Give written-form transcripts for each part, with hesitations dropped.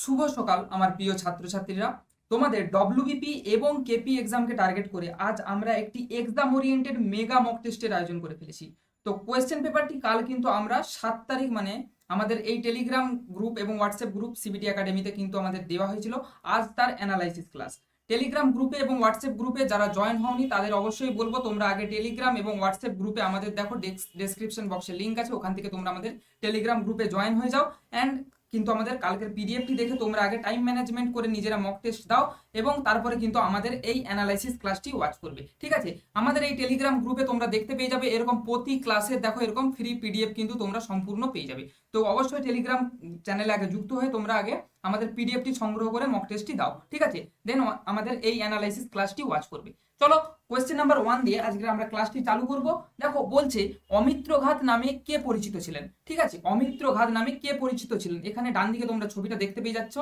শুভ সকাল আমার প্রিয় ছাত্রছাত্রীরা। তোমাদের ডব্লিউবিপি এবং কেপি এক্সামকে টার্গেট করে আজ আমরা একটি এক্সাম ওরিয়েন্টেড মেগা মক টেস্টের আয়োজন করে ফেলেছি। তো কোয়েশ্চেন পেপারটি কাল কিন্তু আমরা 7 তারিখ মানে আমাদের এই টেলিগ্রাম গ্রুপ এবং হোয়াটসঅ্যাপ গ্রুপ সিবিটি একাডেমিতে কিন্তু আমাদের দেওয়া হয়েছিল। আজ তার অ্যানালাইসিস ক্লাস। টেলিগ্রাম গ্রুপে এবং হোয়াটসঅ্যাপ গ্রুপে যারা জয়েন হওনি তাদের অবশ্যই বলবো তোমরা আগে টেলিগ্রাম এবং হোয়াটসঅ্যাপ গ্রুপে আমাদের দেখো ডেসক্রিপশন বক্সে লিঙ্ক আছে, ওখান থেকে তোমরা আমাদের টেলিগ্রাম গ্রুপে জয়েন হয়ে যাও। অ্যান্ড কিন্তু আমাদের কালকের পিডিএফটি দেখে তোমরা আগে টাইম ম্যানেজমেন্ট করে নিজেরা মক টেস্ট দাও এবং তারপরে কিন্তু আমাদের এই অ্যানালাইসিস ক্লাসটি ওয়াচ করবে। ঠিক আছে, আমাদের এই টেলিগ্রাম গ্রুপে তোমরা দেখতে পেয়ে যাবে এরকম প্রতি ক্লাসে দেখো এরকম ফ্রি পিডিএফ কিন্তু তোমরা সম্পূর্ণ পেয়ে যাবে। তো অবশ্যই টেলিগ্রাম চ্যানেলে আগে যুক্ত হয়ে তোমরা আগে আমাদের পিডিএফটি সংগ্রহ করে মক টেস্টটি দাও। ঠিক আছে, দেন আমাদের এই অ্যানালাইসিস ক্লাসটি ওয়াচ করবে। চলো কোয়েশ্চেন নাম্বার 1 দিয়ে আজকে আমরা ক্লাসটি চালু করব। দেখো বলছে অমিত্রঘাত নামে কে পরিচিত ছিলেন। ঠিক আছে, অমিত্রঘাত নামে কে পরিচিত ছিলেন, এখানে ডান দিকে তোমরা ছবিটা দেখতে পেয়ে যাচ্ছ।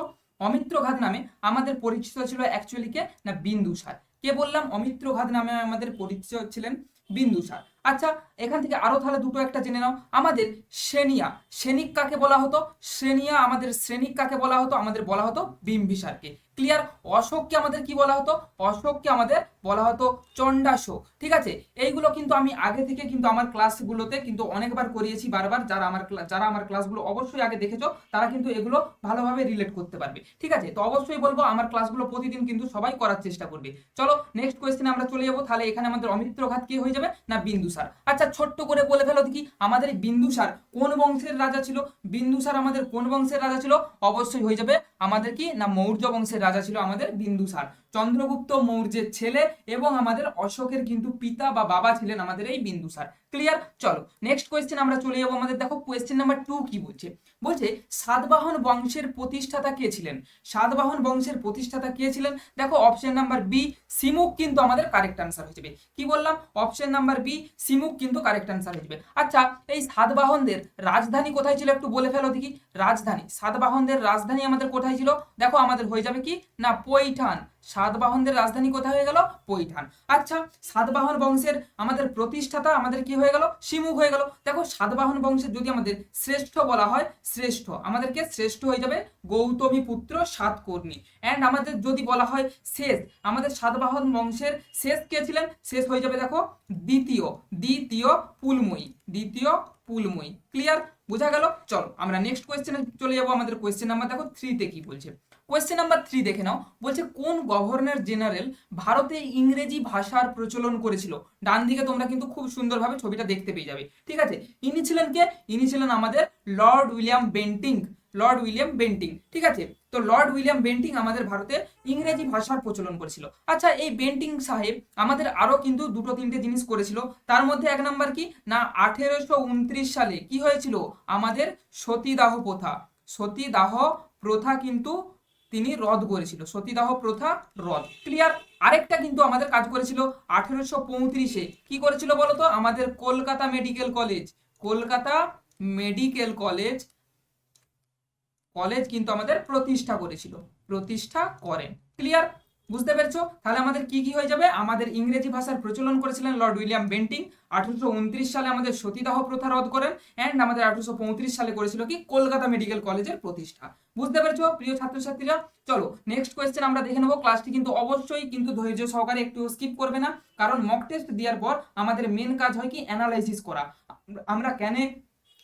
অমিত্রঘাত নামে আমাদের পরিচিত ছিল অ্যাকচুয়ালি কে না বিন্দুসার। কে বললাম অমিত্রঘাত নামে আমাদের পরিচিত ছিলেন বিন্দুসার। আচ্ছা, এখান থেকে আরো তাহলে দুটো একটা জেনে নাও। আমাদের শ্রেণিয়া শ্রেণিক কাকে বলা হতো, শ্রেণিয়া আমাদের শ্রেণিক কাকে বলা হতো, আমাদের বলা হতো বিম্বিসারকে। ক্লিয়ার। অশোককে আমাদের কি বলা হতো, অশোককে আমাদের বলা হতো চণ্ডাশোক। ঠিক আছে, এইগুলো কিন্তু আমি আগে থেকে কিন্তু আমার ক্লাসগুলোতে কিন্তু অনেকবার করিয়েছি বারবার। যারা আমার ক্লাসগুলো অবশ্যই আগে দেখেছো তারা কিন্তু এগুলো ভালোভাবে রিলেট করতে পারবে। ঠিক আছে, তো অবশ্যই বলবো আমার ক্লাসগুলো প্রতিদিন কিন্তু সবাই করার চেষ্টা করবে। চলো নেক্সট কোয়েশ্চেনে আমরা চলে যাবো। তাহলে এখানে আমাদের অমিত্রঘাত কি হয়ে যাবে না বিন্দুসার। আচ্ছা ছোট্ট করে বলে ফেলো দেখি আমাদের এই বিন্দুসার কোন বংশের রাজা ছিল। বিন্দুসার আমাদের কোন বংশের রাজা ছিল, অবশ্যই হয়ে যাবে আমাদের কি না মৌর্য বংশের রাজা ছিল আমাদের বিন্দুসার। চন্দ্রগুপ্ত মৌর্যের ছেলে এবং আমাদের অশোকের কিন্তু পিতা বা বাবা ছিলেন আমাদের এই বিন্দুসার। ক্লিয়ার। চলো নেক্সট কোয়েশ্চেন আমরা চলে যাবো। আমাদের দেখো কোয়েশ্চেন নাম্বার 2 কি বলছে। বলছে সাতবাহন বংশের প্রতিষ্ঠাতা কে ছিলেন। সাতবাহন বংশের প্রতিষ্ঠাতা কে ছিলেন, দেখো অপশন নাম্বার বি সিমুক কিন্তু আমাদের কারেক্ট আনসার হয়ে যাবে। কি বললাম, অপশন নাম্বার বি সিমুক কিন্তু কারেক্ট আনসার হয়ে যাবে। আচ্ছা এই সাতবাহনদের রাজধানী কোথায় ছিল একটু বলে ফেলো দেখি। রাজধানী সাতবাহনদের রাজধানী আমাদের কোথায় ছিল, দেখো আমাদের হয়ে যাবে কি না পৈঠান। সাতবাহনদের রাজধানী কোথায় হয়ে গেল, পৈঠান। আচ্ছা সাতবাহন বংশের আমাদের প্রতিষ্ঠাতা আমাদের কি হয়ে গেল, সিমুক হয়ে গেল। দেখো সাতবাহন বংশের যদি আমাদের শ্রেষ্ঠ বলা হয়, শ্রেষ্ঠ আমাদেরকে শ্রেষ্ঠ হয়ে যাবে গৌতমী পুত্র সাতকর্ণী। অ্যান্ড আমাদের যদি বলা হয় শেষ, আমাদের সাতবাহন বংশের শেষ কে ছিলেন, শেষ হয়ে যাবে দেখো দ্বিতীয় দ্বিতীয় পুলময়ী, দ্বিতীয় পুলময়ী। ক্লিয়ার, বোঝা গেল। চলো আমরা নেক্সট কোয়েশ্চেনে চলে যাবো। আমাদের কোয়েশ্চেন নাম্বার দেখো 3 কি বলছে। কোয়েশ্চেন নাম্বার 3 দেখে নাও। বলছে কোন গভর্নর জেনারেল ভারতে ইংরেজি ভাষার প্রচলন করেছিল। ডান দিকে তোমরা কিন্তু খুব সুন্দরভাবে ছবিটা দেখতে পেয়ে যাবে। ঠিক আছে, ইনি ছিলেন কে, ইনি ছিলেন আমাদের Lord William Bentinck. Lord William Bentinck. ঠিক আছে, তো লর্ড উইলিয়াম বেন্টিং আমাদের ভারতে ইংরেজি ভাষার প্রচলন করেছিল। আচ্ছা এই বেন্টিং সাহেব আমাদের আরো কিন্তু দুটো তিনটে জিনিস করেছিল। তার মধ্যে এক নাম্বার কি না 1829 সালে কি হয়েছিল আমাদের সতীদাহ প্রথা। সতীদাহ প্রথা কিন্তু তিনি রদ করেছিল, সতীদাহ প্রথা রদ। ক্লিয়ার। আরেকটা কিন্তু আমাদের কাজ করেছিল 1835-এ। কি করেছিল বলতো, আমাদের Kolkata medical college, Kolkata medical college college কিন্তু আমাদের প্রতিষ্ঠা করেছিল, প্রতিষ্ঠা করেন। ক্লিয়ার, বুঝতে পেরেছো। তাহলে আমাদের কি কি হয়ে যাবে, আমাদের ইংরেজি ভাষার প্রচলন করেছিলেন লর্ড উইলিয়াম বেন্টিং। 1829 সালে আমাদের সতীদাহ প্রথা রদ করেন। অ্যান্ড আমাদের 1835 সালে করেছিল কি কলকাতা মেডিকেল কলেজের প্রতিষ্ঠা। বুঝতে পেরেছো প্রিয় ছাত্রছাত্রীরা। চলো নেক্সট কোয়েশ্চেন আমরা দেখে নেবো। ক্লাসটি কিন্তু অবশ্যই কিন্তু ধৈর্য সহকারে একটু স্কিপ করবে না, কারণ মক টেস্ট দেওয়ার পর আমাদের মেন কাজ হয় কি অ্যানালাইসিস করা। আমরা কেন,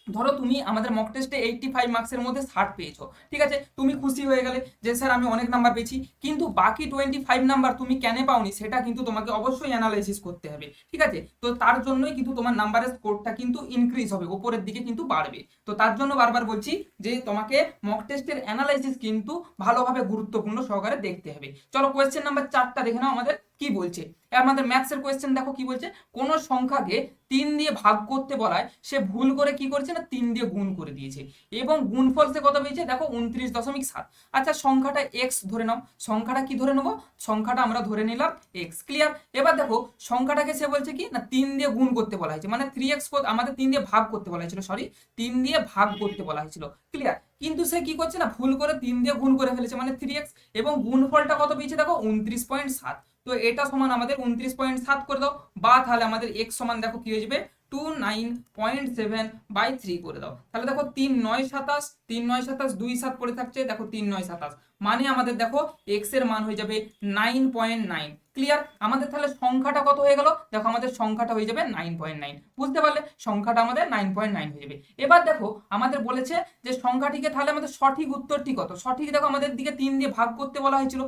ধরো তুমি আমাদের মক টেস্টে 85 মার্কসের মধ্যে 60 পেয়েছো, ঠিক আছে, তুমি খুশি হয়ে গেলে যে স্যার আমি অনেক নাম্বার পেয়েছি, কিন্তু বাকি 25 নাম্বার তুমি কেন পাওনি সেটা কিন্তু তোমাকে অবশ্যই অ্যানালাইসিস করতে হবে। ঠিক আছে, তো তার জন্যই কিন্তু তোমার নাম্বারের স্কোরটা কিন্তু ইনক্রিজ হবে, উপরের দিকে কিন্তু বাড়বে। তো তার জন্য বারবার বলছি যে তোমাকে মক টেস্টের অ্যানালাইসিস কিন্তু ভালোভাবে গুরুত্বপূর্ণ সহকারে দেখতে হবে। চলো কোয়েশ্চেন নাম্বার 4টা দেখে নাও আমাদের কি বলছে। আমাদের ম্যাথসের কোয়েশ্চেন দেখো কি বলছে। কোন সংখ্যাকে 3 দিয়ে ভাগ করতে বলায় সে ভুল করে কি করেছে না 3 দিয়ে গুণ করে দিয়েছে এবং গুণফল সে কত পেয়েছে দেখো 29.7। আচ্ছা সংখ্যাটা x ধরে নাও, সংখ্যাটা কি ধরে নেব, সংখ্যাটা আমরা ধরে নিলাম x। ক্লিয়ার। এবার দেখো সংখ্যাটাকে সে বলছে কি না 3 দিয়ে গুণ করতে বলা হয়েছে, মানে 3x আমাদের 3 দিয়ে ভাগ করতে বলা হয়েছিল, সরি 3 দিয়ে ভাগ করতে বলা হয়েছিল। ক্লিয়ার, কিন্তু সে কি করছে না ভুল করে 3 দিয়ে গুণ করে ফেলেছে, মানে 3x, এবং গুণফলটা কত পেয়েছে দেখো 29.7। তো এটা সমান আমাদের 29.7 করে দাও, বা তাহলে আমাদের x সমান দেখো কি হয়ে যাবে 209.7/3 করে দাও। তাহলে দেখো 3 9 27, 3 9 27, 2 7 পড়ে থাকছে, দেখো 3 9 27, মানে আমাদের দেখো x এর মান হয়ে যাবে 9.9। ক্লিয়ার? আমাদের তাহলে সংখ্যাটা কত হয়ে গেল? দেখো আমাদের সংখ্যাটা হয়ে যাবে 9.9। বুঝতে পারলে? সংখ্যাটা আমাদের 9.9 হয়ে যাবে। এবার দেখো আমাদের বলেছে যে সংখ্যাটিকে, তাহলে আমাদের সঠিক উত্তরটি কত? সঠিক দেখো আমাদের দিকে 3 দিয়ে ভাগ করতে বলা হয়েছিল।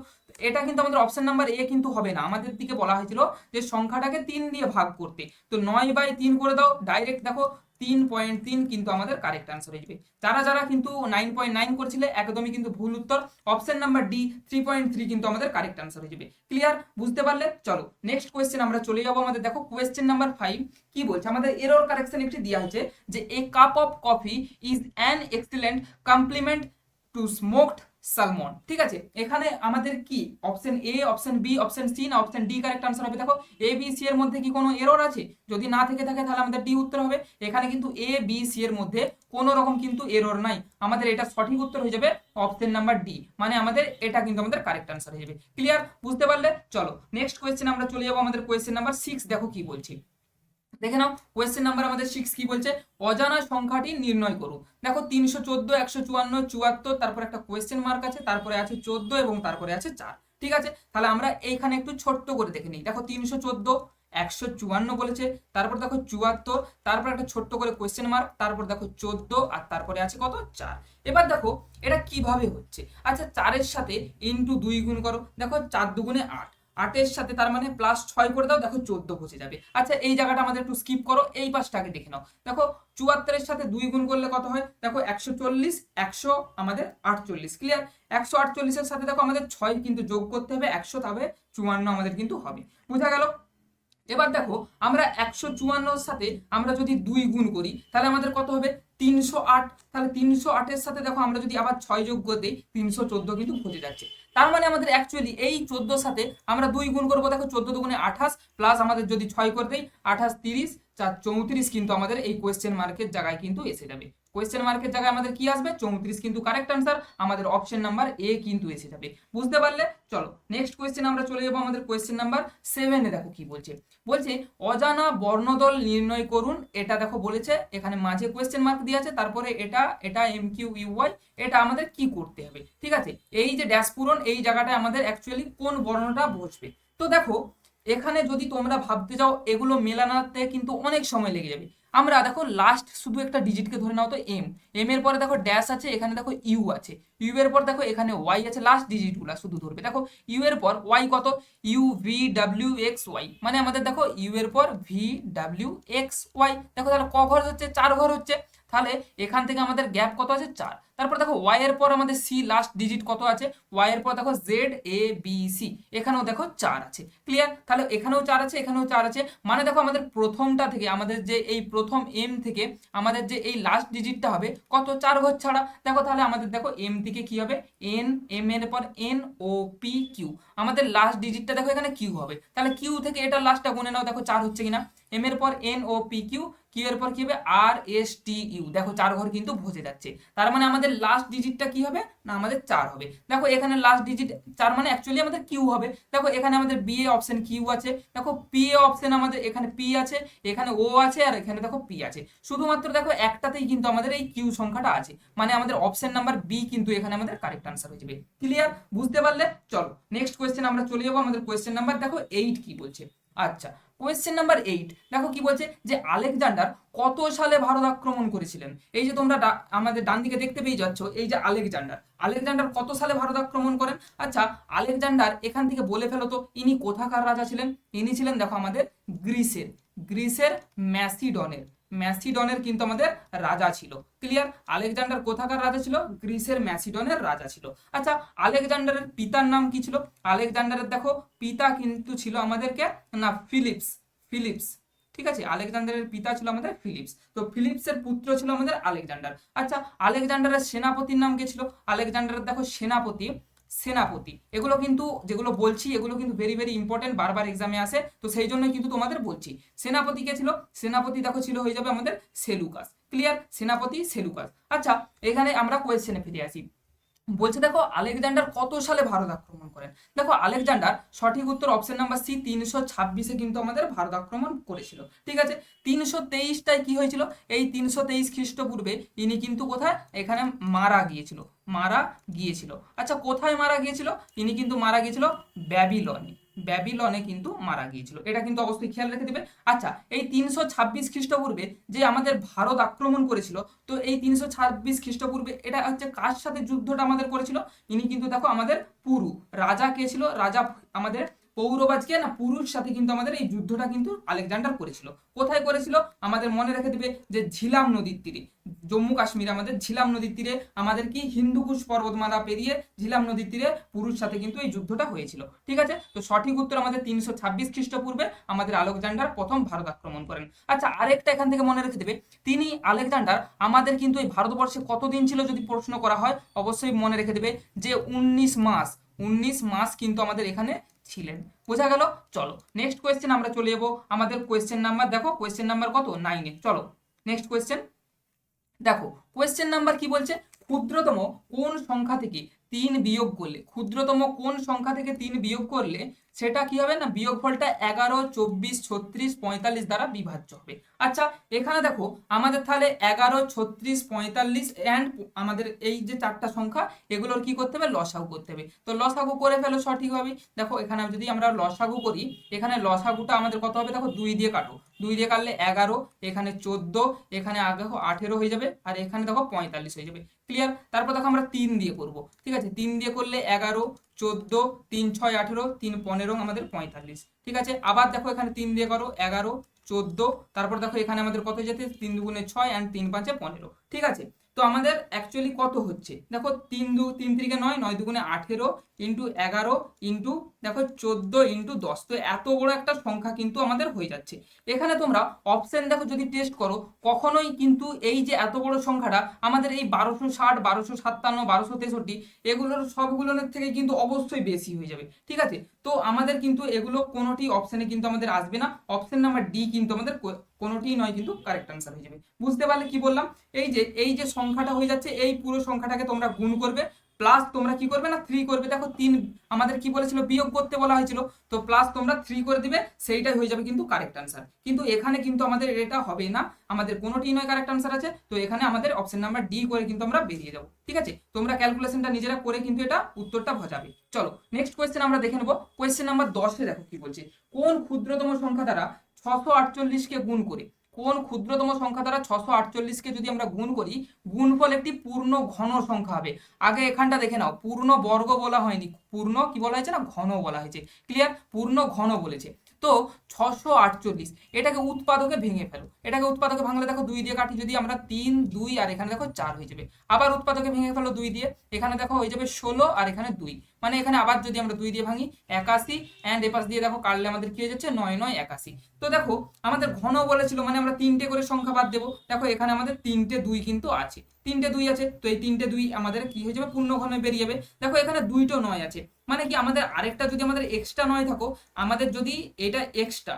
এটা কিন্তু আমাদের অপশন নাম্বার এ কিন্তু হবে না, আমাদের দিকে বলা হয়েছিল যে সংখ্যাটাকে 3 দিয়ে ভাগ করতে। তো 9/3 করে দাও, ডাইরেক্ট দেখো 3.3 কিন্তু আমাদের কারেক্ট আনসার হয়ে যাবে। যারা যারা কিন্তু 9.9 করছিলে একদমই কিন্তু ভুল উত্তর, অপশন নাম্বার ডি 3.3 কিন্তু আমাদের কারেক্ট আনসার হয়ে যাবে। ক্লিয়ার? বুঝতে পারলে? চলো নেক্সট কোয়েশ্চেন আমরা চলে যাবো। আমাদের দেখো কোয়েশ্চেন নাম্বার 5 কি বলছে, আমাদের এরর কারেকশন একটি দেওয়া হয়েছে যে a cup of coffee is an excellent compliment to smoked salmon. ঠিক আছে, এখানে আমাদের কি option A, option B, option C না অপশন ডি কারেক্ট আনসার হবে? দেখো এ বি সি এর মধ্যে কি কোনো এরর আছে? যদি না থেকে থাকে তাহলে আমাদের ডি উত্তর হবে। এখানে কিন্তু এ বি সি এর মধ্যে কোনো রকম কিন্তু এরর নাই, আমাদের এটা সঠিক উত্তর হয়ে যাবে অপশন নাম্বার ডি, মানে আমাদের এটা কিন্তু আমাদের কারেক্ট আনসার হয়ে যাবে। ক্লিয়ার? বুঝতে পারলে? চলো নেক্সট কোয়েশ্চেন আমরা চলে যাবো। আমাদের কোয়েশ্চেন নাম্বার 6 দেখো কি বলছি, দেখে নাও। কোয়েশ্চেন নাম্বার আমাদের 6 কি বলছে, অজানা সংখ্যাটি নির্ণয় করুন। দেখো 314, 154, 74, তারপর একটা কোয়েশ্চেন মার্ক আছে, তারপরে আছে 14 এবং তারপরে আছে 4। ঠিক আছে, তাহলে আমরা এইখানে একটু ছোট্ট করে দেখে নিই। দেখো 314, 154 বলেছে, তারপর দেখো 74, তারপর একটা ছোট্ট করে কোয়েশ্চেন মার্ক, তারপর দেখো 14 আর তারপরে আছে কত 4। এবার দেখো এটা কিভাবে হচ্ছে। আচ্ছা 4 সাথে ইন্টু 2 গুণ করো, দেখো 4 দুগুণে 8, 8 সাথে তার মানে প্লাস 6 করে দাও, দেখো 14 বসে যাবে। আচ্ছা এই জায়গাটা আমাদের একটু স্কিপ করো, এই পাশটাকে দেখে নাও। দেখো 74 সাথে 2 গুণ করলে কত হয়? দেখো 140, 100 আমাদের 48। ক্লিয়ার? 148 এর সাথে দেখো আমাদের 6 কিন্তু যোগ করতে হবে 100, তবে 54 আমাদের কিন্তু হবে। বোঝা গেল? এবার দেখো আমরা 154 সাথে আমরা যদি 2 গুণ করি তাহলে আমাদের কত হবে? 308। তাহলে 308 এর সাথে দেখো আমরা যদি আবার 6 যোগ করে দিই 314 কিন্তু বসে যাচ্ছে। তার মানে আমাদের অ্যাকচুয়ালি এই 14 সাথে আমরা 2 গুণ করবো, দেখো 14 দুগুণে 28, প্লাস আমাদের যদি 6 করে দেই 28, 30, 4, 34 কিন্তু আমাদের এই কোয়েশ্চেন মার্কের জায়গায় কিন্তু এসে যাবে। কোয়েশ্চেন মার্কের জায়গায় আমাদের কি আসবে? 34 কিন্তু কারেক্ট আনসার, আমাদের অপশন নাম্বার এ কিন্তু এসে যাবে। বুঝতে পারলে? চলো নেক্সট কোয়েশ্চেন আমরা চলে যাবো আমাদের কোয়েশ্চেন নাম্বার 7 এ। দেখো কি বলছে, বলছে অজানা বর্ণদল নির্ণয় করুন। এটা দেখো বলেছে এখানে মাঝে কোয়েশ্চেন মার্ক দিয়ে আছে, তারপরে এটা এটা এম কিউ ইউ ওয়াই, এটা আমাদের কি করতে হবে? ঠিক আছে, এই যে ড্যাশ পূরণ এই জায়গাটায় আমাদের অ্যাকচুয়ালি কোন বর্ণটা বসবে। তো দেখো এখানে যদি তোমরা ভাবতে যাও এগুলো মেলানোতে কিন্তু অনেক সময় লেগে যাবে। আমরা দেখো লাস্ট শুধু একটা ডিজিটকে ধরে নাও তো এম, এম এর পরে দেখো ড্যাশ আছে, এখানে দেখো ইউ আছে, ইউ এর পর দেখো এখানে ওয়াই আছে, লাস্ট ডিজিটগুলো শুধু ধরবে। দেখো ইউ এর পর ওয়াই কত? U V W X Y, মানে আমাদের দেখো ইউ এর পর ভি ডাব্লিউ এক্স ওয়াই, দেখো তাহলে ক ঘর হচ্ছে? 4 ঘর হচ্ছে। তাহলে এখান থেকে আমাদের গ্যাপ কত আছে? 4। তারপর দেখো ওয়াই এর পর আমাদের সি লাস্ট ডিজিট কত আছে? ওয়াই এর পর দেখো জেড এ বি সি, এখানেও দেখো 4 আছে। ক্লিয়ার? তাহলে এখানেও 4 আছে, এখানেও 4 আছে, মানে দেখো আমাদের প্রথমটা থেকে আমাদের যে এই প্রথম এম থেকে আমাদের যে এই লাস্ট ডিজিটটা হবে কত? 4 ঘর ছাড়া। দেখো তাহলে আমাদের দেখো এম থেকে কি হবে? এন, এম এর পর এন ও পি কিউ, আমাদের লাস্ট ডিজিটটা দেখো এখানে কিউ হবে। তাহলে কিউ থেকে এটা লাস্টটা গুনে নাও, দেখো 4 হচ্ছে কিনা। এম এর পর N O P Q, Q এর পর কি হবে? আর এস টি ইউ, দেখো 4 ঘর কিন্তু বসে যাচ্ছে। তার মানে আমাদের লাস্ট ডিজিটটা কি হবে? না আমাদের 4 হবে। দেখো এখানে লাস্ট ডিজিট 4 মানে অ্যাকচুয়ালি আমাদের কিউ হবে। দেখো এখানে আমাদের বি এ অপশন কিউ আছে, দেখো পি এ অপশন আমাদের এখানে পি আছে, এখানে ও আছে, আর এখানে দেখো পি আছে। শুধুমাত্র দেখো একটাতেই কিন্তু আমাদের এই কিউ সংখ্যাটা আছে, মানে আমাদের অপশন নাম্বার বি কিন্তু এখানে আমাদের কারেক্ট আনসার হয়ে যাবে। ক্লিয়ার? বুঝতে পারলে? চলো নেক্সট কোয়েশ্চেন আমরা চলে যাবো। আমাদের কোয়েশ্চেন নাম্বার দেখো 8 কি বলছে। আচ্ছা কোয়েশ্চেন নাম্বার 8 দেখো কি বলছে, যে আলেকজান্ডার কত সালে ভারত আক্রমণ করেছিলেন? এই যে তোমরা আমাদের ডান দিকে দেখতে পেয়ে যাচ্ছ, এই যে আলেকজান্ডার, আলেকজান্ডার কত সালে ভারত আক্রমণ করেন? আচ্ছা আলেকজান্ডার এখান থেকে বলে ফেলো তো ইনি কোথাকার রাজা ছিলেন? ইনি ছিলেন দেখো আমাদের গ্রিসের, গ্রিসের ম্যাসিডনের, ম্যাসিডনের কিন্তু আমাদের রাজা ছিল। ক্লিয়ার? আলেকজান্ডার কোথাকার রাজা ছিল? গ্রিসের ম্যাসিডনের রাজা ছিল। আচ্ছা আলেকজান্ডারের পিতার নাম কি ছিল? আলেকজান্ডারের দেখো পিতা কিন্তু ছিল আমাদেরকে না ফিলিপস, ফিলিপস। ঠিক আছে, আলেকজান্ডারের পিতা ছিল আমাদের ফিলিপস, তো ফিলিপসের পুত্র ছিল আমাদের আলেকজান্ডার। আচ্ছা আলেকজান্ডারের সেনাপতির নাম কে ছিল? আলেকজান্ডারের দেখো সেনাপতি, সেনাপতি, এগুলো কিন্তু যেগুলো বলছি এগুলো কিন্তু ভেরি ভেরি ইম্পর্টেন্ট, বারবার এক্সামে আসে, তো সেই জন্যই কিন্তু তোমাদের বলছি। সেনাপতি কে ছিল? সেনাপতি দেখো ছিল হয়ে যাবে আমাদের সেলুকাস। ক্লিয়ার? সেনাপতি সেলুকাস। আচ্ছা এখানে আমরা কোয়েশ্চেনে ফিরে আসি। বলছে দেখো আলেকজান্ডার কত সালে ভারত আক্রমণ করেন। দেখো আলেকজান্ডার সঠিক উত্তর অপশন নাম্বার সি 326-এ কিন্তু আমাদের ভারত আক্রমণ করেছিল। ঠিক আছে, 323টায় কি হয়েছিল, এই 323 খ্রিস্টপূর্বে ইনি কিন্তু কোথায় এখানে মারা গিয়েছিল, মারা গিয়েছিল। আচ্ছা কোথায় মারা গিয়েছিল, ইনি কিন্তু মারা গিয়েছিল ব্যাবিলনে, ব্যাবিলনে কিন্তু মারা গিয়েছিল, এটা কিন্তু অবশ্যই খেয়াল রেখে দেবে। আচ্ছা এই 326 খ্রিস্টপূর্বে যে আমাদের ভারত আক্রমণ করেছিল, তো এই 326 খ্রিস্টপূর্বে এটা হচ্ছে কার সাথে যুদ্ধটা আমাদের করেছিল, ইনি কিন্তু দেখো আমাদের পুরু রাজা কে ছিল, রাজা আমাদের পৌরবাজকে না পুরুর সাথে কিন্তু আমাদের এই যুদ্ধটা কিন্তু আলেকজান্ডার করেছিল। কোথায় করেছিল আমাদের মনে রেখে দিবে, যে ঝিলাম নদীর তীরে, জম্মু কাশ্মীরে আমাদের ঝিলাম নদীর তীরে আমাদের কি হিন্দুকুশ পর্বতমালা পেরিয়ে ঝিলাম নদীর তীরে পুরুর সাথে কিন্তু এই যুদ্ধটা হয়েছিল। ঠিক আছে, তো সঠিক উত্তর আমাদের 326 খ্রিস্টপূর্বে আমাদের আলেকজান্ডার প্রথম ভারত আক্রমণ করেন। আচ্ছা আরেকটা এখান থেকে মনে রেখে দেবে, তিনি আলেকজান্ডার আমাদের কিন্তু এই ভারতবর্ষে কতদিন ছিল যদি প্রশ্ন করা হয়, অবশ্যই মনে রেখে দেবে যে 19 মাস, 19 মাস কিন্তু আমাদের এখানে ছিলেন। বোঝা গেল। চলো নেক্সট কোয়েশ্চেন আমরা চলে যাবো, আমাদের কোয়েশ্চেন নাম্বার দেখো, কোয়েশ্চেন নাম্বার কত 9-এ। চলো নেক্সট কোয়েশ্চেন দেখো, কোয়েশ্চেন নাম্বার কি বলছে, ক্ষুদ্রতম কোন সংখ্যা থেকে 3 বিয়োগ করলে, ক্ষুদ্রতম কোন সংখ্যা থেকে 3 বিয়োগ করলে সেটা কি হবে না, বিয়োগফলটা 11, 24, 36, 45 দ্বারা বিভাজ্য হবে। আচ্ছা এখানে দেখো আমাদের তাহলে 11, 36, 45 অ্যান্ড আমাদের এই যে চারটা সংখ্যা এগুলোর কি করতে হবে, লসাগু করতে হবে। তো লসাগু করে ফেলো সঠিকভাবে। দেখো এখানে যদি আমরা লসাগু করি, এখানে লসাগুটা আমাদের কত হবে, দেখো 2 দিয়ে কাটো, 2 দিয়ে কাটলে 11, এখানে 14, এখানে আগে 18 হয়ে যাবে, আর এখানে দেখো 45 হয়ে যাবে। ক্লিয়ার। তারপর দেখো আমরা 3 দিয়ে করব। ঠিক আছে, 3 দিয়ে করলে 11, 14, 3 6 18, 3 15 আমাদের 45। ঠিক আছে, আবার দেখো এখানে 3 দিয়ে করো 11, 14, তারপর দেখো এখানে আমাদের কত যেতে 3 দুগুণে 6 অ্যান্ড 3 5 15। ঠিক আছে, তো আমাদের অ্যাকচুয়ালি কত হচ্ছে দেখো, 3 3 9, 9 দুগুণে 18 ইন্টু 11 ইন্টু দেখো 14 ইন্টু 10, তো এত বড় একটা সংখ্যা কিন্তু আমাদের হয়ে যাচ্ছে। এখানে তোমরা অপশন দেখো যদি টেস্ট করো, কখনোই কিন্তু এই যে এত বড় সংখ্যাটা আমাদের এই 1260, 1257, 1263 এগুলোর সবগুলোর থেকে কিন্তু অবশ্যই বেশি হয়ে যাবে। ঠিক আছে, তো আমাদের কিন্তু এগুলো কোনোটি অপশনে কিন্তু আমাদের আসবে না, অপশন নাম্বার ডি কিন্তু আমাদের কোনোটিই নয় কিন্তু কারেক্ট আনসার হয়ে যাবে। বুঝতে পারলে কি বললাম, এই যে সংখ্যাটা হয়ে যাচ্ছে, এই পুরো সংখ্যাটাকে তোমরা গুণ করবে, প্লাস তোমরা কি করবে না 3 করবে। দেখো 3 আমাদের কি বলেছিল, বিয়োগ করতে বলা হয়েছিল, তো প্লাস তোমরা 3 করে দিবে, সেইটাই হয়ে যাবে কিন্তু কারেক্ট আনসার। কিন্তু এখানে কিন্তু আমাদের এটা হবে না, আমাদের কোনোটি নয় কারেক্ট আনসার আছে, তো এখানে আমাদের অপশন নাম্বার ডি করে কিন্তু আমরা বেরিয়ে যাবো। ঠিক আছে, তোমরা ক্যালকুলেশনটা নিজেরা করে কিন্তু এটা উত্তরটা ভজাবে। চলো নেক্সট কোয়েশ্চেন আমরা দেখে নেবো, কোয়েশ্চেন নাম্বার 10-এ দেখো কি বলছে, কোন ক্ষুদ্রতম সংখ্যা দ্বারা 648-কে গুণ করে, কোন ক্ষুদ্রতম সংখ্যা দ্বারা 648-কে যদি আমরা গুণ করি, গুণফল একটি পূর্ণ ঘন সংখ্যা হবে। আগে এখানটা দেখে নাও, পূর্ণ বর্গ বলা হয়নি, পূর্ণ কি বলা হয়েছে না, ঘন বলা হয়েছে। ক্লিয়ার, পূর্ণ ঘন বলেছে। তো 648 এটাকে উৎপাদকে ভেঙে ফেলো, এটাকে উৎপাদকে ভাঙলে দেখো 2 দিয়ে কাটি, যদি আমরা 3 2 আর এখানে দেখো 4 হয়ে যাবে। আবার উৎপাদকে ভেঙে ফেলো 2 দিয়ে, এখানে দেখো হয়ে যাবে 16 আর এখানে 2, মানে এখানে আবার যদি আমরা 2 দিয়ে ভাঙি 81, অ্যান্ড এপাশ দিয়ে দেখো কাটলে আমাদের কি হয়ে যাচ্ছে 9 9 81। তো দেখো আমাদের ঘন বলেছিল, মানে আমরা 3টে করে সংখ্যা বাদ দেবো। দেখো এখানে আমাদের 3টে 2 কিন্তু আছে, 3টে 2 আছে, তো এই 3টে 2 আমাদের কি হয়ে যাবে, পূর্ণ ঘনে বেরিয়ে যাবে। দেখো এখানে 2টো 9 আছে, মানে কি আমাদের আরেকটা যদি আমাদের এক্সট্রা 9 থাকো, আমাদের যদি এটা এক্সট্রা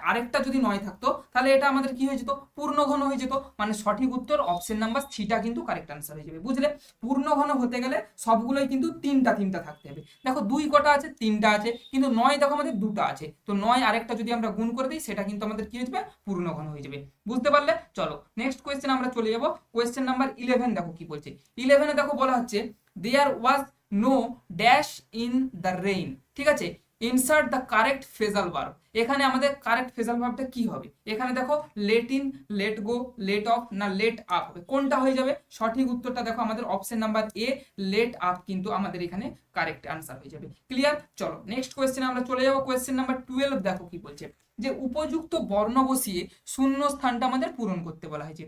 আরেকটা যদি 9 থাকতো, তাহলে এটা আমাদের কি হয়ে যেত, পূর্ণ ঘন হয়ে যেত। মানে সঠিক উত্তর অপশন নাম্বার সিটা কিন্তু কারেক্ট আনসার হয়ে যাবে। বুঝলে, পূর্ণ ঘন হতে গেলে সবগুলোই কিন্তু 3টা থাকতে হবে। দেখো 2 কটা আছে, 3টা আছে, কিন্তু 9 দেখো আমাদের 2টা আছে, তো 9 আরেকটা যদি আমরা গুণ করে দিই, সেটা কিন্তু আমাদের কি হয়ে যাবে, পূর্ণ ঘন হয়ে যাবে। বুঝতে পারলে। চলো নেক্সট কোয়েশ্চেন আমরা চলে যাব, কোয়েশ্চেন নাম্বার 11 দেখো কি বলছে। 11-এ দেখো বলা হচ্ছে there was no dash in the rain. ঠিক আছে, insert the correct phrasal verb. এখানে আমাদের কারেক্ট ফ্রেজাল ভার্বটা কি হবে, এখানে দেখো let in, let go, let off না লেট আপ হবে, কোনটা হয়ে যাবে, সঠিক উত্তরটা দেখো আমাদের option number A, let up কিন্তু আমাদের এখানে কারেক্ট আনসার হয়ে যাবে। ক্লিয়ার। চলো নেক্সট কোয়েশ্চেনে আমরা চলে যাব, কোয়েশ্চেন নাম্বার 12 দেখো কি বলছে, যে উপযুক্ত বর্ণ বসিয়ে শূন্য স্থানটা আমাদের পূরণ করতে বলা হয়েছে।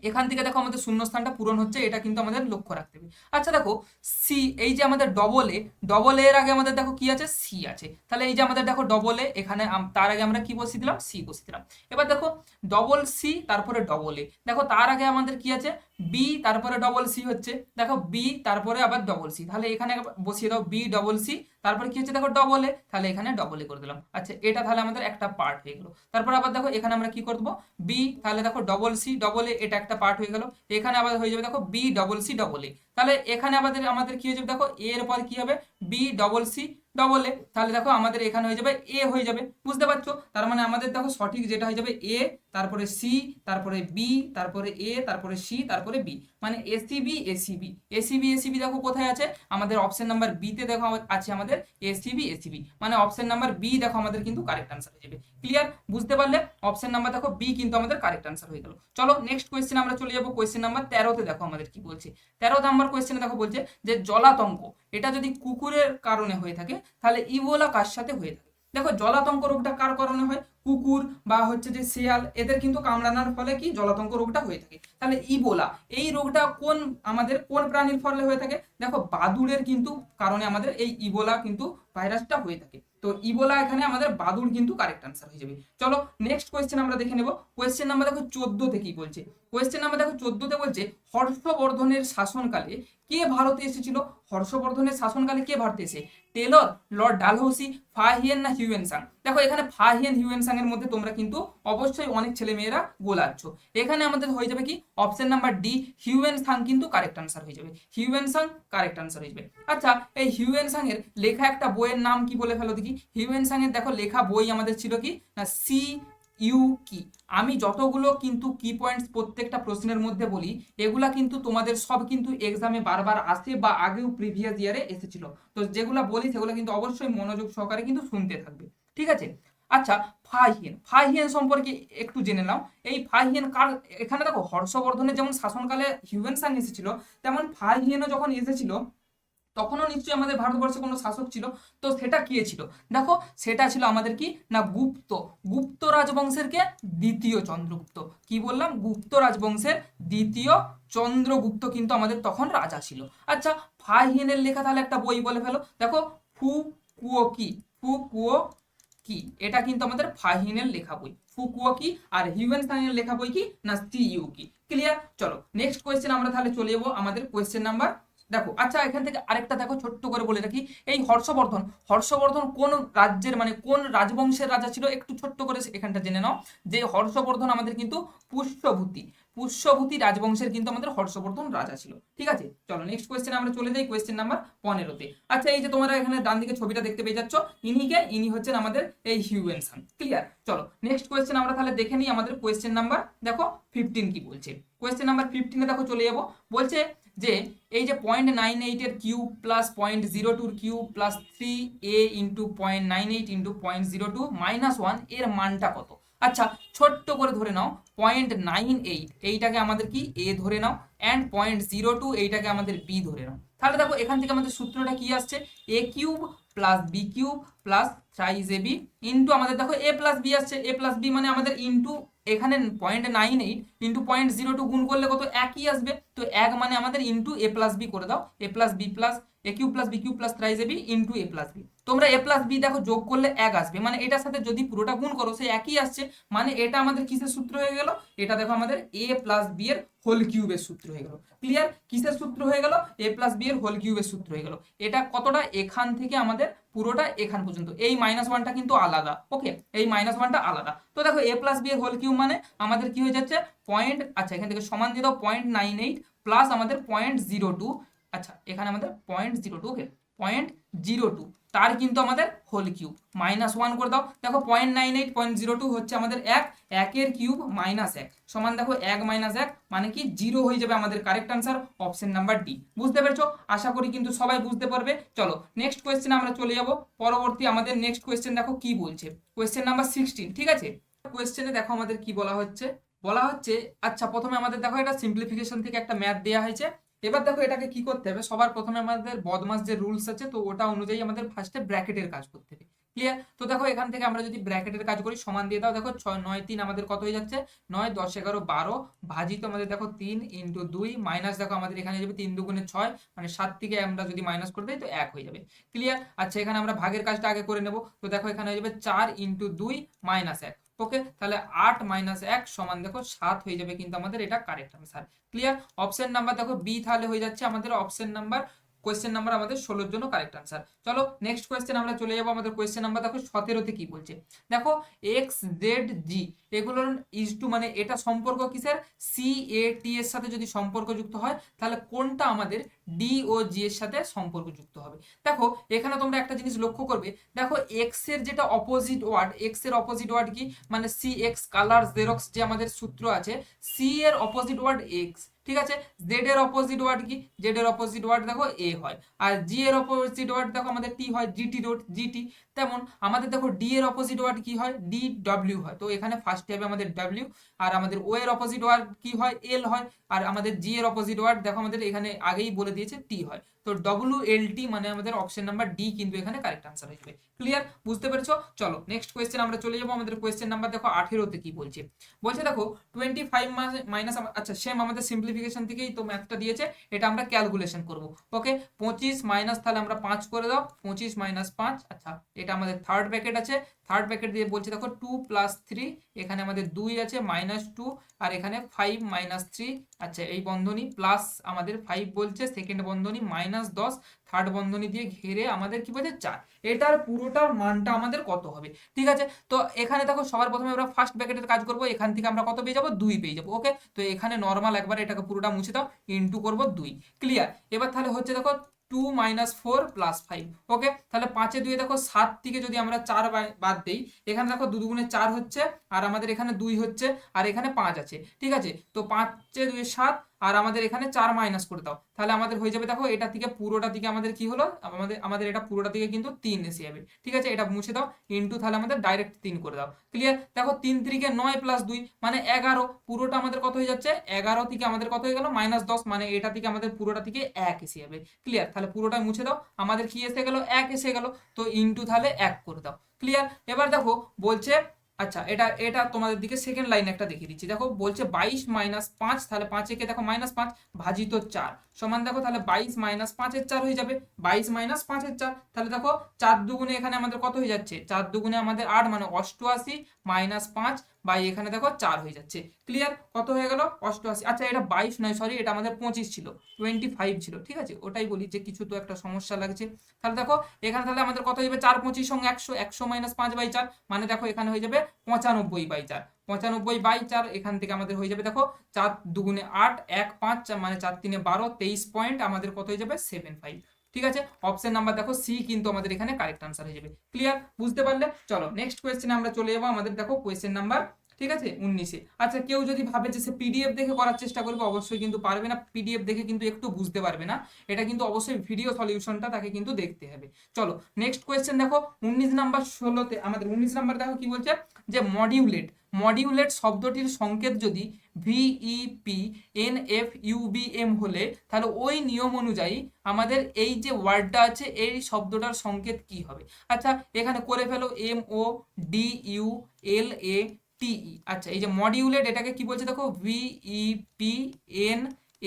এখান থেকে দেখো আমাদের শূন্যস্থানটা পূরণ হচ্ছে, এটা কিন্তু আমাদের লক্ষ্য রাখতে হবে। আচ্ছা দেখো সি, এই যে আমাদের ডবল এর আগে আমাদের দেখো কি আছে, সি আছে, তাহলে এই যে আমাদের দেখো ডবল এ, এখানে তার আগে আমরা কি বসিয়ে দিলাম, সি বসিয়ে দিলাম। এবার দেখো ডবল সি তারপরে ডবল এ, দেখো তার আগে আমাদের কি আছে, বি তারপরে ডবল সি হচ্ছে, দেখো বি তারপরে আবার ডবল সি, তাহলে এখানে বসিয়ে দাও বি ডবল সি, তারপরে কি হচ্ছে দেখো ডবল এ, তাহলে এখানে ডবল এ করে দিলাম। আচ্ছা এটা তাহলে আমাদের একটা পার্ট হয়ে গেল। তারপর আবার দেখো এখানে আমরা কি করবো, বি তাহলে দেখো ডবল সি ডবল এ, এটা একটা পার্ট হয়ে গেল। এখানে আবার হয়ে যাবে দেখো B double C double A, তাহলে এখানে আমাদের কি হয়ে যাবে দেখো এর পর কি হবে B double C double A, তাহলে দেখো আমাদের এখানে হয়ে যাবে এ হয়ে যাবে, বুঝতে পারছো? তার মানে আমাদের দেখো সঠিক যেটা হয়ে যাবে এ, তারপরে সি, তারপরে বি, তারপরে এ, তারপরে সি, তারপরে বি, মানে এসিবি এসিবি এসিবি এসিবি দেখো কোথায় আছে আমাদের অপশন নাম্বার বি তে দেখো আছে আমাদের এসিবি এসিবি, মানে অপশন নাম্বার বি দেখো আমাদের কিন্তু কারেক্ট আনসার হয়ে যাবে। ক্লিয়ার? বুঝতে পারলে? অপশন নাম্বার দেখো বি কিন্তু আমাদের কারেক্ট আনসার হয়ে গেল। চলো নেক্সট কোয়েশ্চেন আমরা চলে যাবো কোয়েশ্চেন নাম্বার 13তে। দেখো আমাদের কি বলছে 13 নাম্বার কোয়েশ্চেনে দেখো বলছে যে জলাতঙ্ক এটা যদি কুকুরের কারণে হয়ে থাকে তাহলে ইবোলা কার সাথে হয়ে থাকে। দেখো জলাতঙ্ক রোগটা কার কারণে হয়, কুকুর বা হচ্ছে যে শিয়াল এদের কিন্তু কামড়ানোর ফলে কি জলাতঙ্ক রোগটা হয়ে থাকে। তাহলে ইবোলা এই রোগটা কোন প্রাণীর ফলে হয়ে থাকে, দেখো বাদুড়ের কিন্তু কারণে আমাদের এই ইবোলা কিন্তু ভাইরাসটা হয়ে থাকে। তো ইবোলা এখানে আমাদের বাদুড় কিন্তু কারেক্ট আনসার হয়ে যাবে। চলো নেক্সট কোয়েশ্চেন আমরা দেখে নেব। কোয়েশ্চেন নাম্বার দেখো 14তে কি বলছে, কোয়েশ্চেন নাম্বার দেখো 14তে বলছে হর্ষবর্ধনের শাসনকালে কে ভারতে এসেছিল। হর্ষবর্ধনের শাসনকালে কে ভারতে এসে, টেলর, লর্ড ডালহৌসি, ফাহিয়েন না হিউয়েনসাং। দেখো এখানে ফাহিয়েন হিউয়েনসাং এর মধ্যে তোমরা কিন্তু অবশ্যই অনেক ছেলে মেয়েরা গোলাচ্ছ। এখানে আমাদের হয়ে যাবে কি অপশন নাম্বার ডি হিউয়েনসাং কিন্তু কারেক্ট আনসার হয়ে যাবে, হিউয়েনসাং কারেক্ট আনসার হয়ে যাবে। আচ্ছা এই হিউয়েনসাং এর লেখা একটা বইয়ের নাম কি বলে ফেলো দেখি। হিউয়েনসাং এর দেখো লেখা বই আমাদের ছিল কি না সি ইউ কি। আমি যতগুলো কিন্তু কি পয়েন্টস প্রত্যেকটা প্রশ্নের মধ্যে বলি এগুলা কিন্তু তোমাদের সব কিন্তু এক্সামে বারবার আসে বা আগেও প্রিভিয়াস ইয়ারে এসেছিল। তো যেগুলো বলি সেগুলো কিন্তু অবশ্যই মনোযোগ সহকারে কিন্তু শুনতে থাকবে, ঠিক আছে? আচ্ছা ফাহিয়েন সম্পর্কে একটু জেনে নাও। এই ফাহিয়েন কার, এখানে দেখো হর্ষবর্ধনের যেমন শাসনকালে হিউয়েনসাং এসেছিল তেমন ফাহিয়েনও যখন এসেছিল তখনও নিশ্চয়ই আমাদের ভারতবর্ষে কোনো শাসক ছিল। তো সেটা কি ছিল দেখো, সেটা ছিল আমাদের কি না গুপ্ত রাজবংশের কে দ্বিতীয় চন্দ্রগুপ্ত। কি বললাম, গুপ্ত রাজবংশের দ্বিতীয় চন্দ্রগুপ্ত কিন্তু আমাদের তখন রাজা ছিল। আচ্ছা ফাহিয়েনের লেখা তাহলে একটা বই বলে ফেলো দেখো, ফু কুও কি, এটা কিন্তু আমাদের ফাহিয়েনের লেখা বই ফুকুও কি, আর হিউয়েনসাংয়ের লেখা বই কি না সিইউ কি। ক্লিয়ার? চলো নেক্সট কোয়েশ্চেন আমরা তাহলে চলে যাবো আমাদের কোয়েশ্চেন নাম্বার দেখো। আচ্ছা এখান থেকে আরেকটা দেখো ছোট্ট করে বলে রাখি, এই হর্ষবর্ধন কোন রাজ্যের মানে কোন রাজবংশের রাজা ছিল একটু ছোট্ট করে এখানটা জেনে নাও। যে হর্ষবর্ধন আমাদের কিন্তু পুষ্যভূতি রাজবংশের কিন্তু আমাদের হর্ষবর্ধন রাজা ছিল। ঠিক আছে? চলো নেক্সট কোয়েশ্চেন আমরা চলে যাই কোয়েশ্চেন নাম্বার 15তে। আচ্ছা এই যে তোমরা এখানে ডান দিকে ছবিটা দেখতে পেয়ে যাচ্ছ, ইনি হচ্ছেন আমাদের এই হিউয়েনসাং। ক্লিয়ার? চলো নেক্সট কোয়েশ্চেন আমরা তাহলে দেখে নিই আমাদের কোয়েশ্চেন নাম্বার দেখো 15 কি বলছে। কোয়েশ্চেন নাম্বার 15 দেখো চলে যাবো। বলছে যে এই যে 0.98 এর কিউব প্লাস 0.02 এর cube plus 3a into 0.98 into 0.02 minus 1 এর মানটা কত। আচ্ছা ছোট্ট করে ধরে নাও 0.98 এইটাকে আমাদের কি এ ধরে নাও, অ্যান্ড 0.02 এইটাকে আমাদের বি ধরে নাও। তাহলে দেখো এখান থেকে আমাদের সূত্রটা কি আসছে, A cube plus B cube plus thrice A B into আমাদের দেখো এ প্লাস বি আসছে, এ প্লাস বি মানে আমাদের ইন্টু এখানে 0.98 ইন্টু 0.02 গুণ করলে কত একই আসবে। তো এক মানে আমাদের ইন্টু এ প্লাস বি করে দাও, A plus B plus A cube plus B cube plus thrice A B into A plus B. তোমরা এ প্লাস বি দেখো যোগ করলে এক আসবে, মানে এটার সাথে যদি পুরোটা গুণ করো সে একই আসছে, মানে এটা আমাদের কিসের সূত্র হয়ে গেল, এটা দেখো আমাদের এ প্লাস বি এর হোল কিউবের সূত্র হয়ে গেল। ক্লিয়ার? কিসের সূত্র হয়ে গেল, এ প্লাস বি এর হোল কিউবের সূত্র হয়ে গেল। এটা কতটা, এখান থেকে আমাদের পুরোটা এখান পর্যন্ত, এই মাইনাস ওয়ানটা কিন্তু আলাদা। ওকে, এই মাইনাস ওয়ানটা আলাদা। তো দেখো এ প্লাস বি এর হোল কিউব মানে আমাদের কি হয়ে যাচ্ছে পয়েন্ট, আচ্ছা এখান থেকে সমান দিয়ে দাও 0.98 প্লাস আমাদের 0.02, আচ্ছা এখানে আমাদের 0.02, ওকে 0.02 তার কিন্তু আমাদের হোল কিউব মাইনাস 1 করে দাও। দেখো 0.98 0.02 হচ্ছে আমাদের একের কিউব মাইনাস 1 সমান দেখো 1 মাইনাস 1 মানে কি 0 হয়ে যাবে আমাদের correct answer option number D. বুঝতে পেরেছো? আশা করি কিন্তু সবাই বুঝতে পারবে। চলো নেক্সট কোয়েশ্চেন আমরা চলে যাব। পরবর্তী আমাদের নেক্সট কোয়েশ্চেন দেখো কি বলছে, কোয়েশ্চেন নাম্বার 16। ঠিক আছে? কোয়েশ্চেনে দেখো আমাদের কি বলা হচ্ছে, আচ্ছা প্রথমে আমাদের দেখো এটা সিম্পলিফিকেশন থেকে একটা ম্যাথ দেওয়া হয়েছে। এবার দেখো এটাকে কি করতে হবে, সবার প্রথমে আমাদের বদমাস যে রুলস আছে তো ওটা অনুযায়ী আমাদের ফার্স্টে ব্র্যাকেটের কাজ করতে হবে। ক্লিয়ার? তো দেখো এখান থেকে আমরা যদি ব্র্যাকেটের কাজ করি সমান দিয়ে দাও, দেখো 6 9 3 আমাদের কত হয়ে যাচ্ছে 9 10 11 12 ভাজিত আমাদের দেখো 3 ইন্টু 2 মাইনাস দেখো আমাদের এখানে যাবে 3 দুগুণে 6 মানে 7 থেকে আমরা যদি মাইনাস করে দিই তো 1 হয়ে যাবে। ক্লিয়ার? আচ্ছা এখানে আমরা ভাগের কাজটা আগে করে নেব। তো দেখো এখানে হয়ে যাবে 4 ইন্টু 2 মাইনাস 1 ওকে, তাহলে 8 মাইনাস 1 সমান দেখো 7 হয়ে যাবে কিন্তু আমাদের এটা correct answer. Clear? Option number দেখো বি তাহলে হয়ে যাচ্ছে আমাদের অপশন নাম্বার, কোয়েশ্চেন নাম্বার আমাদের 16 জন্য কারেক্ট আনসার। চলো নেক্সট কোয়েশ্চেন আমরা চলে যাবো আমাদের কোয়েশ্চেন নাম্বার দেখো 17তে কি বলছে। দেখো এক্স জেড জি এগুলোর ইজ টু মানে এটা সম্পর্ক কিসের, সি এ টি এর সাথে যদি সম্পর্ক যুক্ত হয় তাহলে কোনটা আমাদের ডি ও জি এর সাথে সম্পর্ক যুক্ত হবে। দেখো এখানে তোমরা একটা জিনিস লক্ষ্য করবে, দেখো এক্স এর যেটা অপোজিট ওয়ার্ড, এক্স এর অপোজিট ওয়ার্ড কি, মানে সি এক্স কালার জেরক্স যে আমাদের সূত্র আছে, সি এর অপোজিট ওয়ার্ড এক্স, ঠিক আছে। জেড এর অপোজিট ওয়ার্ড কি, জেড এর অপোজিট ওয়ার্ড দেখো এ হয়, আর জি এর অপোজিট ওয়ার্ড দেখো আমাদের টি হয়, জিটি ডট জিটি। তেমন আমাদের দেখো ডি এর অপোজিট ওয়ার্ড কি হয়, ডি ডব্লিউ হয়, তো এখানে ফার্স্টে হবে আমাদের ডব্লিউ। আর আমাদের ও এর অপোজিট ওয়ার্ড কি হয়, এল হয়। আর আমাদের জি এর অপোজিট ওয়ার্ড দেখো আমাদের এখানে আগেই বলে দিয়েছে টি হয়, তো ডব্লিউ এল টি মানে আমাদের অপশন নাম্বার ডি কিন্তু এখানে কারেক্ট আনসার হয়ে যাবে। ক্লিয়ার? বুঝতে পেরেছো? চলো নেক্সট কোয়েশ্চেন আমরা চলে যাবো আমাদের কোয়েশ্চেন নাম্বার দেখো 18তে কি বলছে। বলছে দেখো 25 মাইনাস, আচ্ছা সেম আমাদের সিম্পলিফিকেশন থেকেই তো ম্যাথটা দিয়েছে, এটা আমরা ক্যালকুলেশন করব। ওকে, 25 মাইনাস তাহলে আমরা 5 করে দাও, 25 মাইনাস 5, আচ্ছা এটা আমাদের থার্ড ব্র্যাকেট আছে, থার্ড ব্র্যাকেট দিয়ে বলছে দেখো 2 প্লাস 3, এখানে আমাদের 2 আছে মাইনাস 2, আর এখানে 5 মাইনাস 3, আচ্ছা এই বন্ধনী প্লাস আমাদের 5 বলছে, সেকেন্ড বন্ধনী মাইনাস 10, থার্ড বন্ধনী দিয়ে ঘিরে আমাদের কি বলছে 4। এটার পুরোটার মানটা আমাদের কত হবে, ঠিক আছে। তো এখানে দেখো সবার প্রথমে আমরা ফার্স্ট ব্র্যাকেটের কাজ করব, এখান থেকে আমরা কত পেয়ে যাবো, 2 পেয়ে যাবো। ওকে, তো এখানে নর্মাল একবার এটাকে পুরোটা মুছে দাও, ইনটু করব 2। ক্লিয়ার? এবার তাহলে হচ্ছে দেখো 2 মাইনাস 4 প্লাস 5। ওকে, তাহলে 5 2 দেখো 7 থেকে যদি আমরা 4 বাদ দেই, এখানে দেখো 2 দুগুণে 4 হচ্ছে, আর আমাদের এখানে 2 হচ্ছে, আর এখানে 5 আছে, ঠিক আছে। তো 5 2 7, আর আমাদের এখানে 4 মাইনাস করে দাও, তাহলে আমাদের হয়ে যাবে দেখো এটা থেকে পুরোটা দিকে আমাদের কি হলো, আমাদের এটা পুরোটা দিকে কিন্তু 3 এসে যাবে, ঠিক আছে। এটা মুছে দাও, ইনটু তাহলে আমাদের ডাইরেক্ট 3 করে দাও। ক্লিয়ার? দেখো 3 3 9 প্লাস 2 মানে 11, পুরোটা আমাদের কত হয়ে যাচ্ছে, 11 থেকে আমাদের কত হয়ে গেল মাইনাস 10, মানে এটা থেকে আমাদের পুরোটা থেকে 1 এসে যাবে। ক্লিয়ার? তাহলে পুরোটা মুছে দাও, আমাদের কি এসে গেল, 1 এসে গেল, তো ইনটু তাহলে 1 করে দাও। ক্লিয়ার? এবার দেখো বলছে, আচ্ছা এটা এটা তোমাদের দিকে সেকেন্ড লাইন একটা দেখিয়ে দিচ্ছি, দেখো বলছে 22 মাইনাস 5, তাহলে 5 একে দেখো মাইনাস 5 ভাজিত 4 সমান দেখো তাহলে 22 মাইনাস 5 এর 4 হয়ে যাবে, 22 মাইনাস 5 এর 4, তাহলে দেখো 4 দুগুণে এখানে আমাদের কত হয়ে যাচ্ছে, 4 দুগুণে আমাদের 8 মানে 88 মাইনাস 5 বাই এখানে দেখো 4 হয়ে যাচ্ছে। ক্লিয়ার? কত হয়ে গেল, 88। আচ্ছা এটা 22 নয়, সরি এটা আমাদের 25 ছিল, 25 ছিল, ঠিক আছে, ওটাই বলি যে কিছু তো একটা সমস্যা লাগছে। তাহলে দেখো এখানে তাহলে আমাদের কত হয়ে যাবে, 4 25 সঙ্গে 100, 100 মাইনাস 5 বাই 4 মানে দেখো এখানে হয়ে যাবে 95 বাই 4, 95 বাই 4, এখান থেকে আমাদের হয়ে যাবে দেখো 4 দুগুণে 8, 1 5 মানে 4 3 12, 23 পয়েন্ট আমাদের কত হয়ে যাবে 75। ঠিক আছে, অপশন নাম্বার দেখো সি কিন্তু আমাদের এখানে কারেক্ট আনসার হয়ে যাবে। ক্লিয়ার? বুঝতে পারলে? চলো নেক্সট কোয়েশ্চেনে আমরা চলে যাবো আমাদের দেখো কোয়েশ্চেন নাম্বার, ঠিক আছে, 19-এ। আচ্ছা কেউ যদি ভাবে যে সে পিডিএফ দেখে করার চেষ্টা করবে, অবশ্যই কিন্তু পারবে না, পিডিএফ দেখে কিন্তু একটু বুঝতে পারবে না, এটা কিন্তু অবশ্যই ভিডিও সলিউশনটা তাকে কিন্তু দেখতে হবে। চলো নেক্সট কোয়েশ্চেন দেখো 19 নাম্বার 16তে আমাদের 19 নাম্বার দেখো কি বলছে, যে মডিউলেট, মডিউলেট শব্দটির সংকেত যদি ভিইপি এনএফইউবিএম হলে তাহলে ওই নিয়ম অনুযায়ী আমাদের এই যে ওয়ার্ডটা আছে এই শব্দটার সংকেত কি হবে। আচ্ছা এখানে করে ফেলো MODULA TE। আচ্ছা এই যে মডিউলেট এটাকে কি বলছে দেখো ভিইপি এন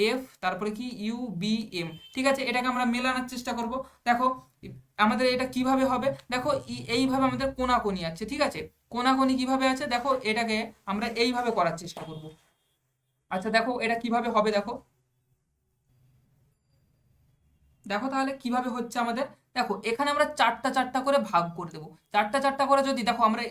এফ তারপরে কি ইউবিএম, ঠিক আছে, এটাকে আমরা মেলানোর চেষ্টা করব। দেখো আমাদের এটা কিভাবে হবে, দেখো এইভাবে আমাদের কোনাকুনি আছে, ঠিক আছে, কোনাকুনি কিভাবে আছে দেখো, এটাকে আমরা এইভাবে করার চেষ্টা করব। আচ্ছা দেখো এটা কিভাবে হবে, দেখো দেখো তাহলে কিভাবে হচ্ছে আমাদের, দেখো এখানে আমরা চারটা চারটা করে ভাগ করে দেবো, চারটা চারটা করে যদি দেখো আমরা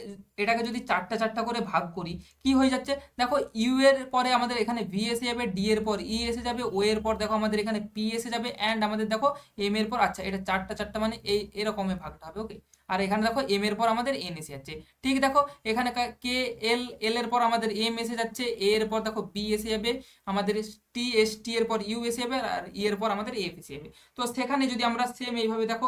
এটাকে যদি চারটা চারটা করে ভাগ করি কি হয়ে যাচ্ছে, দেখো ইউ এর পরে আমাদের এখানে ভি এসে যাবে, ডি এর পর ই এসে যাবে, ও এর পর দেখো আমাদের এখানে পি এসে যাবে, অ্যান্ড আমাদের দেখো এম এর পর, আচ্ছা এটা চারটা চারটা মানে এই এরকমের ভাগটা হবে। ওকে, আর এখানে দেখো এম এর পর আমাদের এন এসে যাচ্ছে, ঠিক, দেখো এখানে কে এল, এল এর পর আমাদের এম এসে যাচ্ছে, এ এর পর দেখো বি এসে যাবে, আমাদের টি এস টি এর পর ইউ এসে যাবে, আর ই এর পর আমাদের এফ এসে যাবে। তো সেখানে যদি আমরা সেম এইভাবে দেখো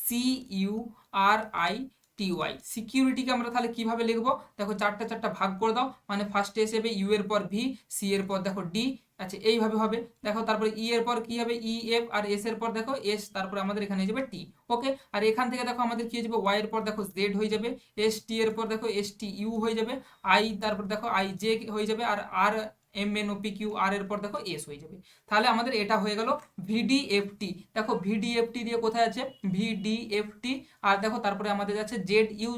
SECURITY সিকিউরিটিকে আমরা তাহলে কিভাবে লিখবো, দেখো চারটা চারটা ভাগ করে দাও, মানে ফার্স্টে এসে যাবে ইউ এর পর ভি, সি এর পর দেখো ডি, আচ্ছা এইভাবে হবে, দেখো তারপরে ই এর পর কি হবে ই এফ, আর এস এর পর দেখো এস, তারপরে আমাদের এখানে হয়ে যাবে টি। ওকে, আর এখান থেকে দেখো আমাদের কি হয়ে যাবে ওয়াই এর পর দেখো জেড হয়ে যাবে, এস টি এর পর দেখো এস টি ইউ হয়ে যাবে, আই তারপর দেখো আই জে হয়ে যাবে, আর R M N O P Q R এর পর দেখো এস হয়ে যাবে। তাহলে আমাদের এটা হয়ে গেল ভিডিএফটি। দেখো ভিডিএফটি দিয়ে কোথায় আছে ভিডিএফটি, আর দেখো তারপরে আমাদের আছে জেড ইউ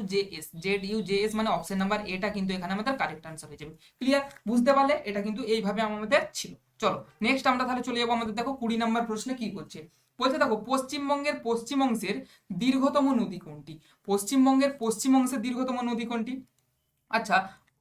জে এস, মানে অপশন নাম্বার এটা কিন্তু এখানে আমাদের কারেক্ট আনসার হয়ে যাবে। ক্লিয়ার? বুঝতে পারলে? এটা কিন্তু এইভাবে আমাদের ছিল। চলো নেক্সট আমরা তাহলে চলে যাবো আমাদের দেখো 20 নম্বর প্রশ্নে কি করছে। বলছে দেখো পশ্চিমবঙ্গের পশ্চিম অংশের দীর্ঘতম নদী কোনটি? পশ্চিমবঙ্গের পশ্চিম অংশের দীর্ঘতম নদী কোনটি? আচ্ছা,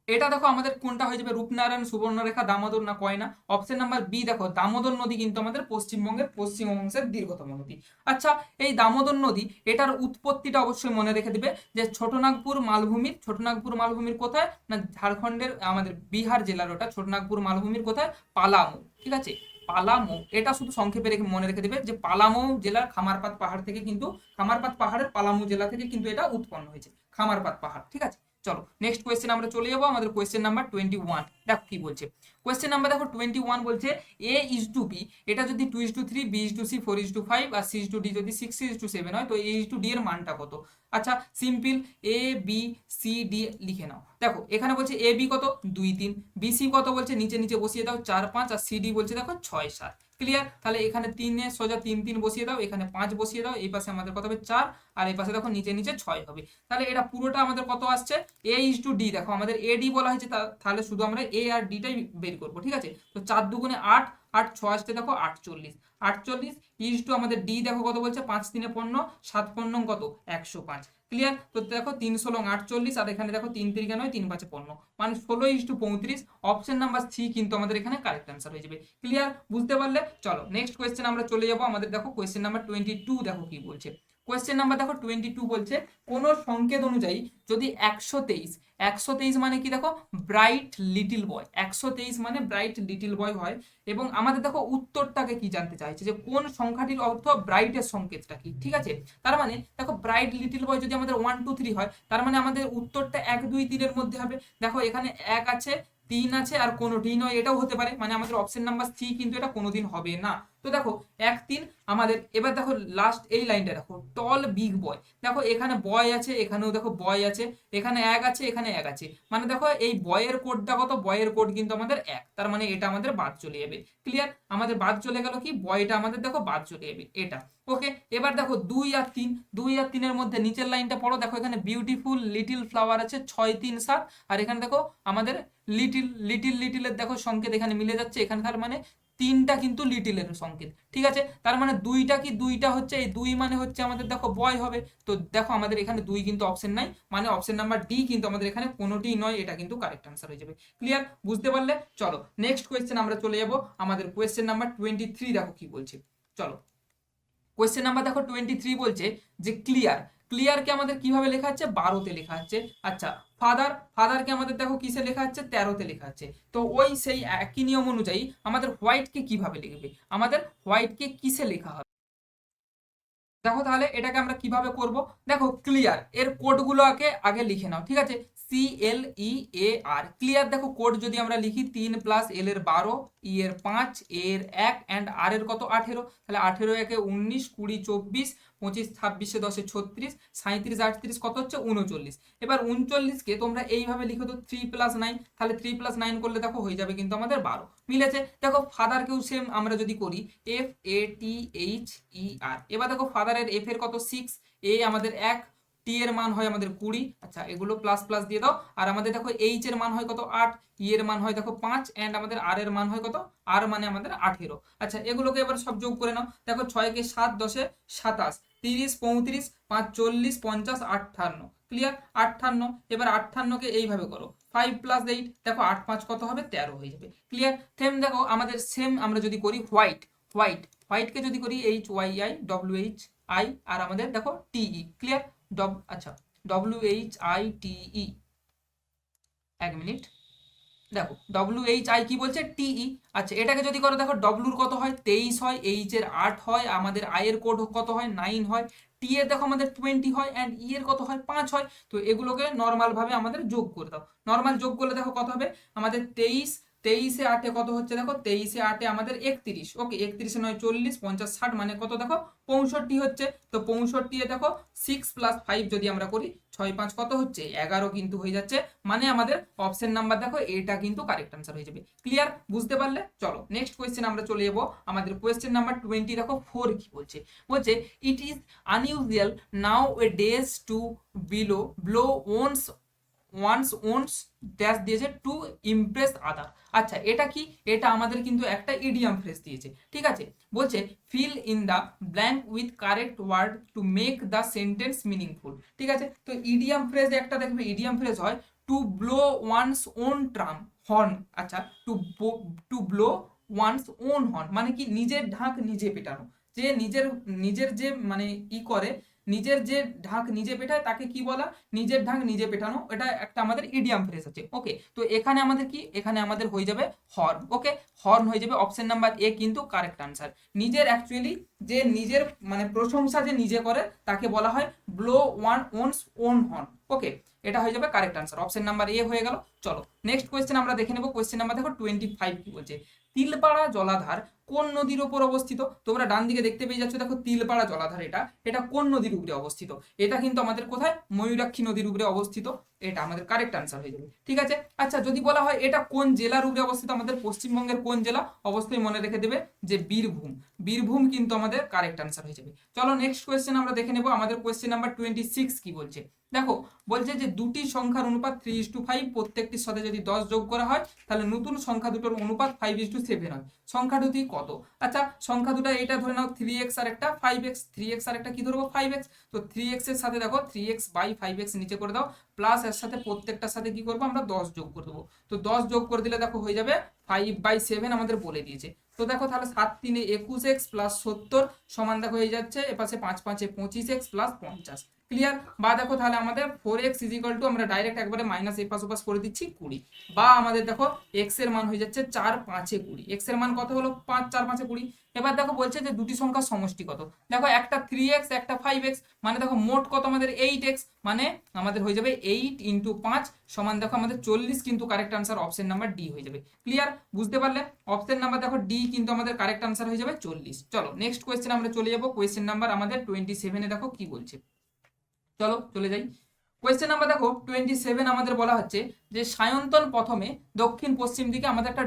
এটা দেখো আমাদের কোনটা হয়ে যাবে, রূপনারায়ণ, সুবর্ণরেখা, দামোদর না কয়না? অপশন নাম্বার বি দেখো দামোদর নদী কিন্তু আমাদের পশ্চিমবঙ্গের পশ্চিম অংশের দীর্ঘতম নদী। আচ্ছা, এই দামোদর নদী এটার উৎপত্তিটা অবশ্যই মনে রেখে দিবে যে ছোটনাগপুর মালভূমির কোথায় না, ঝাড়খণ্ডের আমাদের বিহার জেলার ওটা ছোটনাগপুর মালভূমির কোথায়, পালামু। ঠিক আছে, পালামু, এটা শুধু সংক্ষেপে রেখে মনে রেখে দিবে যে পালামু জেলার খামারপাত পাহাড় থেকে কিন্তু, খামারপাত পাহাড়ের পালামু জেলা থেকে কিন্তু এটা উৎপন্ন হয়েছে, খামারপাত পাহাড়। ঠিক আছে, চলো নেক্সট কোয়েশ্চেন আমরা চলে যাবো আমাদের কোয়েশ্চেন নাম্বার 21। দেখো কি বলছে কোয়েশ্চেন নাম্বার দেখো 21 বলছে এ ইজ টু বি, এটা যদি 2:3, বি ইজ টু সি 4:5 আর সি ইজ টু ডি যদি 6:7 হয় তো এ ইজ টু ডি এর মানটা কত? আচ্ছা simple, A B C D লিখে নাও। দেখো এখানে বলছে এ বি কত 2 3, বি সি কত বলছে নিচে নিচে বসিয়ে দাও 4 5, আর সি ডি বলছে দেখো 6 7। ক্লিয়ার? তাহলে এখানে 3 সোজা 3 3 বসিয়ে দাও, এখানে 5 বসিয়ে দাও, এই পাশে আমাদের কত হবে 4, আর এই পাশে দেখো নিচে নিচে 6 হবে। তাহলে এটা পুরোটা আমাদের কত আসছে এ ইজ টু ডি, দেখো আমাদের এ ডি বলা হয়েছে, তাহলে শুধু আমরা এ আর ডিটাই বের করবো। ঠিক আছে, তো 4 দুগুণে 8, 8 6 আসতে দেখো 48, 48 ইজ টু আমাদের ডি দেখো কত বলছে 5 3 15, 7 15 কত 105। ক্লিয়ার? তো দেখো 3 16 48, আর এখানে দেখো 3 3 9 3 5 15, মানে 16:35। অপশন নাম্বার সি কিন্তু আমাদের এখানে কারেক্ট অ্যান্সার হয়ে যাবে। ক্লিয়ার? বুঝতে পারলে? চলো নেক্সট কোয়েশ্চেন আমরা চলে যাবো আমাদের দেখো কোয়েশ্চেন নাম্বার 22। দেখো কি বলছে কোয়েশ্চেন নাম্বার দেখো 22 বলছে কোন সংকেত অনুযায়ী যদি 123 মানে কি দেখো ব্রাইট লিটিল বয়, 123 মানে ব্রাইট লিটিল বয় হয়, এবং আমাদের দেখো উত্তরটাকে কি জানতে চাইছে যে কোন সংখ্যাটির অর্থ ব্রাইটের সংকেতটা কি। ঠিক আছে, তার মানে দেখো ব্রাইট লিটিল বয় যদি আমাদের 1 2 3 হয়, তার মানে আমাদের উত্তরটা 1 2 3 এর মধ্যে হবে। দেখো এখানে 1 আছে, 3 আছে, আর কোনোটি নয়, এটাও হতে পারে, মানে আমাদের অপশন নাম্বার সি কিন্তু এটা কোনোদিন হবে না। তো দেখো 1 3 আমাদের, এবার দেখো লাস্ট এই লাইনটা দেখো টল বিগ বয়, দেখো এখানে বয় আছে, এখানেও দেখো বয় আছে, এখানে 1 আছে, এখানে 1 আছে, মানে দেখো এই বয়ের কোডটা কত, বয়ের কোড কিন্তু আমাদের 1, তার মানে এটা আমাদের বাদ চলে যাবে। ক্লিয়ার? আমাদের বাদ চলে গেল কি, বয়টা আমাদের দেখো বাদ চলে যাবে এটা। ওকে, এবার দেখো 2 আর 3 এর মধ্যে নিচের লাইনটা পড়ো, দেখো এখানে বিউটিফুল লিটিল ফ্লাওয়ার আছে 6 3 7, আর এখানে দেখো আমাদের লিটিলের দেখো সংকেত এখানে মিলে যাচ্ছে এখানে, তার মানে 3টা কিন্তু লিটিলের সংকেত। ঠিক আছে, তার মানে 2টা হচ্ছে এই 2 মানে হচ্ছে আমাদের দেখো বয় হবে। তো দেখো আমাদের এখানে 2 কিন্তু অপশন নাই, মানে অপশন নাম্বার ডি কিন্তু আমাদের এখানে কোনোটিই নয়, এটা কিন্তু কারেক্ট আনসার হয়ে যাবে। ক্লিয়ার? বুঝতে পারলে? চলো নেক্সট কোয়েশ্চেন আমরা চলে যাব আমাদের কোয়েশ্চেন নাম্বার 23। দেখো কি বলছে, চলো কোয়েশ্চেন নাম্বার দেখো 23 বলছে যে ক্লিয়ারকে আমাদের কিভাবে লেখা হচ্ছে 12তে লেখা হচ্ছে। আচ্ছা ফাদারকে আমাদের দেখো কিসে লেখা হচ্ছে 13তে লেখা হচ্ছে। তো ওই সেই একই নিয়ম অনুযায়ী আমাদের হোয়াইটকে কিভাবে লিখবে, আমাদের হোয়াইটকে কিসে লেখা হবে? দেখো তাহলে এটাকে আমরা কিভাবে করব, দেখো ক্লিয়ার এর কোডগুলোকে আগে লিখে নাও। ঠিক আছে, CLEAR ক্লিয়ার। দেখো কোড যদি আমরা লিখি 3 + L এর 12, E এর 5, A এর 1 অ্যান্ড R এর কত 18, তাহলে 18 একে 19 20 24 25 26 10 36 37 38 কত হচ্ছে 39। এবার 39কে তোমরা এইভাবে লিখো তো 3 + 9, তাহলে 3 + 9 করলে দেখো হয়ে যাবে কিন্তু আমাদের 12। মিলেছে? দেখো ফাদারকেও সেম আমরা যদি করি FATHER, এবার দেখো ফাদারের F এর কত 6, A আমাদের 1, টি এর মান হয় আমাদের 20। আচ্ছা এগুলো প্লাস প্লাস দিয়ে দাও, আর আমাদের দেখো এইচ এর মান হয় কত 8, ই এর মান হয় দেখো 5, এন্ড আমাদের আর এর মান হয় কত, আর মানে আমাদের 18। আচ্ছা এগুলোকে এবার সব যোগ করে নাও, দেখো 6 কে 7 10 এ 27, 30 35 5 40 50 58। ক্লিয়ার? 58। এবার 58কে এইভাবে করো 5 + 8, দেখো 8 5 কত হবে 13 হয়ে যাবে। ক্লিয়ার? সেম দেখো আমাদের সেম আমরা যদি করি হোয়াইটকে যদি করি HYI আর আমাদের দেখো TE। ক্লিয়ার? আচ্ছা WHITE, এক মিনিট, দেখো WHI কি বলছে TE। আচ্ছা এটাকে যদি করো দেখো ডব্লুর কত হয় 23 হয়, এইচ এর 8 হয়, আমাদের আই এর কোড কত হয় 9 হয়, টি এর দেখো আমাদের 20 হয়, অ্যান্ড ই এর কত হয় 5 হয়। তো এগুলোকে নর্মাল ভাবে আমাদের যোগ করে দাও, নর্মাল যোগ করলে দেখো কত হবে আমাদের 23 23 8 কত হচ্ছে দেখো, 23 8 আমাদের 31, ওকে 31 9 40 50 60 মানে কত দেখো 65 হচ্ছে। তো 65 দেখো 6 + 5 যদি আমরা করি 6 5 কত হচ্ছে 11 কিন্তু হয়ে যাচ্ছে, মানে আমাদের অপশন নাম্বার দেখো এটা কিন্তু কারেক্ট আনসার হয়ে যাবে। ক্লিয়ার, বুঝতে পারলে? চলো নেক্সট কোয়েশ্চেন আমরা চলে যাবো। আমাদের কোয়েশ্চেন নাম্বার 20 দেখো 4 কি বলছে, বলছে it is unusual nowadays to blow one's dash দিয়েছে টু ইমপ্রেস আদার। আচ্ছা এটা কি, এটা আমাদের কিন্তু একটা ইডিয়াম ফ্রেজ দিয়েছে, ঠিক আছে। বলছে fill in the blank with correct word to make the sentence meaningful, ঠিক আছে। তো ইডিয়াম ফ্রেজ একটা দেখবে, ইডিয়াম ফ্রেজ হয় টু ব্লো ওয়ান্স ওন ট্রাম হর্ন। আচ্ছা to blow one's own horn মানে কি নিজের ঢাক নিজে পেটানো, যে নিজের নিজের যে মানে ই করে, নিজের যে ঢাক নিজে পেটায় তাকে কি বলা, নিজের ঢাক নিজে পেটানো, এটা একটা আমাদের ইডিয়াম ফ্রেজ আছে, ওকে। তো এখানে আমাদের কি, এখানে আমাদের হয়ে যাবে হর্ন, ওকে হর্ন হয়ে যাবে অপশন নাম্বার এ কিন্তু কারেক্ট আনসার। নিজের অ্যাকচুয়ালি যে নিজের মানে প্রশংসা যে নিজে করে তাকে বলা হয় ব্লো ওনস ওন হর্ন, ওকে এটা হয়ে যাবে কারেক্ট আনসার, অপশন নাম্বার এ হয়ে গেল। চলো নেক্সট কোয়েশ্চেন আমরা দেখে নেব। কোয়েশ্চেন নাম্বার দেখো 25 কি বলছে, তিলপাড়া জলাধার কোন নদীর উপর অবস্থিত? তোমরা ডান দিকে দেখতে পেয়ে যাচ্ছ দেখো তিলপাড়া জলাধার, এটা কোন নদীর উপরে অবস্থিত? এটা কিন্তু আমাদের কোথায়, ময়ূরাক্ষী নদীর উপরে অবস্থিত, এটা আমাদের কারেক্ট আনসার হয়ে যাবে, ঠিক আছে। আচ্ছা যদি বলা হয় এটা কোন জেলার উপরে অবস্থিত, আমাদের পশ্চিমবঙ্গের কোন জেলা, অবশ্যই মনে রেখে দেবে যে বীরভূম, বীরভূম কিন্তু আমাদের কারেক্ট আনসার হয়ে যাবে। চলো নেক্সট কোয়েশ্চেন আমরা দেখে নেব। আমাদের কোয়েশ্চেন নাম্বার 26 কি বলছে, দেখো বলছে যে দুটি সংখ্যার অনুপাত 3:5, প্রত্যেকটির সাথে যদি 10 যোগ করা হয় তাহলে নতুন সংখ্যা দুটোর অনুপাত 5:7 হয়, সংখ্যা দুটি কত? আচ্ছা সংখ্যা দুটো এটা ধরে নাও 3x আর একটা 5x, 3x আর একটা কি ধরবো 5x, তো 3x এর সাথে দেখো 3x/5x নিচে করে দাও, প্লাস এর সাথে প্রত্যেকটার সাথে কি করবো আমরা 10 যোগ করে দেবো, তো 10 যোগ করে দিলে দেখো হয়ে যাবে 5/7 আমাদের বলে দিয়েছে। তো দেখো তাহলে 7 3 21x + 70 সমান দেখো হয়ে যাচ্ছে এপাশে 5 5 25x + 50, ক্লিয়ার। বা দেখো তাহলে আমাদের 4x = আমরা ডাইরেক্ট একবারে মাইনাস এপাশ ওপাশ করে দিচ্ছি 20, বা আমাদের দেখো x এর মান হয়ে যাচ্ছে 4 5 20, x এর মান কত হলো 5 4 5 20। এবার দেখো বলছে যে দুটি সংখ্যার সমষ্টি কত, দেখো একটা 3x একটা 5x, মানে দেখো মোট কত আমাদের 8x, মানে আমাদের হয়ে যাবে 8 × 5 সমান দেখো আমাদের 40 কিন্তু correct answer, option number D হয়ে যাবে। ক্লিয়ার, বুঝতে পারলে? অপশন নাম্বার দেখো ডি কিন্তু আমাদের কারেক্ট আনসার হয়ে যাবে 40। চলো নেক্সট কোয়েশ্চেন আমরা চলে যাব। কোয়েশ্চেন নাম্বার আমাদের 27 এ দেখো কি বলছে, চলো চলে যাই। কোয়েশ্চেন নাম্বার দেখো 27 আমাদের বলা হচ্ছে যে সায়ন্তন প্রথমে দক্ষিণ পশ্চিম দিকে আমাদের একটা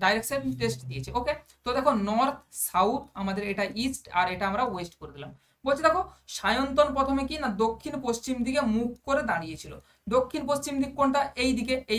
ডাইরেকশন টেস্ট দিয়েছে, ওকে। তো দেখো নর্থ সাউথ আমাদের এটা ইস্ট আর এটা আমরা ওয়েস্ট করে দিলাম। বলছে দেখো সায়ন্তন প্রথমে কি না দক্ষিণ পশ্চিম দিকে মুখ করে দাঁড়িয়েছিল, দক্ষিণ পশ্চিম দিক কোনটা, এই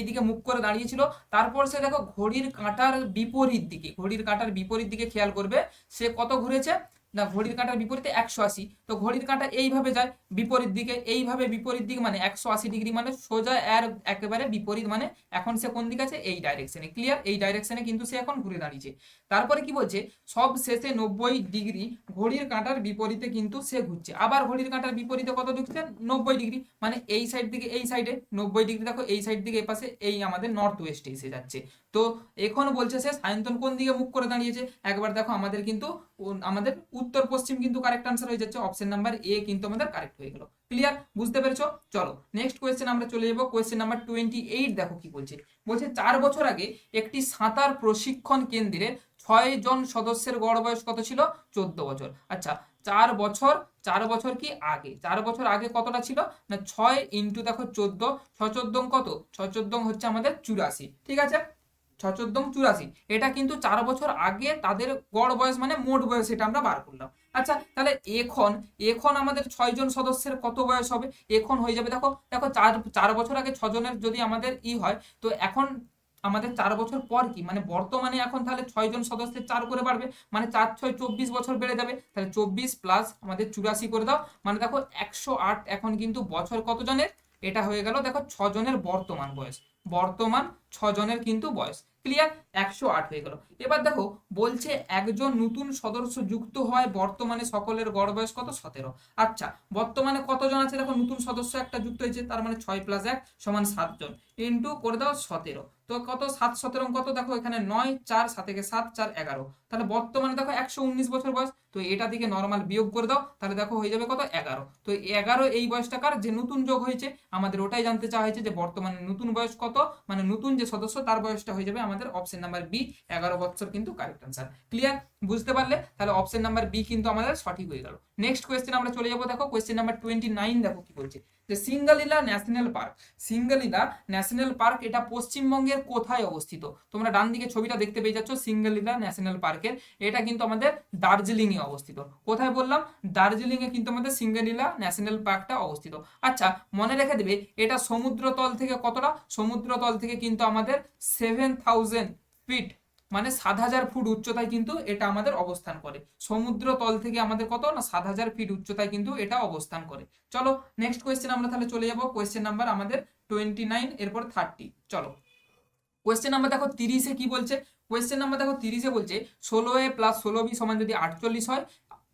দিকে মুখ করে দাঁড়িয়েছিল। তারপর সে দেখো ঘড়ির কাঁটার বিপরীত দিকে, ঘড়ির কাঁটার বিপরীত দিকে খেয়াল করবে সে কত ঘুরেছে না, ঘড়ির কাঁটার বিপরীতে 180, তো ঘড়ির কাঁটা এইভাবে যায় বিপরীত দিকে, এইভাবে বিপরীত দিক মানে 180 ডিগ্রি, মানে সোজা এর একেবারে বিপরীত, মানে এখন সে কোন দিকে আছে, এই ডাইরেকশনে, ক্লিয়ার, এই ডাইরেকশনে কিন্তু সে এখন ঘুরে দাঁড়িয়েছে। তারপরে কি বলছে সব শেষে 90 ডিগ্রি ঘড়ির কাঁটার বিপরীতে কিন্তু সে ঘুরছে, আবার ঘড়ির কাঁটার বিপরীতে কত ঢুকছে 90 ডিগ্রি, মানে এই সাইড দিকে এই সাইডে 90 ডিগ্রি, দেখো এই সাইড দিকে এই পাশে এই আমাদের নর্থ ওয়েস্টে এসে যাচ্ছে। তো এখন বলছে সে সায়ন্তন কোন দিকে মুখ করে দাঁড়িয়েছে, একবার দেখো আমাদের কিন্তু আমাদের উত্তর পশ্চিম কিন্তু কারেক্ট আনসার হয়ে যাচ্ছে, অপশন নাম্বার এ কিন্তু আমাদের কারেক্ট হয়ে গেল। ক্লিয়ার, বুঝতে পেরেছো? চলো নেক্সট কোয়েশ্চেন আমরা চলে যাবো। কোয়েশ্চেন নাম্বার 28 দেখো কি বলছে, বলছে 4 বছর আগে একটি সাঁতার প্রশিক্ষণ কেন্দ্রের 6 জন সদস্যের গড় বয়স কত ছিল, 14 বছর। আচ্ছা 4 বছর, 4 বছর কি আগে, 4 বছর আগে কতটা ছিল না 6 ইন্টু দেখো 14, 6 14 কত, 6 14 হচ্ছে আমাদের 84, ঠিক আছে 6 14 84, এটা কিন্তু 4 বছর আগে তাদের গড় বয়স মানে মোট বয়স, এটা আমরা বার করলাম। আচ্ছা তাহলে এখন আমাদের 6 জন সদস্যের কত বয়স হবে, এখন হয়ে যাবে দেখো দেখো 4 বছর আগে 6 জনের যদি আমাদের হয়, তো এখন আমাদের 4 বছর পর কি মানে বর্তমানে এখন তাহলে 6 জন সদস্যের 4 করে বাড়বে, মানে 4 6 24 বছর বেড়ে যাবে, তাহলে 24 প্লাস আমাদের 84 করে দাও, মানে দেখো 108 এখন কিন্তু বছর কত জনের, এটা হয়ে গেল দেখো 6 জনের বর্তমান বয়স, বর্তমান 6 জনের কিন্তু বয়স, ক্লিয়ার 108 হয়ে গেল। এবার দেখো বলছে একজন নতুন সদস্য যুক্ত হয় বর্তমানে সকলের গড় বয়স কত 17। আচ্ছা বর্তমানে কতজন আছে দেখো, নতুন সদস্য একটা যুক্ত হয়েছে, তার মানে 6 + 1 = 7 জন, ইন্টু করে দাও 17, তো কত 7 17 কত দেখো এখানে 9 4 7 থেকে 7 4 11, তাহলে বর্তমানে দেখো 119 বছর বয়স, তো তো এটা থেকে নর্মাল বিয়োগ করে দাও, তাহলে দেখো হয়ে যাবে কত 11। তো 11 এই বয়সটা কার, যে নতুন যোগ হয়েছে, আমাদের ওটাই জানতে চাওয়া হয়েছে যে বর্তমানে নতুন বয়স কত, মানে নতুন যে সদস্য তার বয়সটা হয়ে যাবে আমাদের অপশন নাম্বার বি 11 বছর কিন্তু কারেক্ট আনসার। ক্লিয়ার, বুঝতে পারলে? তাহলে অপশন নাম্বার বি কিন্তু আমাদের সঠিক হয়ে গেল। নেক্সট কোয়েশ্চেন আমরা চলে যাবো, দেখো কোয়েশ্চেন নাম্বার 29 দেখো কি বলছে, যে Singalila national park. Singalila national park এটা পশ্চিমবঙ্গের কোথায় অবস্থিত? তোমরা ডান দিকে ছবিটা দেখতে পেয়ে যাচ্ছ সিঙ্গালিলা ন্যাশনাল পার্কের, এটা কিন্তু আমাদের দার্জিলিং এ অবস্থিত। কোথায় বললাম? দার্জিলিং এ কিন্তু আমাদের সিঙ্গালিলা ন্যাশনাল পার্কটা অবস্থিত। আচ্ছা, মনে রেখে দেবে এটা সমুদ্রতল থেকে কতটা, সমুদ্রতল থেকে কিন্তু আমাদের 7000 ফিট, মানে 7000 ফুট উচ্চতায় কিন্তু এটা আমাদের অবস্থান করে। সমুদ্র তল থেকে আমাদের কত না 7000 ফিট উচ্চতায় কিন্তু এটা অবস্থান করে। চলো নেক্সট কোয়েশ্চেন আমরা তাহলে চলে যাব, কোয়েশ্চেন নাম্বার আমাদের 29 এরপর 30। চলো কোয়েশ্চেন নাম্বার দেখো 30 কি বলছে, কোয়েশ্চেন নাম্বার দেখো 30 বলছে 16a + 16b সমান যদি 48 হয়,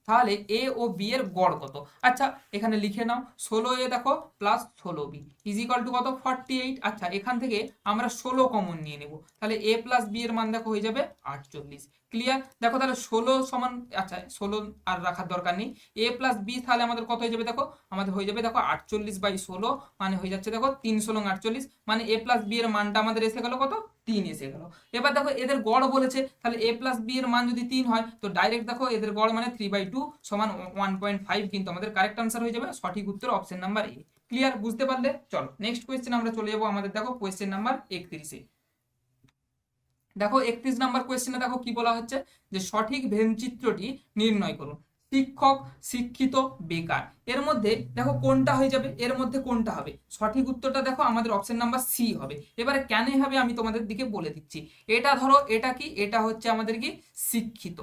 তাহলে এ ও বি এর গড় কত? আচ্ছা এখানে লিখে নাও 16a দেখো প্লাস 16b ইজিক্যাল টু কত 48। আচ্ছা এখান থেকে আমরা 16 কমন নিয়ে নেব, তাহলে a প্লাস বি এর মান দেখো হয়ে যাবে 48। ক্লিয়ার, দেখো তাহলে 16 সমান, আচ্ছা 16 আর রাখার দরকার নেই, a প্লাস বি তাহলে আমাদের কত হয়ে যাবে, দেখো আমাদের হয়ে যাবে দেখো 48/16, মানে হয়ে যাচ্ছে দেখো 3 16 48, মানে a প্লাস বি এর মানটা আমাদের এসে গেল কত 3 এসে গেল। এবার দেখো এদের গড় বলেছে, তাহলে a প্লাস বি এর মান যদি 3 হয় তো ডাইরেক্ট দেখো এদের গড় মানে 3/2 সমান 1.5 কিন্তু আমাদের কারেক্ট আনসার হয়ে যাবে, সঠিক উত্তর অপশন নাম্বার এ। ক্লিয়ার, বুঝতে পারলে? চলো নেক্সট কোয়েশ্চেন আমরা চলে যাবো আমাদের, দেখো কোয়েশ্চেন নাম্বার 31 এ। দেখো 31 নাম্বার কোয়েশ্চেনে দেখো কি বলা হচ্ছে, যে সঠিক ভেনচিত্রটি নির্ণয় করুন। শিক্ষক, শিক্ষিত, বেকার, এর মধ্যে দেখো কোনটা হয়ে যাবে, এর মধ্যে কোনটা হবে? সঠিক উত্তরটা দেখো আমাদের অপশন নাম্বার সি হবে। এবারে কেন হবে আমি তোমাদের দিকে বলে দিচ্ছি। এটা ধরো এটা কি, এটা হচ্ছে আমাদের কি শিক্ষিত,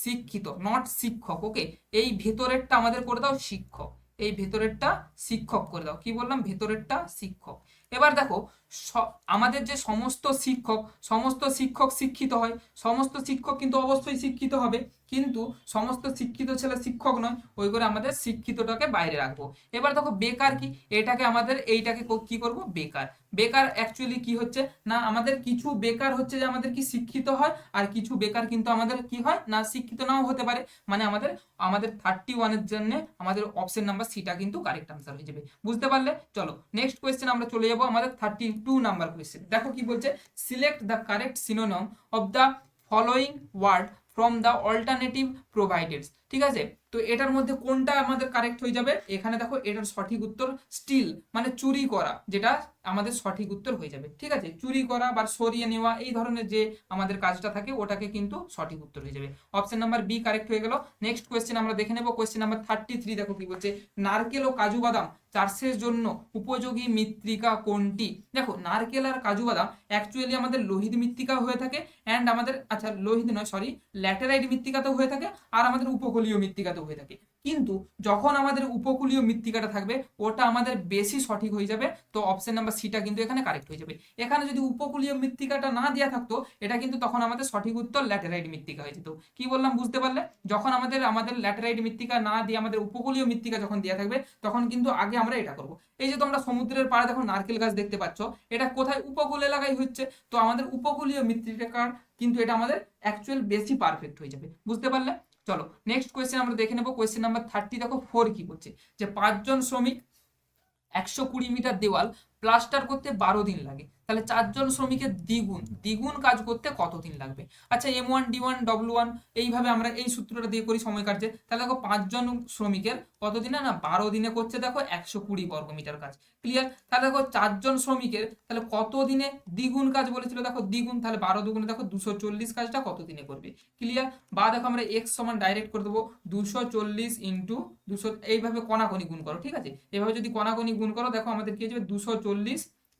শিক্ষিত নট শিক্ষক। ওকে, এই ভেতরেরটা আমাদের করে দাও শিক্ষক, এই ভেতরেরটা শিক্ষক করে দাও। কি বললাম? ভেতরেরটা শিক্ষক। এবার দেখো আমাদের যে সমস্ত শিক্ষক, সমস্ত শিক্ষক শিক্ষিত হয়, সমস্ত শিক্ষক কিন্তু অবশ্যই শিক্ষিত হবে, কিন্তু সমস্ত শিক্ষিত ছেলে শিক্ষক নয়, ওই করে আমাদের শিক্ষিতটাকে বাইরে রাখবো। এবার দেখো বেকার কি, এটাকে আমাদের এইটাকে কি করব, বেকার। বেকার অ্যাকচুয়ালি কি হচ্ছে না, আমাদের কিছু বেকার হচ্ছে যে আমাদের কি শিক্ষিত হয়, আর কিছু বেকার কিন্তু আমাদের কি হয় না শিক্ষিত নাও হতে পারে, মানে আমাদের আমাদের 31 এর জন্য আমাদের অপশন নাম্বার সিটা কিন্তু কারেক্ট আনসার হয়ে যাবে। বুঝতে পারলে? চলো নেক্সট কোয়েশ্চেন আমরা চলে যাব আমাদের 32 নাম্বার কোয়েশ্চেন। দেখো কি বলছে, select the correct synonym of the following word from the alternative provided. ঠিক আছে, তো এটার মধ্যে কোনটা আমাদের কারেক্ট হয়ে যাবে? এখানে দেখো এটার সঠিক উত্তর স্টিল, মানে চুরি করা, যেটা আমাদের সঠিক উত্তর হয়ে যাবে। ঠিক আছে, চুরি করা বা সরিয়ে নেওয়া এই ধরনের যে আমাদের কাজটা থাকে ওটাকে কিন্তু সঠিক উত্তর হয়ে যাবে। অপশন নাম্বার বি কারেক্ট হয়ে গেল। নেক্সট কোয়েশ্চেন আমরা দেখে নেব, কোয়েশ্চেন নাম্বার 33। দেখো কি বলছে, নারকেল ও কাজু বাদাম চাষের জন্য উপযোগী মৃত্তিকা কোনটি? দেখো নারকেল আর কাজু বাদাম অ্যাকচুয়ালি আমাদের লোহিত মৃত্তিকা হয়ে থাকে, অ্যান্ড আমাদের আচ্ছা লোহিত নয় সরি ল্যাটেরাইট মৃত্তিকাতেও হয়ে থাকে, আর আমাদের উপকূলীয় মৃত্তিকাতেও হয়ে থাকে। কিন্তু যখন আমাদের উপকূলীয় মৃত্তিকাটা থাকবে ওটা আমাদের বেশি সঠিক হয়ে যাবে, তো অপশন নাম্বার সিটা কিন্তু এখানে কারেক্ট হয়ে যাবে। এখানে যদি উপকূলীয় মৃত্তিকাটা না দেওয়া থাকতো, এটা কিন্তু তখন আমাদের সঠিক উত্তর ল্যাটেরাইট মৃত্তিকা হয়ে যেত। কি বললাম বুঝতে পারলে? যখন আমাদের আমাদের ল্যাটেরাইট মৃত্তিকা না দিয়ে আমাদের উপকূলীয় মৃত্তিকা যখন দেওয়া থাকবে, তখন কিন্তু আগে আমরা এটা করব। এই যে তোমরা সমুদ্রের পাড়ে দেখো নারকেল গাছ দেখতে পাচ্ছ, এটা কোথায়? উপকূল এলাকায় হচ্ছে, তো আমাদের উপকূলীয় মৃত্তিকার কিন্তু এটা আমাদের অ্যাকচুয়াল বেশি পারফেক্ট হয়ে যাবে। বুঝতে পারলে? চলো নেক্সট কোয়েশ্চেন আমরা দেখে নেবো, কোয়েশ্চেন নাম্বার 30। দেখো 4 কি বলছে, যে 5 জন শ্রমিক 120 মিটার দেওয়াল প্লাস্টার করতে 12 দিন লাগে, তাহলে 4 জন শ্রমিকের দ্বিগুণ দ্বিগুণ কাজ করতে কত দিন লাগবে? আচ্ছা M1 D1 W1 এইভাবে আমরা এই সূত্রটা দিয়ে করি সময় কার্যে। তাহলে দেখো 5 জন শ্রমিকের কত দিনে না 12 দিনে করছে দেখো 120 বর্গমিটার কাজ। ক্লিয়ার, তাহলে দেখো 4 জন শ্রমিকের তাহলে কত দিনে দ্বিগুণ কাজ বলেছিল, দেখো দ্বিগুণ, তাহলে 12 দুগুণে দেখো 240 কাজটা কত দিনে করবে। ক্লিয়ার, বা দেখো আমরা x সমান ডাইরেক্ট করে দেবো 240 ইন্টু 200, এইভাবে কণাকণি গুণ করো। ঠিক আছে, এভাবে যদি কণাকণি গুণ করো দেখো আমাদের কি হয়ে যাবে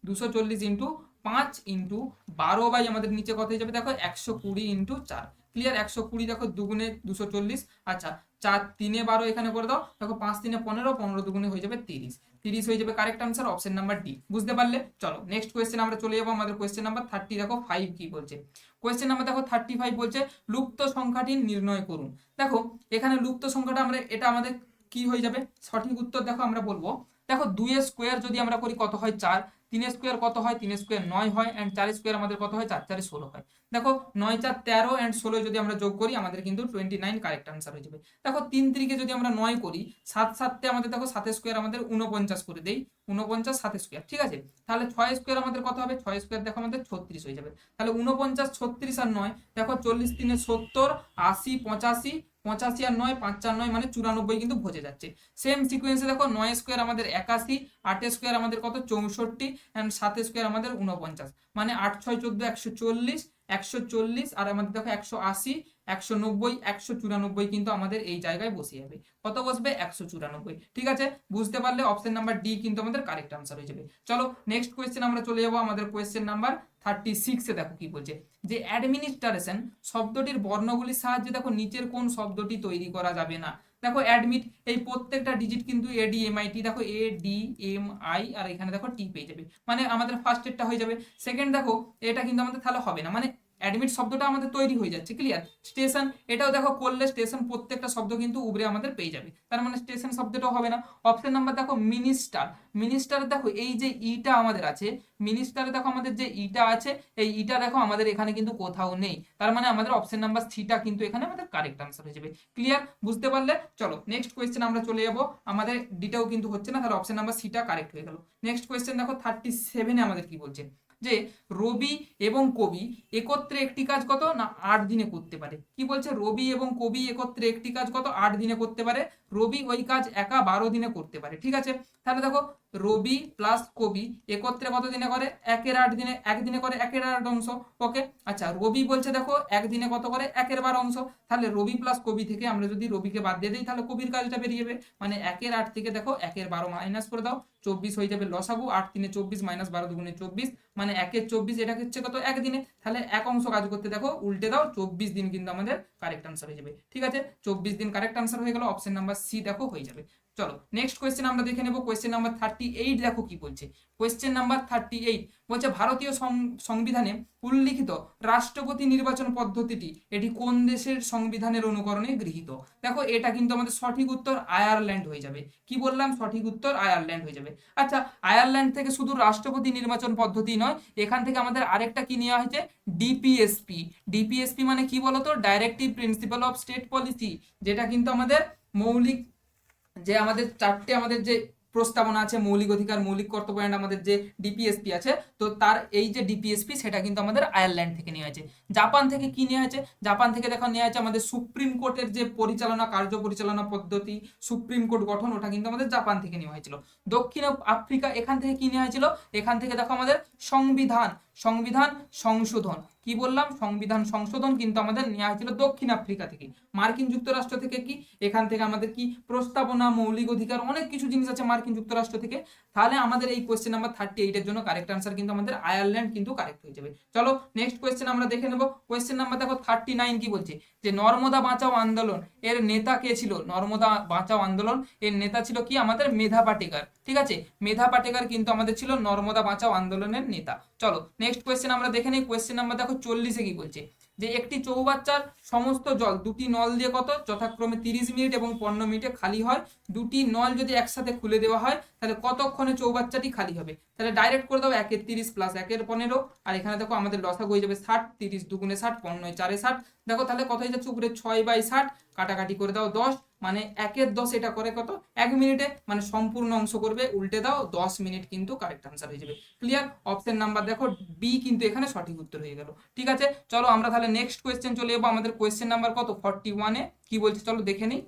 240 ইন্টু 5 ইন্টু 12 বাই আমাদের নিচে কত হয়ে যাবে দেখো 120 ইন্টু 4। ক্লিয়ার, 120 দেখো দুগুণে 240, আচ্ছা 4 3 12 এখানে করে দাও, দেখো 5 3 15, 15 দুগুণে হয়ে যাবে 30 হয়ে যাবে correct answer option number D. বুঝতে পারলে? চলো নেক্সট কোয়েশ্চেন আমরা চলে যাবো আমাদের কোয়েশ্চেন নাম্বার 30। দেখো 5 কি বলছে, কোয়েশ্চেন নাম্বার দেখো 35 বলছে লুপ্ত সংখ্যাটি নির্ণয় করুন। দেখো এখানে লুপ্ত সংখ্যাটা আমরা এটা আমাদের কি হয়ে যাবে সঠিক উত্তর দেখো আমরা বলবো, দেখো 2 এর স্কোয়ার যদি আমরা করি কত হয় 4, 3 স্কোয়ার কত হয়, 3 স্কোয়ার 9 হয়, অ্যান্ড 4 স্কোয়ার আমাদের কত হয়, 4 4 16 হয়। দেখো 9 4 13 অ্যান্ড 16 যদি আমরা যোগ করি আমাদের কিন্তু 29 কারেক্ট আনসার হয়ে যাবে। দেখো 3 3 যদি আমরা 9 করি, 7 7 আমাদের দেখো 7 স্কোয়ার আমাদের 49 করে দেই, 49 7 স্কোয়ার, ঠিক আছে। তাহলে 6 স্কোয়ার আমাদের কত হবে, 6 স্কোয়ার দেখো আমাদের 36 হয়ে যাবে। তাহলে 49 36 আর 9 দেখো 40 3 70 80 85, 85 আর 9 5 4 9 মানে 94 কিন্তু ভজে যাচ্ছে। সেম সিকোয়েন্সে দেখো 9 স্কোয়ার আমাদের 81, 8 স্কোয়ার আমাদের কত 64, এন্ড 7 স্কোয়ার আমাদের 49, মানে 8 6 14 140, 140 আর আমাদের দেখো 180, 190, 194 কিন্তু আমাদের এই জায়গায় বসে যাবে। কত বসবে, 194। ঠিক আছে, বুঝতে পারলে অপশন নাম্বার ডি কিন্তু আমাদের কারেক্ট আনসার হয়ে যাবে। চলো নেক্সট কোয়েশ্চেন আমরা চলে যাবো আমাদের কোয়েশ্চেন নাম্বার 36 এ। দেখো কি বলছে, যে অ্যাডমিনিস্ট্রেশন শব্দটির বর্ণগুলির সাহায্যে দেখো নিচের কোন শব্দটি তৈরি করা যাবে না। দেখো অ্যাডমিট, এই প্রত্যেকটা ডিজিট কিন্তু এডিএমআইটি, দেখো এডিএমআই আর এখানে দেখো টি পেয়ে যাবে, মানে আমাদের ফার্স্ট এরটা হয়ে যাবে। সেকেন্ড দেখো এটা কিন্তু আমাদের তাহলে হবে না, মানে অ্যাডমিট শব্দটা আমাদের তৈরি হয়ে যাচ্ছে, ক্লিয়ার। স্টেশন, এটাও দেখো করলে স্টেশন প্রত্যেকটা শব্দ কিন্তু উবরে আমাদের পেয়ে যাবে, তার মানে স্টেশন শব্দটাও হবে না। অপশন নাম্বার দেখো মিনিস্টার, মিনিস্টার দেখো এই যে ইটা আমাদের আছে, মিনিস্টারে দেখো আমাদের যে ইটা আছে, এই ইটা দেখো আমাদের এখানে কিন্তু কোথাও নেই, তার মানে আমাদের অপশন নাম্বার সিটা কিন্তু এখানে আমাদের কারেক্ট আনসার হয়ে যাবে। ক্লিয়ার, বুঝতে পারলে? চলো নেক্সট কোয়েশ্চেন আমরা চলে যাবো, আমাদের ডিটাও কিন্তু হচ্ছে না, তাহলে অপশন নাম্বার সিটা কারেক্ট হয়ে গেল। নেক্সট কোয়েশ্চেন দেখো 37 আমাদের কি বলছে, যে রবি এবং কবি একত্রে একটি কাজ কত না 8 দিনে করতে পারে। কি বলছে, রবি এবং কবি একত্রে একটি কাজ কত 8 দিনে করতে পারে, রবি ওই কাজ একা 12 দিনে করতে পারে। ঠিক আছে, তাহলে দেখো রবি প্লাস কবি একত্রে কত দিনে করে, 1/8 দিনে, একদিনে করে 1/8 অংশ। ওকে, আচ্ছা রবি বলছে দেখো একদিনে কত করে 1/12 অংশ, তাহলে রবি প্লাস কবি থেকে আমরা যদি রবিকে বাদ দিয়ে দিই তাহলে কবির কাজটা বেরিয়ে যাবে, মানে 1/8 থেকে দেখো 1/12 মাইনাস করে দাও, 24 হয়ে যাবে লসাগু, 8 3 24 মাইনাস 12 2 24, মানে 1/24, এটা হচ্ছে কত একদিনে, তাহলে এক অংশ কাজ করতে দেখো উল্টে দাও, 24 দিন কিন্তু আমাদের কারেক্ট আনসার হয়ে যাবে। ঠিক আছে, 24 দিন কারেক্ট আনসার হয়ে গেল, অপশন নাম্বার সি দেখো হয়ে যাবে। চলো নেক্সট কোয়েশ্চেন আমরা দেখে নেব, কোয়েশ্চেন নাম্বার 38। দেখো কি বলছে, কোয়েশ্চেন নাম্বার 38 বলছে ভারতীয় সংবিধানে উল্লিখিত রাষ্ট্রপতি নির্বাচন পদ্ধতিটি এটি কোন দেশের সংবিধানের অনুকরণে গৃহীত। দেখো এটা কিন্তু আমাদের সঠিক উত্তর আয়ারল্যান্ড হয়ে যাবে। কি বললাম, সঠিক উত্তর আয়ারল্যান্ড হয়ে যাবে। আচ্ছা আয়ারল্যান্ড থেকে শুধু রাষ্ট্রপতি নির্বাচন পদ্ধতি নয়, এখান থেকে আমাদের আরেকটা কি নেওয়া হয়েছে, ডিপিএসপি। ডিপিএসপি মানে কি বলতো, directive principle of state policy, যেটা কিন্তু আমাদের মৌলিক, যে আমাদের চারটে আমাদের যে প্রস্তাবনা আছে, মৌলিক অধিকার, মৌলিক কর্তব্য এন্ড আমাদের যে ডিপিএসপি আছে, তো তার এই যে ডিপিএসপি সেটা কিন্তু আমাদের আয়ারল্যান্ড থেকে নেওয়া হয়েছে। জাপান থেকে কি নেওয়া হয়েছে, জাপান থেকে দেখো নেওয়া হয়েছে আমাদের সুপ্রিম কোর্টের যে পরিচালনা, কার্য পরিচালনা পদ্ধতি, সুপ্রিম কোর্ট গঠন, ওটা কিন্তু আমাদের জাপান থেকে নেওয়া হয়েছিল। দক্ষিণ আফ্রিকা, এখান থেকে কি নেওয়া হয়েছিল, এখান থেকে দেখো আমাদের সংবিধান, সংবিধান সংশোধন, কি বললাম সংবিধান সংশোধন কিন্তু আমাদের নেওয়া হয়েছিল দক্ষিণ আফ্রিকা থেকে। মার্কিন যুক্তরাষ্ট্র থেকে কি, এখান থেকে আমাদের কি প্রস্তাবনা, মৌলিক অধিকার, অনেক কিছু জিনিস আছে মার্কিন যুক্তরাষ্ট্র থেকে। তাহলে আমাদের এই কোয়েশ্চেন নাম্বার 38 এর জন্য কারেক্ট আনসার কিন্তু আমাদের আয়ারল্যান্ড কিন্তু কারেক্ট হয়ে যাবে। চলো নেক্সট কোয়েশ্চেন আমরা দেখে নেব, কোয়েশ্চেন নাম্বার দেখো 39 কি বলছে, যে নর্মদা বাঁচাও আন্দোলন এর নেতা কে ছিল, নর্মদা বাঁচাও আন্দোলন এর নেতা ছিল কি আমাদের মেধা পাটেকার। ঠিক আছে, মেধা পাটেকার কিন্তু আমাদের ছিল নর্মদা বাঁচাও আন্দোলনের নেতা। চলো নেক্সট কোয়েশ্চেন আমরা দেখে নিই, কোয়েশ্চেন নাম্বার দেখো 40 কি বলছে, যে একটি চৌবাচ্চার সমস্ত জল দুটি নল দিয়ে কত যথাক্রমে 30 মিনিট এবং 15 মিনিটে খালি হয়। দুটি নল যদি একসাথে খুলে দেওয়া হয় তাহলে কতক্ষণে চৌবাচ্চাটি খালি হবে। তাহলে ডাইরেক্ট করে দাও 1 30 প্লাস 1 15, আর এখানে দেখো আমাদের লসাগু হয়ে যাবে 60, 30 দুগুণে 60, 15 4 60। দেখো তাহলে কত হয়ে যাচ্ছে উপরে 6/60, কাটাকাটি করে দাও 10, মানে 1 10 এটা করে কত 1 মিনিটে, মানে সম্পূর্ণ অংশ করবে উল্টে দাও 10 মিনিট কিন্তু কারেক্ট আনসার হয়ে যাবে। ক্লিয়ার, অপশন নাম্বার দেখো বি কিন্তু এখানে সঠিক উত্তর হয়ে গেল। ঠিক আছে, চলো আমরা তাহলে নেক্সট কোয়েশ্চেন চলে যাবো, আমাদের কোয়েশ্চেন নাম্বার কত 41 কি বলছে, চলো দেখে নিই,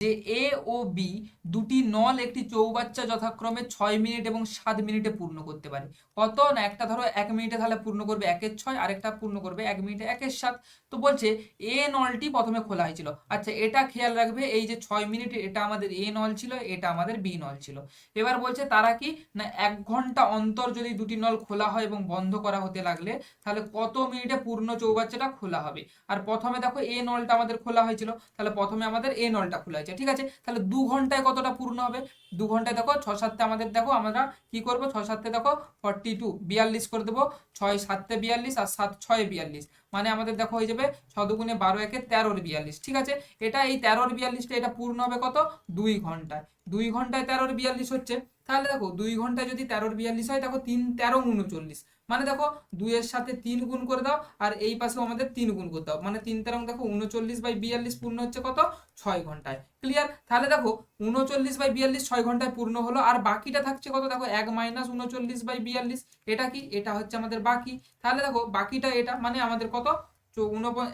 যে এ ও বি দুটি নল একটি চৌবাচ্চা যথাক্রমে 6 মিনিট এবং 7 মিনিটে পূর্ণ করতে পারে। কত না, একটা ধরো 1 মিনিটে তাহলে পূর্ণ করবে 1 6, আরেকটা পূর্ণ করবে 1 মিনিটে 1 7। তো বলছে এ নলটি প্রথমে খোলা হয়েছিল। আচ্ছা এটা খেয়াল রাখবে, এই যে 6 মিনিট এটা আমাদের এ নল ছিল, এটা আমাদের বি নল ছিল। এবার বলছে তারা কি না 1 ঘন্টা অন্তর যদি দুটি নল খোলা হয় এবং বন্ধ করা হতে লাগলে তাহলে কত মিনিটে পূর্ণ চৌবাচ্চাটা খোলা হবে। আর প্রথমে দেখো এ নলটা আমাদের খোলা হয়েছিল, তাহলে প্রথমে আমাদের এ নলটা খোলা হয়েছে। ঠিক আছে, তাহলে 2 ঘন্টায় কতটা পূর্ণ হবে, 2 ঘন্টায় দেখো 6 7 আমাদের দেখো আমরা কি করবো, 6 7 দেখো 42 42 করে দেবো, 6 7 42 আর 7 6 42, মানে আমাদের দেখো হয়ে যাবে 6 দুগুণে 12 একে 13 42, ঠিক আছে। এটা এই 13 42টা এটা পূর্ণ হবে কত 2 ঘন্টায়, 2 ঘন্টায় 13 42 হচ্ছে। তাহলে দেখো 2 ঘন্টায় যদি 13 42 হয় দেখো 3 13 39, মানে দেখো 2 এর সাথে 3 গুণ করে দাও আর এই পাশেও আমাদের 3 গুণ করে দাও, মানে 3 13 দেখো 39/42 পূর্ণ হচ্ছে কত 6 ঘন্টায়। ক্লিয়ার? তাহলে দেখো 39/42 6 ঘন্টায় পূর্ণ হলো, আর বাকিটা থাকছে কত দেখো 1 - 39/42, এটা কি এটা হচ্ছে আমাদের বাকি। তাহলে দেখো বাকিটা এটা মানে আমাদের কত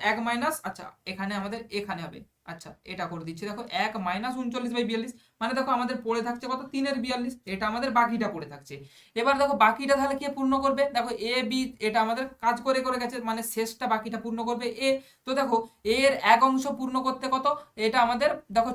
1 মাইনাস, আচ্ছা এখানে আমাদের এখানে হবে, আচ্ছা এটা করে দিচ্ছি দেখো 1 - 39/42, মানে দেখো আমাদের পড়ে থাকছে কত 3 এর 42, এটা আমাদের বাকিটা পড়ে থাকছে। এবার দেখো বাকিটা তাহলে কে পূর্ণ করবে, দেখো এ বি এটা আমাদের কাজ করে করে গেছে, মানে শেষটা বাকিটা পূর্ণ করবে এ। তো দেখো এর এক অংশ পূর্ণ করতে কত, এটা আমাদের দেখো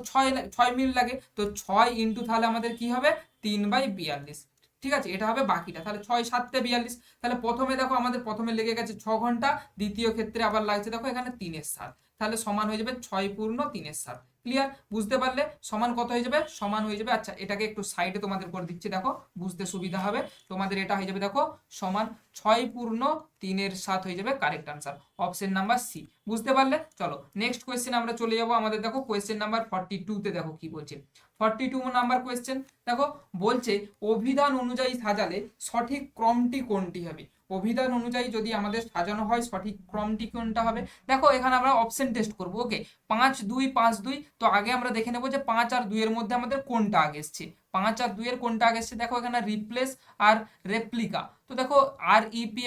6 মিনিট লাগে, তো 6 ইন্টু তাহলে আমাদের কি হবে 3/42, ঠিক আছে। এটা হবে বাকিটা, তাহলে 6 7 42। তাহলে প্রথমে দেখো আমাদের প্রথমে লেগে গেছে 6 ঘন্টা, দ্বিতীয় ক্ষেত্রে আবার লাগছে দেখো এখানে 3/7, তাহলে সমান হয়ে যাবে 6 পূর্ণ 3/7। ক্লিয়ার? বুঝতে পারলে? সমান কত হয়ে যাবে, সমান হয়ে যাবে, আচ্ছা এটাকে একটু সাইডে তোমাদের করে দিচ্ছি দেখো বুঝতে সুবিধা হবে তোমাদের। এটা হয়ে যাবে দেখো সমান 6 পূর্ণ 3/7 হয়ে যাবে correct answer, option number C. বুঝতে পারলে? চলো নেক্সট কোয়েশ্চেন আমরা চলে যাব। আমাদের দেখো কোয়েশ্চেন নাম্বার 42 তে দেখো কি বলছে। 42 নাম্বার কোয়েশ্চেন দেখো বলছে অভিধান অনুযায়ী সাজালে সঠিক ক্রমটি কোনটি হবে। অভিধান অনুযায়ী যদি আমাদের সাজানো হয় সঠিক ক্রমটি কোনটা হবে। দেখো এখানে আমরা অপশন টেস্ট করব, ওকে 5 2 5 2। তো আগে আমরা দেখে নেব যে 5 আর 2 এর মধ্যে আমাদের কোনটা আগে এসছে, 5 আর 2 এর কোনটা আগে এসছে। দেখো এখানে রিপ্লেস আর রেপ্লিকা, তো দেখো আর ইপি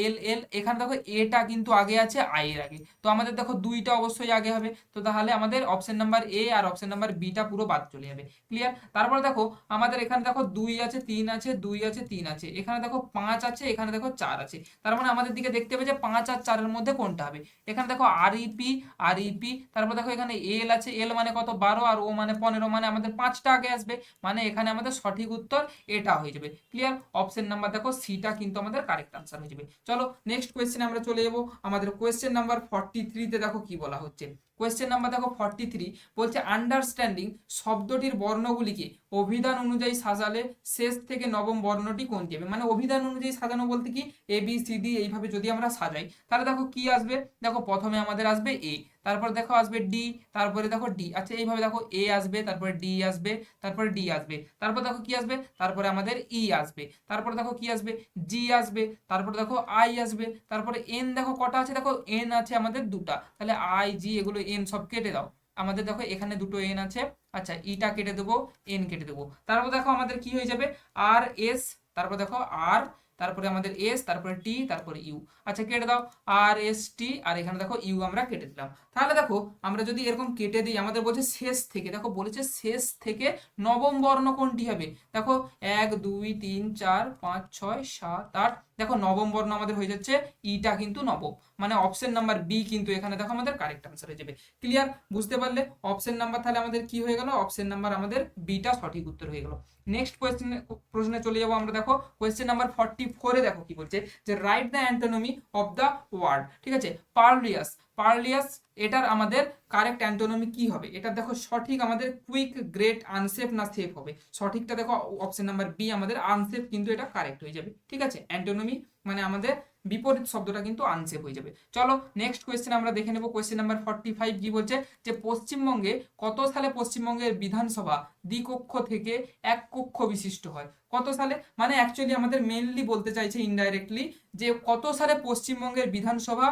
এল এল, এখানে দেখো এটা কিন্তু আগে আছে আই এর আগে, তো আমাদের দেখো 2টা অবশ্যই আগে হবে, তো তাহলে আমাদের অপশন নাম্বার এ আর অপশন নাম্বার বিটা পুরো বাদ চলে যাবে। ক্লিয়ার? তারপর দেখো আমাদের এখানে দেখো 2 আছে 3 আছে 2 আছে 3 আছে, এখানে দেখো 5 আছে, এখানে দেখো 4 আছে, তার মানে আমাদের দিকে দেখতে হবে যে 5 আর 4 এর মধ্যে কোনটা হবে। এখানে দেখো আর ইপি, তারপর দেখো এখানে এল আছে, এল মানে কত 12 আর ও মানে 15, মানে আমাদের 5টা আগে আসবে, মানে এখানে আমাদের সঠিক উত্তর এটা হয়ে যাবে। ক্লিয়ার? অপশন নাম্বার দেখো সিটা কিন্তু আমাদের কারেক্ট আনসার হয়ে যাবে। চলো নেক্সট কোয়েশ্চেনে আমরা চলে যাব। আমাদের কোয়েশ্চেন নাম্বার 43 তে দেখো কি বলা হচ্ছে। কোয়েশ্চেন নাম্বার দেখো 43 বলছে আন্ডারস্ট্যান্ডিং শব্দটির বর্ণগুলিকে অভিধান অনুযায়ী সাজালে শেষ থেকে নবম বর্ণটি কোনটি হবে। মানে অভিধান অনুযায়ী সাজানো বলতে কি এ বি সি ডি এইভাবে যদি আমরা সাজাই তাহলে দেখো কি আসবে, দেখো প্রথমে আমাদের আসবে এ, তারপর দেখো আসবে ডি, তারপরে দেখো ডি, আচ্ছা এইভাবে দেখো এ আসবে, তারপরে ডি আসবে, তারপরে ডি আসবে, তারপর দেখো কি আসবে, তারপরে আমাদের ই আসবে, তারপরে দেখো কি আসবে জি আসবে, তারপরে দেখো আই আসবে, তারপরে এন দেখো কটা আছে, দেখো এন আছে আমাদের দুটা, তাহলে আই জি এগুলো এন সব কেটে দাও। আমাদের দেখো এখানে দুটো এন আছে, আচ্ছা ইটা কেটে দেবো, এন কেটে দেবো, তারপর দেখো আমাদের কি হয়ে যাবে আর এস, তারপর দেখো আর, তারপরে আমাদের এস, তারপরে টি, তারপরে ইউ, আচ্ছা কেটে দাও আর এস টি, আর এখানে দেখো ইউ আমরা কেটে দিলাম। তাহলে দেখো আমরা যদি এরকম কেটে দিই আমাদের বলছে শেষ থেকে, দেখো বলেছে শেষ থেকে নবম বর্ণ কোনটি হবে। দেখো 1 2 3 4 5 6 7 8, দেখো নবম বর্ণ আমাদের হয়ে যাচ্ছে ইটা কিন্তু নবম, মানে অপশন নাম্বার বি কিন্তু এখানে দেখো আমাদের কারেক্ট আনসার হয়ে যাবে। ক্লিয়ার? বুঝতে পারলে? অপশন নাম্বার তাহলে আমাদের কি হয়ে গেল, অপশন নাম্বার আমাদের বিটা সঠিক উত্তর হয়ে গেল। নেক্সট প্রশ্নে চলে যাবো আমরা। দেখো কোয়েশ্চেন নাম্বার 44 এ দেখো কি বলছে যে write the antonymy of the word, ঠিক আছে পার্লিয়াস। পার্লিয়াস এটার আমাদের কারেক্ট অ্যান্টোনমি কি হবে, এটা দেখো সঠিক আমাদের কুইক গ্রেট আনসেফ না সেফ হবে। সঠিকটা দেখো অপশন নাম্বার বি আমাদের আনসেফ, কিন্তু এটা কারেক্ট হয়ে যাবে। ঠিক আছে, অ্যান্টোনমি মানে আমাদের বিপরীত শব্দটা কিন্তু আনসেফ হয়ে যাবে। চলো নেক্সট কোয়েশ্চেন আমরা দেখে নেব। কোয়েশ্চেন নাম্বার 45 কি বলছে যে পশ্চিমবঙ্গে কত সালে পশ্চিমবঙ্গের বিধানসভা দ্বিকক্ষ থেকে এক কক্ষ বিশিষ্ট হয়। কত সালে মানে অ্যাকচুয়ালি আমাদের মেইনলি বলতে চাইছে ইনডাইরেক্টলি যে কত সালে পশ্চিমবঙ্গের বিধানসভা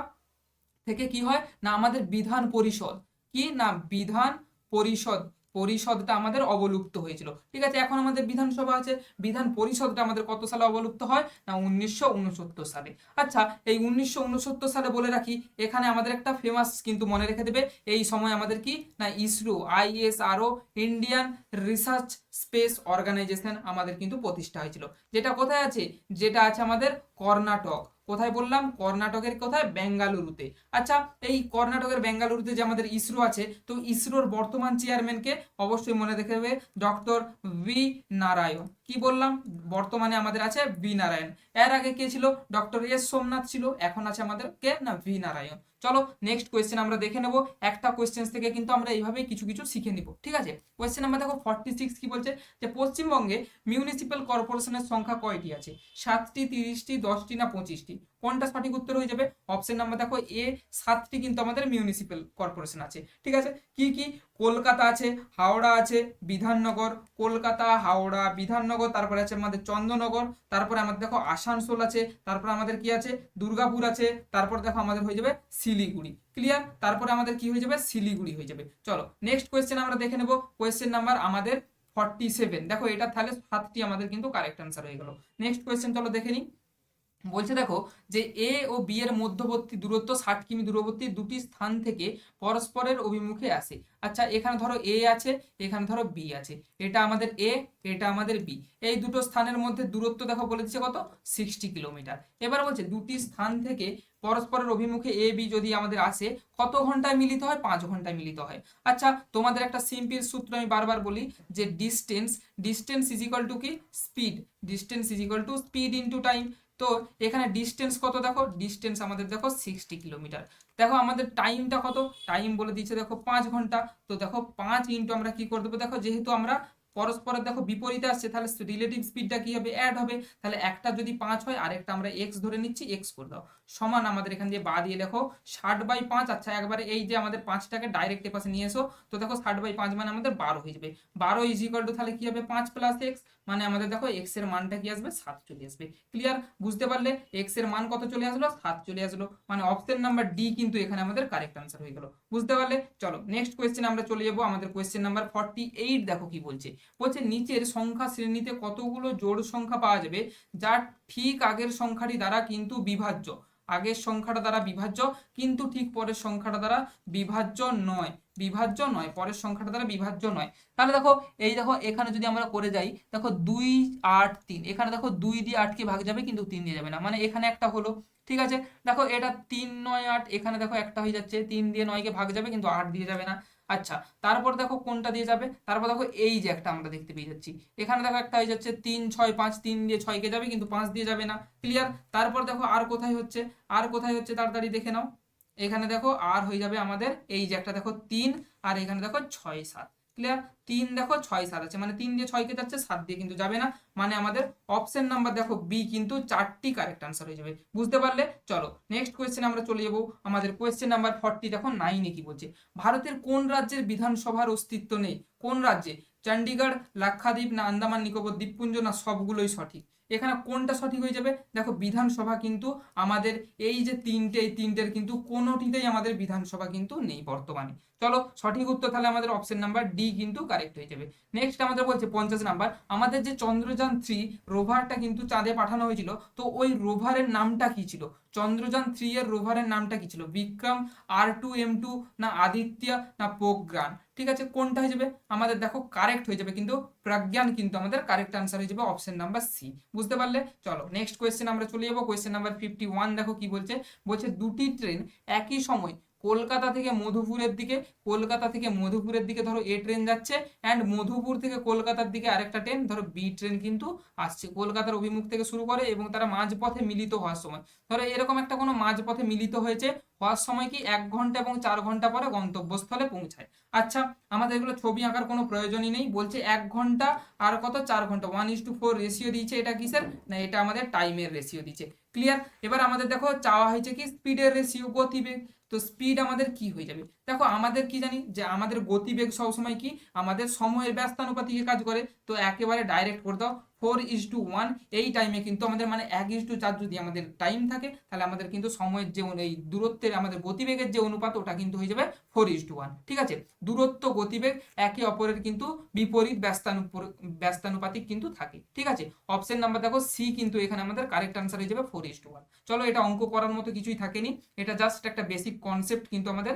থেকে কি হয় না আমাদের বিধান পরিষদ, কি না বিধান পরিষদ, পরিষদটা আমাদের অবলুপ্ত হয়েছিল। ঠিক আছে, এখন আমাদের বিধানসভা আছে, বিধান পরিষদটা আমাদের কত সালে অবলুপ্ত হয় না 1969 সালে। আচ্ছা এই 1969 সালে বলে রাখি, এখানে আমাদের একটা ফেমাস কিন্তু মনে রেখে দেবে, এই সময় আমাদের কি না ISRO ISRO Indian Research Space Organisation আমাদের কিন্তু প্রতিষ্ঠা হয়েছিল, যেটা কোথায় আছে, যেটা আছে আমাদের কর্ণাটক। কোথায় বললাম, কর্ণাটকের কোথায়, বেঙ্গালুরুতে। আচ্ছা এই কর্ণাটকের বেঙ্গালুরুতে যে আমাদের ইসরো আছে, তো ইসরোর বর্তমান চেয়ারম্যানকে অবশ্যই মনে রেখে দেবে ডক্টর ভি নারায়ণ। কি বললাম, বর্তমানে আমাদের আছে ভি নারায়ণ, এর আগে কে ছিল ডক্টর এস সোমনাথ ছিল, এখন আছে আমাদের কে না ভি নারায়ণ। চলো নেক্সট কোয়েশ্চেন আমরা দেখে নেব। একটা কোয়েশ্চেন থেকে কিন্তু আমরা এইভাবেই কিছু কিছু শিখে নিব। ঠিক আছে, কোয়েশ্চেন নাম্বার দেখো 46 কি বলছে যে পশ্চিমবঙ্গে মিউনিসিপ্যাল কর্পোরেশনের সংখ্যা কয়টি আছে, 7টি 30টি 10টি না 25টি। কোনটা সঠিক উত্তর হয়ে যাবে? অপশন নাম্বার দেখো এ, 7টি কিন্তু আমাদের মিউনিসিপ্যাল কর্পোরেশন আছে। ঠিক আছে, কি কি? কলকাতা আছে, হাওড়া আছে, বিধাননগর, কলকাতা, হাওড়া, বিধাননগর, তারপরে আছে আমাদের চন্দ্রনগর, তারপরে আমাদের দেখো আসানসোল আছে, তারপরে আমাদের কি আছে? দুর্গাপুর আছে, তারপর দেখো আমাদের হয়ে যাবে শিলিগুড়ি। ক্লিয়ার? তারপরে আমাদের কি হয়ে যাবে? শিলিগুড়ি হয়ে যাবে। চলো নেক্সট কোয়েশ্চেন আমরা দেখে নেব। কোয়েশ্চেন নাম্বার আমাদের 47। দেখো এটা তাহলে 7টি আমাদের কিন্তু কারেক্ট অ্যান্সার হয়ে গেল। নেক্সট কোয়েশ্চেন চলো দেখে নিই। বলছে দেখো যে এ ও বি এর মধ্যবর্তী দূরত্ব 60 কিমি দূরবর্তী দুটি স্থান থেকে পরস্পরের অভিমুখে আসে। আচ্ছা এখানে ধরো এ আছে, এখানে ধরো বি আছে, এটা আমাদের এ, এটা আমাদের বি। এই দুটো স্থানের মধ্যে দূরত্ব দেখো বলে দিচ্ছে কত? 60 কিলোমিটার। এবার বলছে দুটি স্থান থেকে পরস্পরের অভিমুখে এ বি যদি আমাদের আসে, কত ঘন্টায় মিলিত হয়? 5 ঘন্টায় মিলিত হয়। আচ্ছা তোমাদের একটা সিম্পল সূত্র আমি বারবার বলি, যে distance, distance is equal to কি? Speed. Distance is equal to speed into time. তো এখানে ডিস্টেন্স কত? দেখো ডিস্টেন্স আমাদের দেখো 60 কিলোমিটার। দেখো আমাদের টাইমটা কত? টাইম বলে দিচ্ছে দেখো 5 ঘন্টা। তো দেখো 5 ইন্টু আমরা কি করে দেবো? দেখো যেহেতু আমরা পরস্পরের দেখো বিপরীতে আসছে, তাহলে রিলেটিভ স্পিডটা কি হবে? অ্যাড হবে। তাহলে একটা যদি 5 হয় আর একটা আমরা এক্স ধরে নিচ্ছি, এক্স করে দাও, সমান আমাদের এখান দিয়ে বা দিয়ে লেখো 60/5। আচ্ছা একবারে এই যে আমাদের 5টাকে ডাইরেক্ট এপাশে নিয়ে এসো, তো দেখো 60/5 মানে আমাদের 12 হয়ে যাবে। 12 ইজ ইকুয়াল টু তাহলে কি হবে? 5 প্লাস এক্স, মানে আমাদের দেখো এক্স এর মানটা কি আসবে? 7 চলে আসবে। ক্লিয়ার? বুঝতে পারলে? এক্স এর মান কত চলে আসলো? 7 চলে আসলো। মানে অপশন নাম্বার ডি কিন্তু এখানে আমাদের কারেক্ট আনসার হয়ে গেল। বুঝতে পারলে? চলো নেক্সট কোয়েশ্চেন আমরা চলে যাবো। আমাদের কোয়েশ্চেন নাম্বার 48। দেখো কি বলছে। বলছে নিচের সংখ্যা শ্রেণীতে কতগুলো জোড় সংখ্যা পাওয়া যাবে যা ঠিক আগের সংখ্যাটি দ্বারা কিন্তু বিভাজ্য। আগের সংখ্যাটা দ্বারা বিভাজ্য কিন্তু ঠিক পরের সংখ্যাটা দ্বারা বিভাজ্য নয়। বিভাজ্য নয়, পরের সংখ্যাটা দ্বারা বিভাজ্য নয়। তাহলে দেখো এই দেখো এখানে যদি আমরা করে যাই, দেখো 2 8 3, এখানে দেখো 2 দিয়ে 8কে ভাগ যাবে কিন্তু 3 দিয়ে যাবে না, মানে এখানে একটা হলো। ঠিক আছে, দেখো এটা 3 9 8, এখানে দেখো একটা হয়ে যাচ্ছে, 3 দিয়ে 9কে ভাগ যাবে কিন্তু 8 দিয়ে যাবে না। আচ্ছা তারপর দেখো কোনটা দিয়ে যাবে? তারপর দেখো এই যে একটা আমরা দেখতে পেয়ে যাচ্ছি, এখানে দেখো একটা হয়ে যাচ্ছে 3 6 5, 3 দিয়ে 6কে যাবে কিন্তু 5 দিয়ে যাবে না। ক্লিয়ার? তারপর দেখো আর কোথায় হচ্ছে? আর কোথায় হচ্ছে তাড়াতাড়ি দেখে নাও। এখানে দেখো আর হয়ে যাবে আমাদের এই যে একটা দেখো 3, আর এখানে দেখো 6 7। ক্লিয়ার? 3 দেখো 6 7 আছে, মানে 3 দিয়ে 6কে যাচ্ছে, 7 দিয়ে কিন্তু যাবে না। মানে আমাদের অপশন নাম্বার দেখো বি কিন্তু 4টি কারেক্ট আনসার হয়ে যাবে। বুঝতে পারলে? চলো নেক্সট কোয়েশ্চেন আমরা চলে যাবো। আমাদের কোয়েশ্চেন নাম্বার 40। দেখো 9 কি বলছে। ভারতের কোন রাজ্যের বিধানসভার অস্তিত্ব নেই? কোন রাজ্যে? চণ্ডীগড়, লাক্ষাদ্বীপ, না আন্দামান নিকোবর দ্বীপপুঞ্জ, না সবগুলোই সঠিক? এখানে কোনটা সঠিক হয়ে যাবে? দেখো বিধানসভা কিন্তু আমাদের এই যে তিনটে, এই তিনটের কিন্তু কোনোটিতেই আমাদের বিধানসভা কিন্তু নেই বর্তমানে। চলো সঠিক উত্তর তাহলে আমাদের অপশন নাম্বার ডি কিন্তু কারেক্ট হয়ে যাবে। নেক্সট আমাদের বলছে 50 নাম্বার। আমাদের যে চন্দ্রযান 3 রোভারটা কিন্তু চাঁদে পাঠানো হয়েছিল, তো ওই রোভারের নামটা কি ছিল? চন্দ্রযান 3 এর রোভারের নামটা কি ছিল? বিক্রম, R2M2, না আদিত্য, না প্রজ্ঞান? ঠিক আছে, কোনটা হয়ে যাবে? আমাদের দেখো কারেক্ট হয়ে যাবে কিন্তু প্রজ্ঞান কিন্তু আমাদের কারেক্ট আনসার হয়ে যাবে অপশন নাম্বার সি। বুঝতে পারলে? চলো নেক্সট কোয়েশ্চেন আমরা চলে যাবো। Question number 51। দেখো কি বলছে। বলছে দুটি ট্রেন একই সময় কলকাতা থেকে মধুপুরের দিকে, কলকাতা থেকে মধুপুরের দিকে ধরো এ ট্রেন যাচ্ছে, অ্যান্ড মধুপুর থেকে কলকাতার দিকে আরেকটা ট্রেন ধরো বি ট্রেন কিন্তু আসছে, কলকাতার অভিমুখ থেকে শুরু করে, এবং তারা মাঝপথে মিলিত হওয়ার সময়, ধরো এরকম একটা কোনো মাঝপথে মিলিত হয়েছে, হওয়ার সময় কি 1 ঘন্টা এবং 4 ঘন্টা পরে গন্তব্যস্থলে পৌঁছায়। আচ্ছা আমাদের এগুলো ছবি আঁকার কোনো প্রয়োজনই নেই। বলছে 1 ঘন্টা আর কত 4 ঘন্টা, 1:4 রেশিও দিয়েছে। এটা কিসের? না এটা আমাদের টাইমের রেশিও দিয়েছে। ক্লিয়ার? এবার আমাদের দেখো চাওয়া হয়েছে কি স্পিডের রেশিও, গতিবেগ। তো স্পিড আমাদের কি হয়ে যাবে? দেখো আমাদের কি জানি যে আমাদের গতিবেগ সবসময় কি আমাদের সময়ের ব্যস্তানুপাতিকে কাজ করে। তো একেবারে ডাইরেক্ট করে দাও 4:1। এই টাইমে কিন্তু আমাদের মানে 1:4 যদি আমাদের টাইম থাকে, তাহলে আমাদের কিন্তু সময়ের যে এই দূরত্বের আমাদের গতিবেগের যে অনুপাত, ওটা কিন্তু হয়ে যাবে 4:1। ঠিক আছে, দূরত্ব গতিবেগ একে অপরের কিন্তু বিপরীত ব্যস্তানুপাতিক কিন্তু থাকে। ঠিক আছে, অপশন নাম্বার দেখো সি কিন্তু এখানে আমাদের কারেক্ট আনসার হয়ে যাবে 4:1। চলো এটা অঙ্ক করার মতো কিছুই থাকেনি, এটা জাস্ট একটা বেসিক কনসেপ্ট কিন্তু আমাদের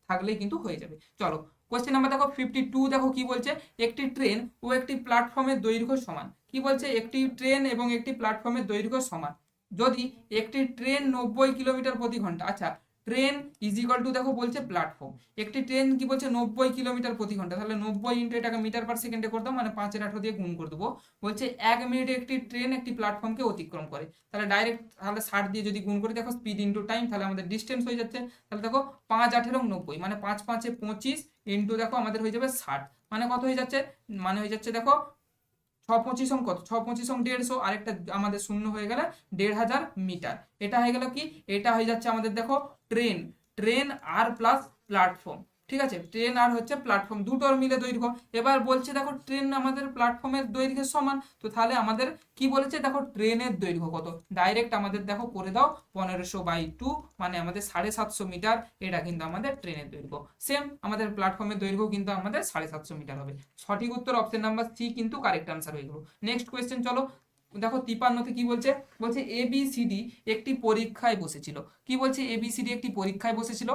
থাকলেই কিন্তু হয়ে যাবে। চলো কোয়েশ্চেন নাম্বার দেখো 52। দেখো কি বলছে। একটি ট্রেন ও একটি প্ল্যাটফর্মের দৈর্ঘ্য সমান। কি বলছে? একটি ট্রেন এবং একটি প্ল্যাটফর্মের দৈর্ঘ্য সমান যদি একটি ট্রেন 90 কিলোমিটার প্রতি ঘন্টা। আচ্ছা ট্রেন ইজ ইকুয়াল টু দেখো বলছে প্ল্যাটফর্ম, একটি ট্রেন কি বলছে 90 কিলোমিটার প্রতি ঘন্টা, তাহলে 90 ইন্টু এটাকে মিটার পার সেকেন্ডে করে দাও, মানে 5-18 দিয়ে গুণ করে দেবো। বলছে 1 মিনিটে একটি ট্রেন একটি প্ল্যাটফর্মকে অতিক্রম করে, তাহলে ডাইরেক্ট তাহলে 60 দিয়ে যদি গুণ করি, দেখো স্পিড ইন্টু টাইম, তাহলে আমাদের ডিস্টেন্স হয়ে যাচ্ছে। তাহলে দেখো 5-18 90, মানে 5-5 25 ইন্টু দেখো আমাদের হয়ে যাবে 60, মানে কত হয়ে যাচ্ছে? মানে হয়ে যাচ্ছে দেখো 6×25 কত, 6×25 150, আরেকটা আমাদের শূন্য হয়ে গেলে 1500 মিটার। এটা হয়ে গেল কি, এটা হয়ে যাচ্ছে আমাদের দেখো ট্রেন, ট্রেন আর প্লাস প্ল্যাটফর্ম, ঠিক আছে, ট্রেন আর হচ্ছে প্ল্যাটফর্ম দুটোর মিলে দৈর্ঘ্য। এবার বলছে দেখো ট্রেন আমাদের প্ল্যাটফর্মের দৈর্ঘ্যের সমান, তো তাহলে আমাদের কি বলেছে দেখো ট্রেনের দৈর্ঘ্য কত, ডাইরেক্ট আমাদের দেখো করে দাও 1500/2 মানে আমাদের 750 মিটার, এটা কিন্তু আমাদের ট্রেনের দৈর্ঘ্য। সেম আমাদের প্ল্যাটফর্মের দৈর্ঘ্য কিন্তু আমাদের 750 মিটার হবে। সঠিক উত্তর অপশন নাম্বার সি কিন্তু কারেক্ট আনসার হয়ে গেল। নেক্সট কোয়েশ্চেন চলো দেখো 53তে কি বলছে, বলছে ABCD একটি পরীক্ষায় বসেছিল। কি বলছে, ABCD একটি পরীক্ষায় বসেছিল।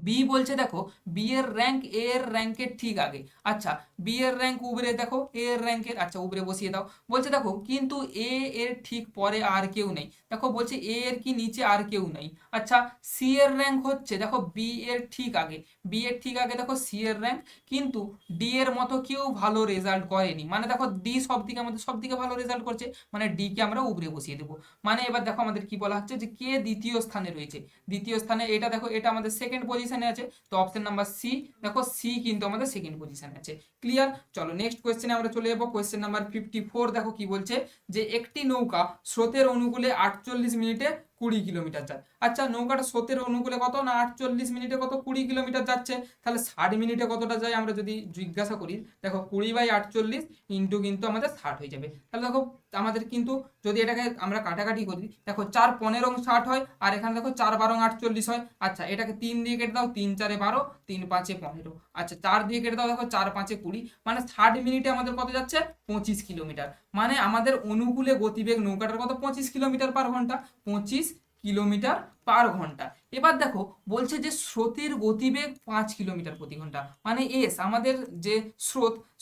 বি বলছে দেখো বি এর র্যাঙ্ক এ এর র্যাঙ্কের ঠিক আগে। আচ্ছা বি এর র্যাঙ্ক উপরে, দেখো এ এর র্যাঙ্কের, আচ্ছা উপরে বসিয়ে দাও। বলছে দেখো কিন্তু এ এর ঠিক পরে আর কেউ নেই। দেখো বলছে এ এর কি নিচে আর কেউ নেই। আচ্ছা সি এর র্যাঙ্ক হচ্ছে দেখো বি এর ঠিক আগে, বি এর ঠিক আগে দেখো সি এর র্যাঙ্ক, কিন্তু ডি এর মতো কেউ ভালো রেজাল্ট করেনি। মানে দেখো ডি সব দিকে আমাদের সব দিকে ভালো রেজাল্ট করছে, মানে ডি কে আমরা উপরে বসিয়ে দেবো। মানে এবার দেখো আমাদের কি বলা হচ্ছে যে কে দ্বিতীয় স্থানে রয়েছে, দ্বিতীয় স্থানে এটা দেখো এটা আমাদের সেকেন্ড পজিশনে আছে, তো অপশন নাম্বার সি, দেখো সি কিন্তু আমাদের সেকেন্ড পজিশনে আছে। ক্লিয়ার। চলো নেক্সট কোয়েশ্চেনে আমরা চলে যাবো। কোয়েশ্চেন নাম্বার 54 দেখো কি বলছে, যে একটি নৌকা স্রোতের অনুকূলে 48 মিনিটে 20 কিলোমিটার যায়। আচ্ছা নৌকাটা স্রোতের অনুকূলে কত না 48 মিনিটে কত 20 কিলোমিটার যাচ্ছে, তাহলে 60 মিনিটে কতটা যায় আমরা যদি জিজ্ঞাসা করি, দেখো 20/48 ইন্টু কিন্তু আমাদের 60 হয়ে যাবে। তাহলে দেখো আমাদের কিন্তু যদি এটাকে আমরা কাটাকাটি করি, দেখো 4×15 60 হয়, আর এখানে দেখো 4×12 48 হয়। আচ্ছা এটাকে 3 দিয়ে কেটে দাও, 3×4 12, 3×5 15। আচ্ছা 4 দিয়ে কেটে দাও, দেখো 4×5 20, মানে 60 মিনিটে আমাদের কত যাচ্ছে 25 কিলোমিটার। মানে আমাদের অনুকূলে গতিবেগ নৌকাটার কত 25 কিলোমিটার/ঘন্টা, 25 কিলোমিটার/ঘন্টা। এবার দেখো বলছে যে স্রোতের গতিবেগ 5 কিলোমিটার/ঘন্টা, মানে এস আমাদের যে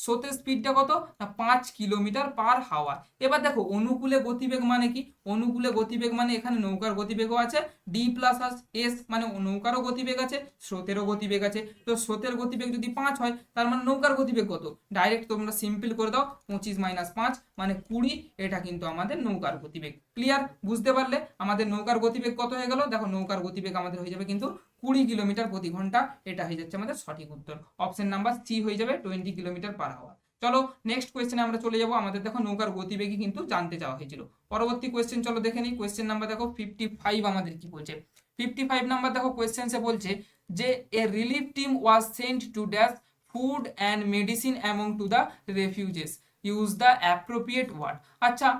স্রোতের স্পিডটা কত না 5 কিলোমিটার/হাওয়ার। এবার দেখো অনুকূলে গতিবেগ মানে কি, অনুকূলে গতিবেগ মানে এখানে নৌকার গতিবেগও আছে, ডি প্লাস এস মানে নৌকারও গতিবেগ আছে, স্রোতেরও গতিবেগ আছে। তো স্রোতের গতিবেগ যদি 5 হয়, তার মানে নৌকার গতিবেগ কত, ডাইরেক্ট তোমরা সিম্পল করে দাও 25 - 5 মানে 20, এটা কিন্তু আমাদের নৌকার গতিবেগ। ক্লিয়ার, বুঝতে পারলে আমাদের নৌকার গতিবেগ কত হয়ে গেল, দেখো নৌকার গতিবেগ আমাদের হয়ে যাবে কিন্তু 20 কিলোমিটার/ঘন্টা, এটা হয়ে যাচ্ছে আমাদের সঠিক উত্তর। অপশন নাম্বার সি হয়ে যাবে 20 কিলোমিটার/আওয়ার। চলো নেক্সট কোয়েশ্চেনে আমরা চলে যাব। আমাদের দেখো নৌকার গতিবেগই কিন্তু জানতে চাওয়া হয়েছিল। পরবর্তী কোয়েশ্চেন চলো দেখে নিই। কোয়েশ্চেন নাম্বার দেখো 55 আমাদের কি বলছে। 55 নাম্বার দেখো কোয়েশ্চেন্সে বলছে যে a relief team was sent to dash food and medicine among to the refugees, use the appropriate word. আচ্ছা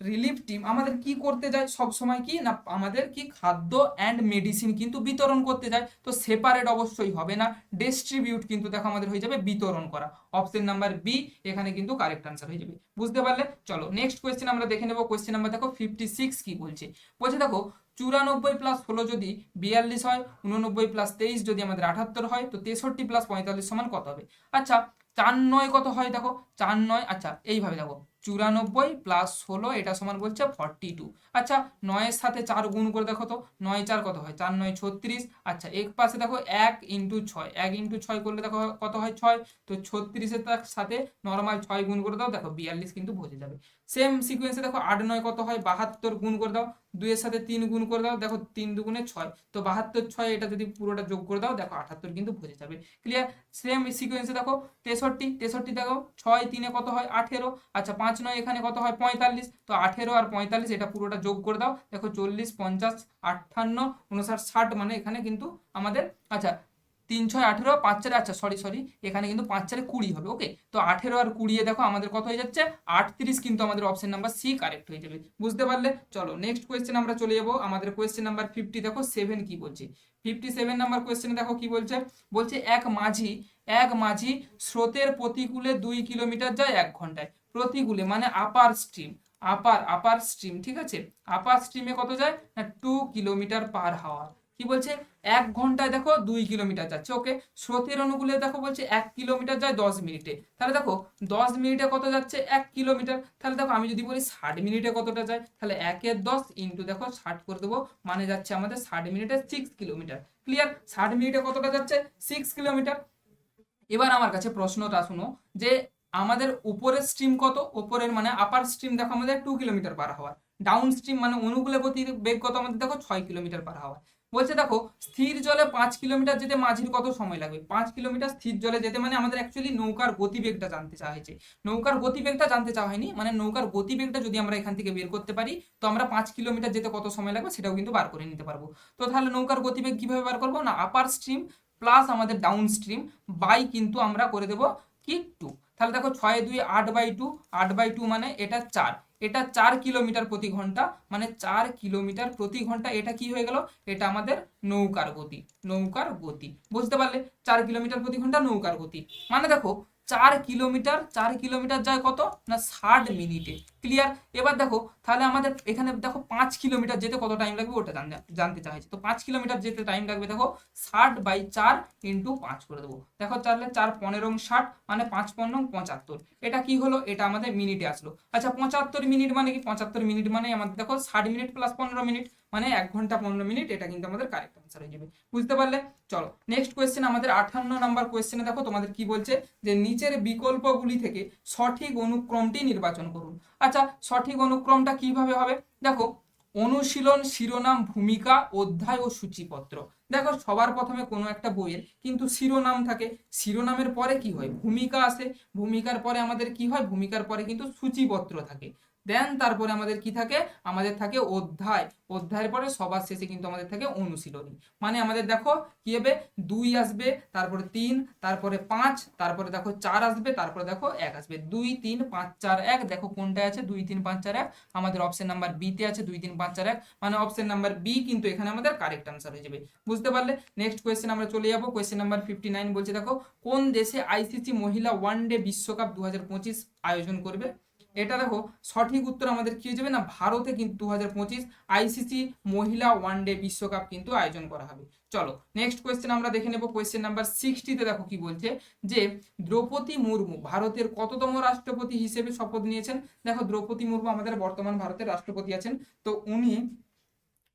রিলিফ টিম আমাদের কি করতে যায় সব সময়, কি না আমাদের কি খাদ্য অ্যান্ড মেডিসিন কিন্তু বিতরণ করতে যায়, তো সেপারেট অবশ্যই হবে না, ডিস্ট্রিবিউট কিন্তু দেখো আমাদের হয়ে যাবে বিতরণ করা। অপশন নাম্বার বি এখানে কিন্তু কারেক্ট আনসার হয়ে যাবে। বুঝতে পারলে। চলো নেক্সট কোয়েশ্চেন আমরা দেখে নেবো। কোয়েশ্চেন নাম্বার দেখো 56 কি বলছে, বলছে দেখো 94+16 যদি 42 হয়, 89+23 যদি আমাদের 78 হয়, তো 63+45 সমান কত হবে। আচ্ছা 4×9 কত হয়, দেখো 4×9, আচ্ছা এইভাবে দেখো 94+16 এটা সমান বলছে 42। আচ্ছা 9-এর সাথে 4 গুণ করে দেখো তো, 9×4 কত হয়, 4×9 36। আচ্ছা এক পাশে দেখো 1×6, 1×6 করলে দেখো কত হয় 6, তো 36-এর সাথে নর্মাল 6 গুণ করে দাও, দেখো 42 কিন্তু বসে যাবে। সেম সিকোয়েন্সে দেখো 8×9 কত হয় 72, গুণ করে দাও, 2-এর সাথে 3 গুণ করে দাও, দেখো 3×2 = 6, তো 72 এটা যদি পুরোটা যোগ করে দাও, দেখো 78 কিন্তু বসে যাবে। ক্লিয়ার। সেম সিকোয়েন্সে দেখো 63 দেখো 6×3 কত হয় 18। আচ্ছা 5×9 এখানে কত হয় 45, তো 18 আর 45 এটা পুরোটা যোগ করে দাও, দেখো 40, 50, 58, 59, 60, মানে এখানে কিন্তু আমাদের আচ্ছা 3×6 = 18, 5×4 আচ্ছা সরি এখানে কিন্তু 5×4 20 হবে। ওকে, তো 18 আর 20 দেখো আমাদের কত হয়ে যাচ্ছে 38, কিন্তু আমাদের অপশন নাম্বার সি কারেক্ট হয়ে যাবে। বুঝতে পারলে। চলো নেক্সট কোয়েশ্চেন আমরা চলে যাবো। আমাদের কোয়েশ্চেন নাম্বার 50 দেখো 7 কি বলছে। 57 নাম্বার কোয়েশ্চেনে দেখো কি বলছে, বলছে এক মাঝি স্রোতের প্রতিকূলে 2 কিলোমিটার যায় 1 ঘন্টায়। প্রতিকূলে মানে আপার স্ট্রিম, আপার স্ট্রিম, ঠিক আছে, আপার স্ট্রিমে কত যায় না 2 কিলোমিটার/আওয়ার। কি বলছে 1 ঘন্টায় দেখো 2 কিলোমিটার যাচ্ছে। ওকে, স্রোতের অনুকূলে দেখো বলছে 1 কিলোমিটার যায় 10 মিনিটে, তাহলে দেখো 10 মিনিটে কত যাচ্ছে 1 কিলোমিটার। তাহলে দেখো আমি যদি বলি 60 মিনিটে কতটা যায়, তাহলে 1/10 ইন্টু দেখো 60 করে দেবো, মানে যাচ্ছে আমাদের 60 মিনিটে 6 কিলোমিটার। ক্লিয়ার, 60 মিনিটে কতটা যাচ্ছে 6 কিলোমিটার। এবার আমার কাছে প্রশ্নটা শুনো, যে আমাদের উপরের স্ট্রিম কত, উপরের মানে আপার স্ট্রিম দেখো আমাদের 2 কিলোমিটার/আওয়ার, ডাউন স্ট্রিম মানে অনুকূলে গতি বেগ কত আমাদের দেখো 6 কিলোমিটার/আওয়ার। বলছে দেখো স্থির জলে 5 কিলোমিটার যেতে মাঝির কত সময় লাগবে। 5 কিলোমিটার স্থির জলে যেতে মানে আমাদের অ্যাকচুয়ালি নৌকার গতিবেগটা জানতে চাওয়া হয়েছে। নৌকার গতিবেগটা জানতে চাওয়া হয়নি, মানে নৌকার গতিবেগটা যদি আমরা এখান থেকে বের করতে পারি তো আমরা 5 কিলোমিটার যেতে কত সময় লাগবে সেটাও কিন্তু বার করে নিতে পারবো। তো তাহলে নৌকার গতিবেগ কিভাবে বার করবো না, আপার স্ট্রিম প্লাস আমাদের ডাউন স্ট্রিম বাই কিন্তু আমরা করে দেবো কি 2। তাহলে দেখো 6 2 8/2, 8/2 মানে এটা 4, এটা 4 কিলোমিটার প্রতি ঘন্টা, মানে 4 কিলোমিটার প্রতি ঘন্টা। এটা কি হয়ে গেল, এটা আমাদের নৌকার গতি, নৌকার গতি। বুঝতে পারলে 4 কিলোমিটার প্রতি ঘন্টা নৌকার গতি। মানে দেখো 4 কিলোমিটার যায় কত না 60 মিনিটে। ক্লিয়ার। এবার দেখো তাহলে আমাদের এখানে দেখো 5 কিলোমিটার যেতে কত টাইম লাগবে ওটা জানতে চাইছে। তো 5 কিলোমিটার যেতে টাইম লাগবে দেখো 60/4 × 5 করে দেবো। দেখো তাহলে 4 15 60 মানে 5 15 75। এটা কি হলো, এটা আমাদের মিনিটে আসলো। আচ্ছা 75 মিনিট মানে কি, 75 মিনিট মানে আমাদের দেখো 60 মিনিট প্লাস 15 মিনিট মানে 1 ঘন্টা 15 মিনিট। এটা কিন্তু আমাদের কারেক্ট আনসার হয়ে যাবে। বুঝতে পারলে। চলো নেক্সট কোয়েশ্চেন, আমাদের 58 নাম্বার কোয়েশ্চেনে দেখো তোমাদের কি বলছে যে নিচের বিকল্পগুলি থেকে সঠিক অনুক্রমটি নির্বাচন করুন। আচ্ছা সঠিক অনুক্রমটা কিভাবে হবে, দেখো অনুশীলন, শিরোনাম, ভূমিকা, অধ্যায় ও সূচিপত্র। দেখো সবার প্রথমে কোনো একটা বইয়ের কিন্তু শিরোনাম থাকে, শিরোনামের পরে কি হয় ভূমিকা আসে, ভূমিকার পরে আমাদের কি হয়, ভূমিকার পরে কিন্তু সূচিপত্র থাকে, দেন তারপরে আমাদের কি থাকে, আমাদের থাকে অধ্যায়, অধ্যায়ের পরে সবার শেষে কিন্তু আমাদের থাকে অনুশীলনী। মানে আমাদের দেখো কি হবে 2 আসবে, তারপরে 3, তারপরে 5, তারপরে দেখো 4 আসবে, তারপরে দেখো 1 আসবে। 2 3 5 4 1, দেখো কোনটা আছে 2 3 5 4 1, আমাদের অপশন নাম্বার বি তে আছে 2 3 5 4 1, মানে অপশন নাম্বার বি কিন্তু এখানে আমাদের কারেক্ট আনসার হয়ে যাবে। বুঝতে পারলে। নেক্সট কোয়েশ্চেন আমরা চলে যাব, কোয়েশ্চেন নাম্বার 59 বলছে দেখো কোন দেশে আইসিসি মহিলা ওয়ানডে বিশ্বকাপ 2025 আয়োজন করবে। এটা দেখো সঠিক উত্তর আমাদের কি হয়ে যাবে না, ভারতে কিন্তু 2025 আইসিসি মহিলা ওয়ানডে বিশ্বকাপ কিন্তু আয়োজন করা হবে। চলো নেক্সট কোয়েশ্চেন আমরা দেখে নেব, কোয়েশ্চেন নাম্বার 60 তে দেখো কি বলছে যে দ্রৌপদী মুর্মু ভারতের কততম রাষ্ট্রপতি হিসেবে শপথ নিয়েছেন। দেখো দ্রৌপদী মুর্মু আমাদের বর্তমান ভারতের রাষ্ট্রপতি আছেন, তো উনি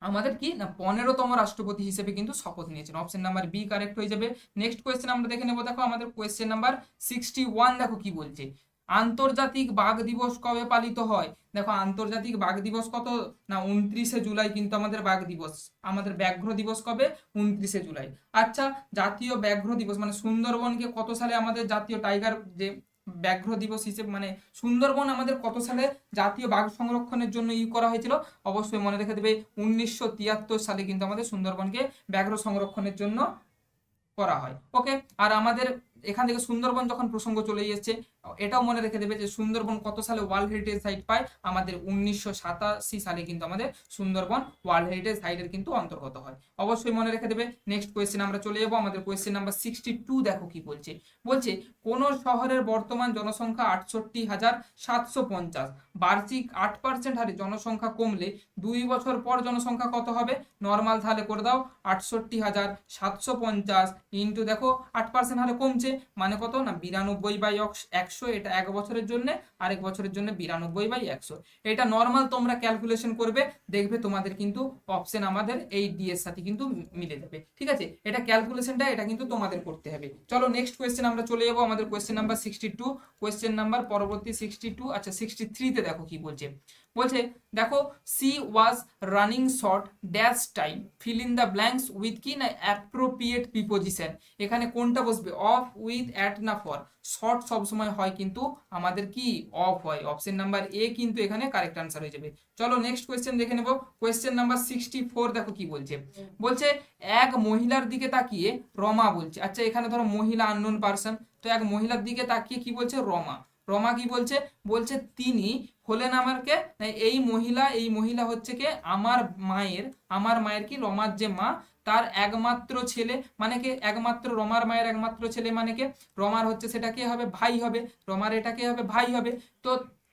আমাদের কি না 15তম রাষ্ট্রপতি হিসেবে কিন্তু শপথ নিয়েছেন। অপশন নাম্বার বি কারেক্ট হয়ে যাবে। নেক্সট কোয়েশ্চেন আমরা দেখে নেব, দেখো আমাদের কোয়েশ্চেন নাম্বার 61 দেখো কি বলছে আন্তর্জাতিক বাঘ দিবস কবে পালিত হয়। দেখো আন্তর্জাতিক বাঘ দিবস কত না 29শে জুলাই কিন্তু আমাদের বাঘ দিবস, আমাদের ব্যাঘ্র দিবস কবে 29শে জুলাই। আচ্ছা জাতীয় ব্যাঘ্র দিবস মানে সুন্দরবনকে কত সালে আমাদের জাতীয় টাইগার যে ব্যাঘ্র দিবস হিসেবে মানে সুন্দরবন আমাদের কত সালে জাতীয় বাঘ সংরক্ষণের জন্য করা হয়েছিল, অবশ্যই মনে রেখে দেবে 1973 সালে কিন্তু আমাদের সুন্দরবনকে ব্যাঘ্র সংরক্ষণের জন্য করা হয়। ওকে। আর আমাদের এখান থেকে সুন্দরবন যখন প্রসঙ্গ চলে এসেছে এটাও মনে রেখে দেবে যে সুন্দরবন কত সালে ওয়ার্ল্ড হেরিটেজ সাইট পায়, আমাদের 1987 সালে কিন্তু আমাদের সুন্দরবন ওয়ার্ল্ড হেরিটেজ সাইটের কিন্তু অন্তর্গত হয়। অবশ্যই মনে রেখে দেবে। নেক্সট কোয়েশ্চেন আমরা চলে যাবো, আমাদের কোয়েশ্চেন নাম্বার 62 দেখো কি বলছে, বলছে কোন শহরের বর্তমান জনসংখ্যা 68,750, বার্ষিক 8% হারে জনসংখ্যা কমলে 2 বছর পর জনসংখ্যা কত হবে। নর্মাল তাহলে করে দাও 68,750 ইন্টু দেখো 8% হারে কমছে মানে কত না 92/100, এটা 1 বছরের জন্য, আরেক বছরের জন্য 92/100। এটা নর্মাল তোমরা ক্যালকুলেশন করবে, দেখবে তোমাদের কিন্তু অপশন আমাদের এই ডি এর সাথে কিন্তু মিলে যাবে। ঠিক আছে, এটা ক্যালকুলেশনটা এটা কিন্তু তোমাদের করতে হবে। চলো নেক্সট কোয়েশ্চেন আমরা চলে যাবো, আমাদের কোয়েশ্চেন নাম্বার 62, কোয়েশ্চেন নাম্বার পরবর্তী 62, আচ্ছা 63 তে দেখো কি বলছে, বলছে দেখো C was running short dash time, feel in the blanks with কি না অ্যাপ্রোপ্রিয়েট প্রিপোজিশন। এখানে কোনটা বসবে, অফ, উইথ, অ্যাট না ফর। শর্ট সবসময় হয় কিন্তু আমাদের কি অফ হয়, অপশন নাম্বার এ কিন্তু এখানে কারেক্ট আনসার হয়ে যাবে। চলো নেক্সট কোয়েশ্চেন দেখে নেব, কোয়েশ্চেন নাম্বার 64 দেখো কি বলছে, বলছে এক মহিলার দিকে তাকিয়ে রমা বলছে। আচ্ছা এখানে ধরো মহিলা আননোন পারসন, তো এক মহিলার দিকে তাকিয়ে কি বলছে রমা, রমা কি বলছে, বলছে তিনি হলেন আমার কে, এই মহিলা হচ্ছে কে আমার মায়ের, আমার মায়ের কি রমার যে মা তার একমাত্র ছেলে, মানে কে একমাত্র রমার মায়ের একমাত্র ছেলে মানে কে রমার হচ্ছে সেটা কে হবে ভাই হবে, রমার এটা কে হবে ভাই হবে। তো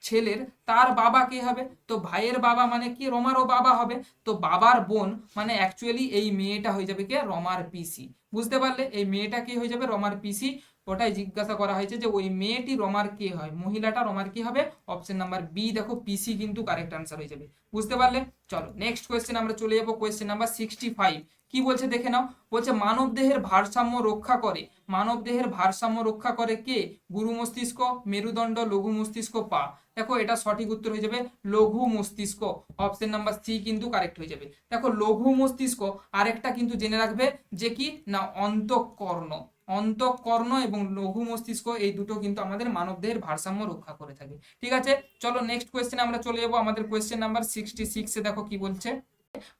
ছেলের তার বাবা কে হবে, তো ভাইয়ের বাবা মানে কি রমারও বাবা হবে, তো বাবার বোন মানে অ্যাকচুয়ালি এই মেয়েটা হয়ে যাবে কে রমার পিসি। বুঝতে পারলে, এই মেয়েটা কি হয়ে যাবে রমার পিসি। ওটাই জিজ্ঞাসা করা হয়েছে যে ওই মেয়েটি রমার কে হয়, মহিলাটা রমার কি হবে, অপশন নাম্বার বি দেখো পিসি কিন্তু কারেক্ট আনসার হয়ে যাবে। বুঝতে পারলে। চলো নেক্সট কোয়েশ্চেন আমরা চলে যাবো, কোয়েশ্চেন নাম্বার 65, কি বলছে দেখে নাও, বলছে মানবদেহের ভারসাম্য রক্ষা করে, মানবদেহের ভারসাম্য রক্ষা করে কে? গুরু মস্তিষ্ক, মেরুদণ্ড, লঘু মস্তিষ্ক, পা। দেখো এটা সঠিক উত্তর হয়ে যাবে লঘু মস্তিষ্ক, অপশন নাম্বার সি কিন্তু কারেক্ট হয়ে যাবে। দেখো লঘু মস্তিষ্ক আরেকটা কিন্তু জেনে রাখবে যে কি না অন্তঃকর্ণ, অন্তঃকর্ণ এবং লঘু মস্তিষ্ক এই দুটো কিন্তু আমাদের মানবদেহের ভারসাম্য রক্ষা করে থাকে। ঠিক আছে, চলো নেক্সট কোয়েশ্চেনে আমরা চলে যাবো। আমাদের কোয়েশ্চেন নাম্বার 66 এ দেখো কি বলছে,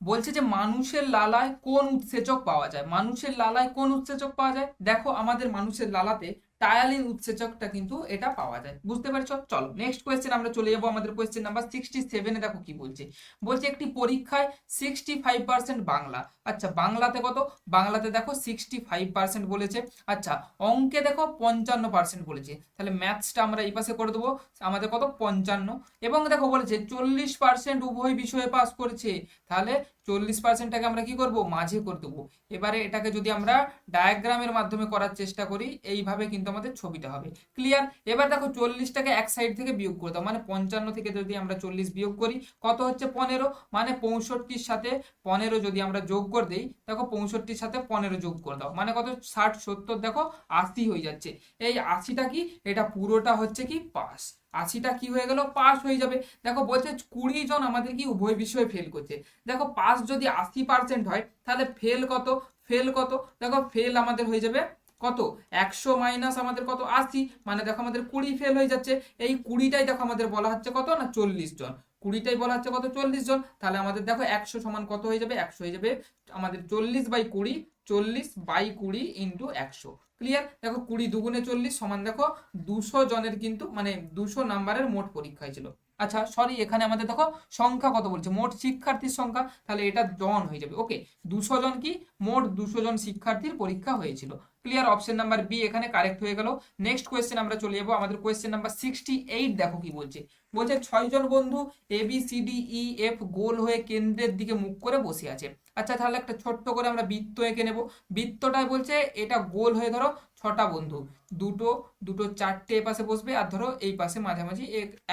বলছে যে মানুষের লালায় কোন উৎসেচক পাওয়া যায়, মানুষের লালায় কোন উৎসেচক পাওয়া যায়। দেখো আমাদের মানুষের লালাতে টায়ালিন উৎসেচকটা কিন্তু এটা পাওয়া যায়, বুঝতে পারছো। চলো নেক্সট কোয়েশ্চেন আমরা চলে যাবো। আমাদের কোয়েশ্চেন নাম্বার 67 এ দেখো কি বলছে, বলছে একটি পরীক্ষায় 65% বাংলা। আচ্ছা বাংলাতে কত? বাংলাতে দেখো 65% বলেছে। আচ্ছা অঙ্কে দেখো 55% বলেছে, তাহলে ম্যাথসটা আমরা এই পাশে করে দেবো, আমাদের কত 55। এবং দেখো বলেছে 40% উভয় বিষয়ে পাস করেছে, তাহলে 40%টাকে আমরা কি করব? মাঝে করে দেবো। এবারে এটাকে যদি আমরা ডায়াগ্রামের মাধ্যমে করার চেষ্টা করি, এইভাবে কিন্তু আমাদের ছবিটা হবে। ক্লিয়ার? এবার দেখো 40টাকে এক সাইড থেকে বিয়োগ করে দাও, মানে 55 থেকে যদি আমরা 40 বিয়োগ করি কত হচ্ছে? 15। মানে 65-র সাথে 15 যদি আমরা যোগ করে দেই, দেখো 65-র সাথে 15 যোগ করে দাও, মানে কত? 60, 70, দেখো 80 হয়ে যাচ্ছে। এই 80টা কি? এটা পুরোটা হচ্ছে কি পাস। 80টা কি হয়ে গেল? পাস হয়ে যাবে। দেখো বলছে 20 জন আমাদের কি উভয় বিষয়ে ফেল করছে। দেখো পাস যদি 80% হয়, তাহলে ফেল কত? ফেল কত? দেখো ফেল আমাদের হয়ে যাবে কত? 100 মাইনাস আমাদের কত? 80, মানে দেখো আমাদের 20 ফেল হয়ে যাচ্ছে। এই 20টাই দেখো আমাদের বলা হচ্ছে কত না 40 জন, 20টাই বলা হচ্ছে কত? 40 জন। তাহলে আমাদের দেখো 100 সমান কত হয়ে যাবে? 100 হয়ে যাবে আমাদের 40/20, 40/20 ইন্টু 100। ক্লিয়ার? দেখো 20 দুগুণে 40 সমান দেখো 200 জনের কিন্তু মানে 200 নাম্বারের মোট পরীক্ষা হয়েছিল। আচ্ছা সরি, এখানে আমাদের দেখো সংখ্যা কত বলছে? মোট শিক্ষার্থীর সংখ্যা, তাহলে এটা জন হয়ে যাবে। ওকে, 200 জন কি? মোট 200 জন শিক্ষার্থীর পরীক্ষা হয়েছিল। ক্লিয়ার? অপশন নাম্বার বি এখানে কারেক্ট হয়ে গেল। নেক্সট কোয়েশ্চেন আমরা চলে যাবো। আমাদের কোয়েশ্চেন নাম্বার 68 দেখো কি বলছে, বলছে 6 জন বন্ধু ABCDEF গোল হয়ে কেন্দ্রের দিকে মুখ করে বসে আছে। আচ্ছা তাহলে একটা ছোট্ট করে আমরা বৃত্ত এঁকে নেব। বৃত্তটায় বলছে এটা গোল হয়ে ধরো 6টা বন্ধু, দুটো দুটো 4টে এ পাশে বসবে, আর ধরো এই পাশে মাঝামাঝি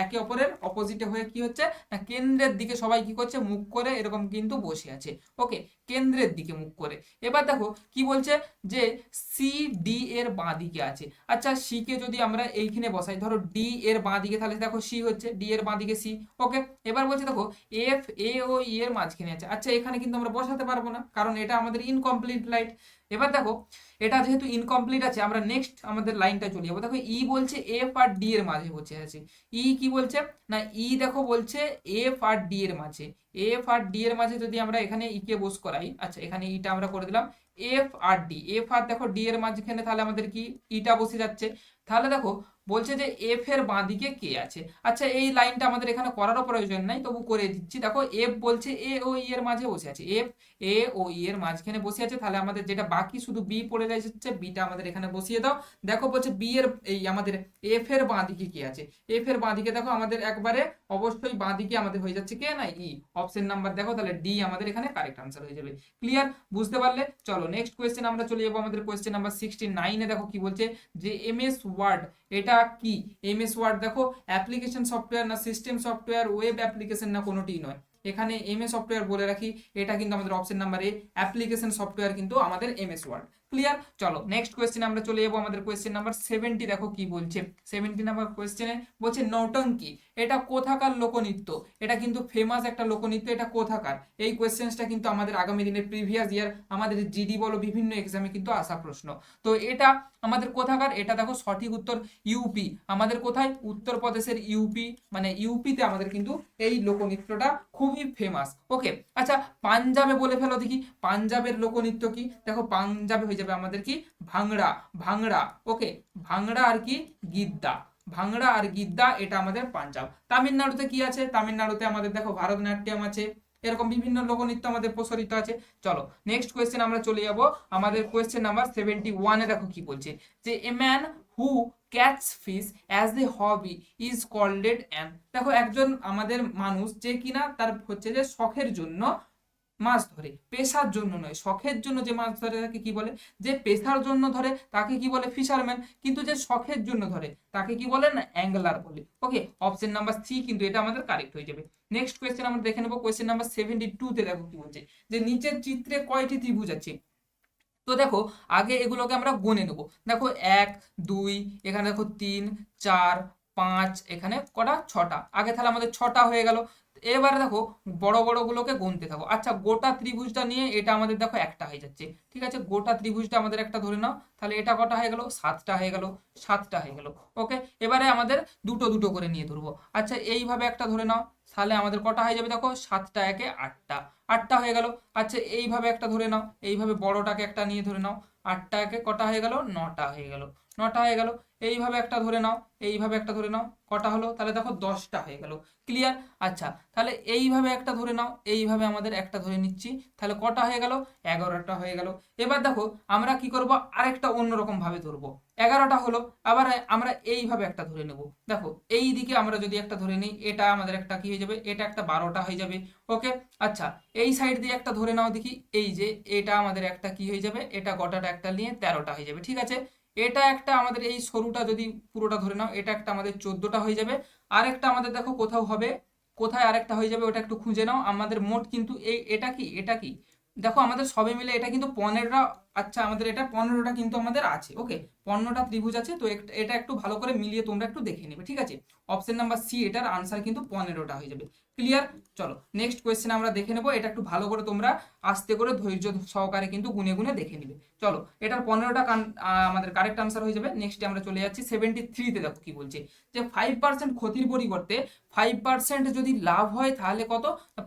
একে অপরের অপোজিটে হয়ে কি হচ্ছে না কেন্দ্রের দিকে সবাই কি করছে? মুখ করে এরকম কিন্তু বসে আছে। ওকে, কেন্দ্রের দিকে মুখ করে। এবার দেখো কি বলছে যে সি ডি এর বাঁ দিকে আছে। আচ্ছা সি কে যদি আমরা এইখানে বসাই, ধরো ডি এর বাঁ দিকে, তাহলে দেখো সি হচ্ছে ডি এর বাঁ দিকে সি। ওকে, এবার বলছে দেখো এফ এ ও ই এর মাঝখানে আছে। আচ্ছা এখানে কিন্তু আমরা বসাতে পারবো না, কারণ এটা আমাদের ইনকমপ্লিট লাইন। এবার দেখো এটা যেহেতু ইনকমপ্লিট আছে, আমরা নেক্সট আমাদের লাইনটা চলে যাবো। দেখো ই বলছে এফ আর ডি এর মাঝে বসে আছে। ই কি বলছে না ই দেখো বলছে এফ আর ডি এর মাঝে, এফ আর ডি এর মাঝে যদি আমরা এখানে ই কে বস করাই, আচ্ছা এখানে ইটা আমরা করে দিলাম F R D, F R দেখো ডি এর মাঝখানে, তাহলে আমাদের কি ইটা বসে যাচ্ছে। তাহলে দেখো বলছে যে এফ এর বাঁ দিকে কে আছে। আচ্ছা এই লাইনটা আমাদের এখানে করারও প্রয়োজন নাই, তবু করে দিচ্ছি। দেখো এফ বলছে এ ও ই এর মাঝে বসে আছে, এফ এ ও ই এর মাঝখানে বসে আছে। তাহলে আমাদের যেটা বাকি শুধু বি পড়ে যাচ্ছে, বিটা আমাদের এখানে বসিয়ে দাও। দেখো বলছে বি এর এই আমাদের এফ এর বাঁ দিকে কে আছে। এফ এর বাঁ দিকে দেখো আমাদের একবারে অবশ্যই বাঁ দিকে আমাদের হয়ে যাচ্ছে কে না ই। অপশন নাম্বার দেখো তাহলে ডি আমাদের এখানে কারেক্ট আনসার হয়ে যাবে। ক্লিয়ার? বুঝতে পারলে? চলো নেক্সট কোয়েশ্চেন আমরা চলে যাবো। আমাদের কোয়েশ্চেন নাম্বার 69 এ দেখো কি বলছে যে এমএস ওয়ার্ড এটা কি? এমএস ওয়ার্ড দেখো অ্যাপ্লিকেশন সফটওয়্যার না সিস্টেম সফটওয়্যার, ওয়েব অ্যাপ্লিকেশন না কোনোটিই নয়। এখানে এমএস সফটওয়্যার বলে রাখি, এটা কিন্তু আমাদের অপশন নাম্বার এ, অ্যাপ্লিকেশন সফটওয়্যার কিন্তু আমাদের এমএস ওয়ার্ড। ক্লিয়ার? চলো নেক্সট কোয়েশ্চেন আমরা চলে যাবো। আমাদের কোয়েশ্চেন নাম্বার 70 দেখো কি বলছে। 70 নাম্বার কোয়েশ্চেনে বলছে নৌটঙ্কি এটা কোথাকার লোকনৃত্য। এটা কিন্তু ফেমাস একটা লোকনৃত্য, এটা কোথাকার? এই কোয়েশ্চেনটা কিন্তু আমাদের আগামী দিনের প্রিভিয়াস ইয়ার আমাদের জিডি বলো বিভিন্ন এক্সামে কিন্তু আসা প্রশ্ন। তো এটা আমাদের কোথাকার? এটা দেখো সঠিক উত্তর ইউপি। আমাদের কোথায়? উত্তরপ্রদেশের ইউপি, মানে ইউপিতে আমাদের কিন্তু এই লোকনৃত্যটা খুবই ফেমাস। ওকে, আচ্ছা পাঞ্জাবে বলে ফেলো দেখি, পাঞ্জাবের লোকনৃত্য কি? দেখো পাঞ্জাবে হয়ে যাবে আমাদের কি ভাংড়া, ভাংড়া। ওকে, ভাংড়া আর কি গিদ্দা, ভাংড়া আর গিদ্দা এটা আমাদের পাঞ্জাব। তামিলনাড়ুতে কি আছে? তামিলনাড়ুতে আমাদের দেখো ভারতনাট্যম আছে, এরকম বিভিন্ন লোকনৃত্য আমাদের প্রচলিত আছে। চলো নেক্সট কোয়েশ্চেন আমরা চলে যাব। আমাদের কোয়েশ্চেন নাম্বার 71 এ দেখো কি বলছে যে a man who catch fish as a hobby is called an. দেখো একজন আমাদের মানুষ যে কিনা তার হচ্ছে যে শখের জন্য মাছ ধরে, পেশার জন্য নয়, শখের জন্য যে মাছ ধরে তাকে কি বলে, যে পেশার জন্য ধরে তাকে কি বলে ফিশারম্যান, কিন্তু যে শখের জন্য ধরে তাকে কি বলে না অ্যাঙ্গলার বলে। ওকে, অপশন নাম্বার সি কিন্তু এটা আমাদের কারেক্ট হয়ে যাবে। নেক্সট কোয়েশ্চেন আমরা দেখে নেবো, কোয়েশ্চেন নাম্বার 72 তে দেখো কি বলছে, যে নিচের চিত্রে কয়টি ত্রিভুজ আছে। তো দেখো আগে এগুলোকে আমরা গুনে নেব। দেখো 1 2, এখানে দেখো 3 4 5, এখানে কটা, ছটা। আগে তাহলে আমাদের ছটা হয়ে গেল। এবারে দেখো বড় বড় গুলোকে গুনতে থাকো। আচ্ছা গোটা ত্রিভুজটা নিয়ে এটা আমাদের দেখো একটা হয়ে যাচ্ছে, ঠিক আছে, গোটা ত্রিভুজটা আমাদের একটা ধরে নাও, তাহলে এটা কটা হয়ে গেল, সাতটা হয়ে গেল, সাতটা হয়ে গেল। ওকে, এবারে আমাদের দুটো দুটো করে নিয়ে ধরবো। আচ্ছা এইভাবে একটা ধরে নাও, তাহলে আমাদের কটা হয়ে যাবে, দেখো সাতটা একে আটটা, আটটা হয়ে গেল। আচ্ছা এইভাবে একটা ধরে নাও, এইভাবে বড়টাকে একটা নিয়ে ধরে নাও, আটটা একে কটা হয়ে গেল, নটা হয়ে গেল, নটা হয়ে গেল। এইভাবে একটা ধরে নাও, এইভাবে একটা ধরে নাও, কটা হলো, তাহলে দেখো 10টা হয়ে গেল। ক্লিয়ার? আচ্ছা তাহলে এইভাবে একটা ধরে নাও, এইভাবে আমাদের একটা ধরে নিচ্ছি, তাহলে কটা হয়ে গেল, 11টা হয়ে গেল। এবার দেখো আমরা কি করব, আরেকটা অন্যরকম ভাবে ধরবো। 11টা হলো, আবার আমরা এইভাবে একটা ধরে নেব। দেখো এই দিকে আমরা যদি একটা ধরে নিই, এটা আমাদের একটা কি হয়ে যাবে, এটা একটা 12টা হয়ে যাবে। ওকে, আচ্ছা এই সাইড দিয়ে একটা ধরে নাও দেখি, এই যে এটা আমাদের একটা কি হয়ে যাবে, এটা গোটাটা একটা নিয়ে 13টা হয়ে যাবে, ঠিক আছে। এটা একটা আমাদের এই সরুটা যদি পুরোটা ধরে নাও, এটা একটা আমাদের 14টা হয়ে যাবে। আরেকটা আমাদের দেখো কোথাও হবে, কোথায় আরেকটা হয়ে যাবে ওটা একটু খুঁজে নাও। আমাদের মোট কিন্তু এই এটা কি, এটা কি, দেখো আমাদের সবে মিলে এটা কিন্তু 15টা। আচ্ছা আমাদের এটা 15টা কিন্তু আমাদের আছে। ওকে, 15টা ত্রিভুজ আছে, তো এটা একটু ভালো করে মিলিয়ে তোমরা একটু দেখে নেবে, ঠিক আছে। অপশন নাম্বার সি, এটার আনসার কিন্তু 15টা হয়ে যাবে। ক্লিয়ার? চলো নেক্সট কোয়েশ্চেন আমরা দেখে নেবো, এটা একটু ভালো করে তোমরা আস্তে করে ধৈর্য সহকারে কিন্তু গুনে গুনে দেখে নিবে। চলো এটার 15টা আমাদের কারেক্ট আনসার হয়ে যাবে। নেক্সটে আমরা চলে যাচ্ছি 73তে, দেখো কি বলছে, যে 5% ক্ষতির পরিবর্তে 5% যদি লাভ হয় তাহলে কত,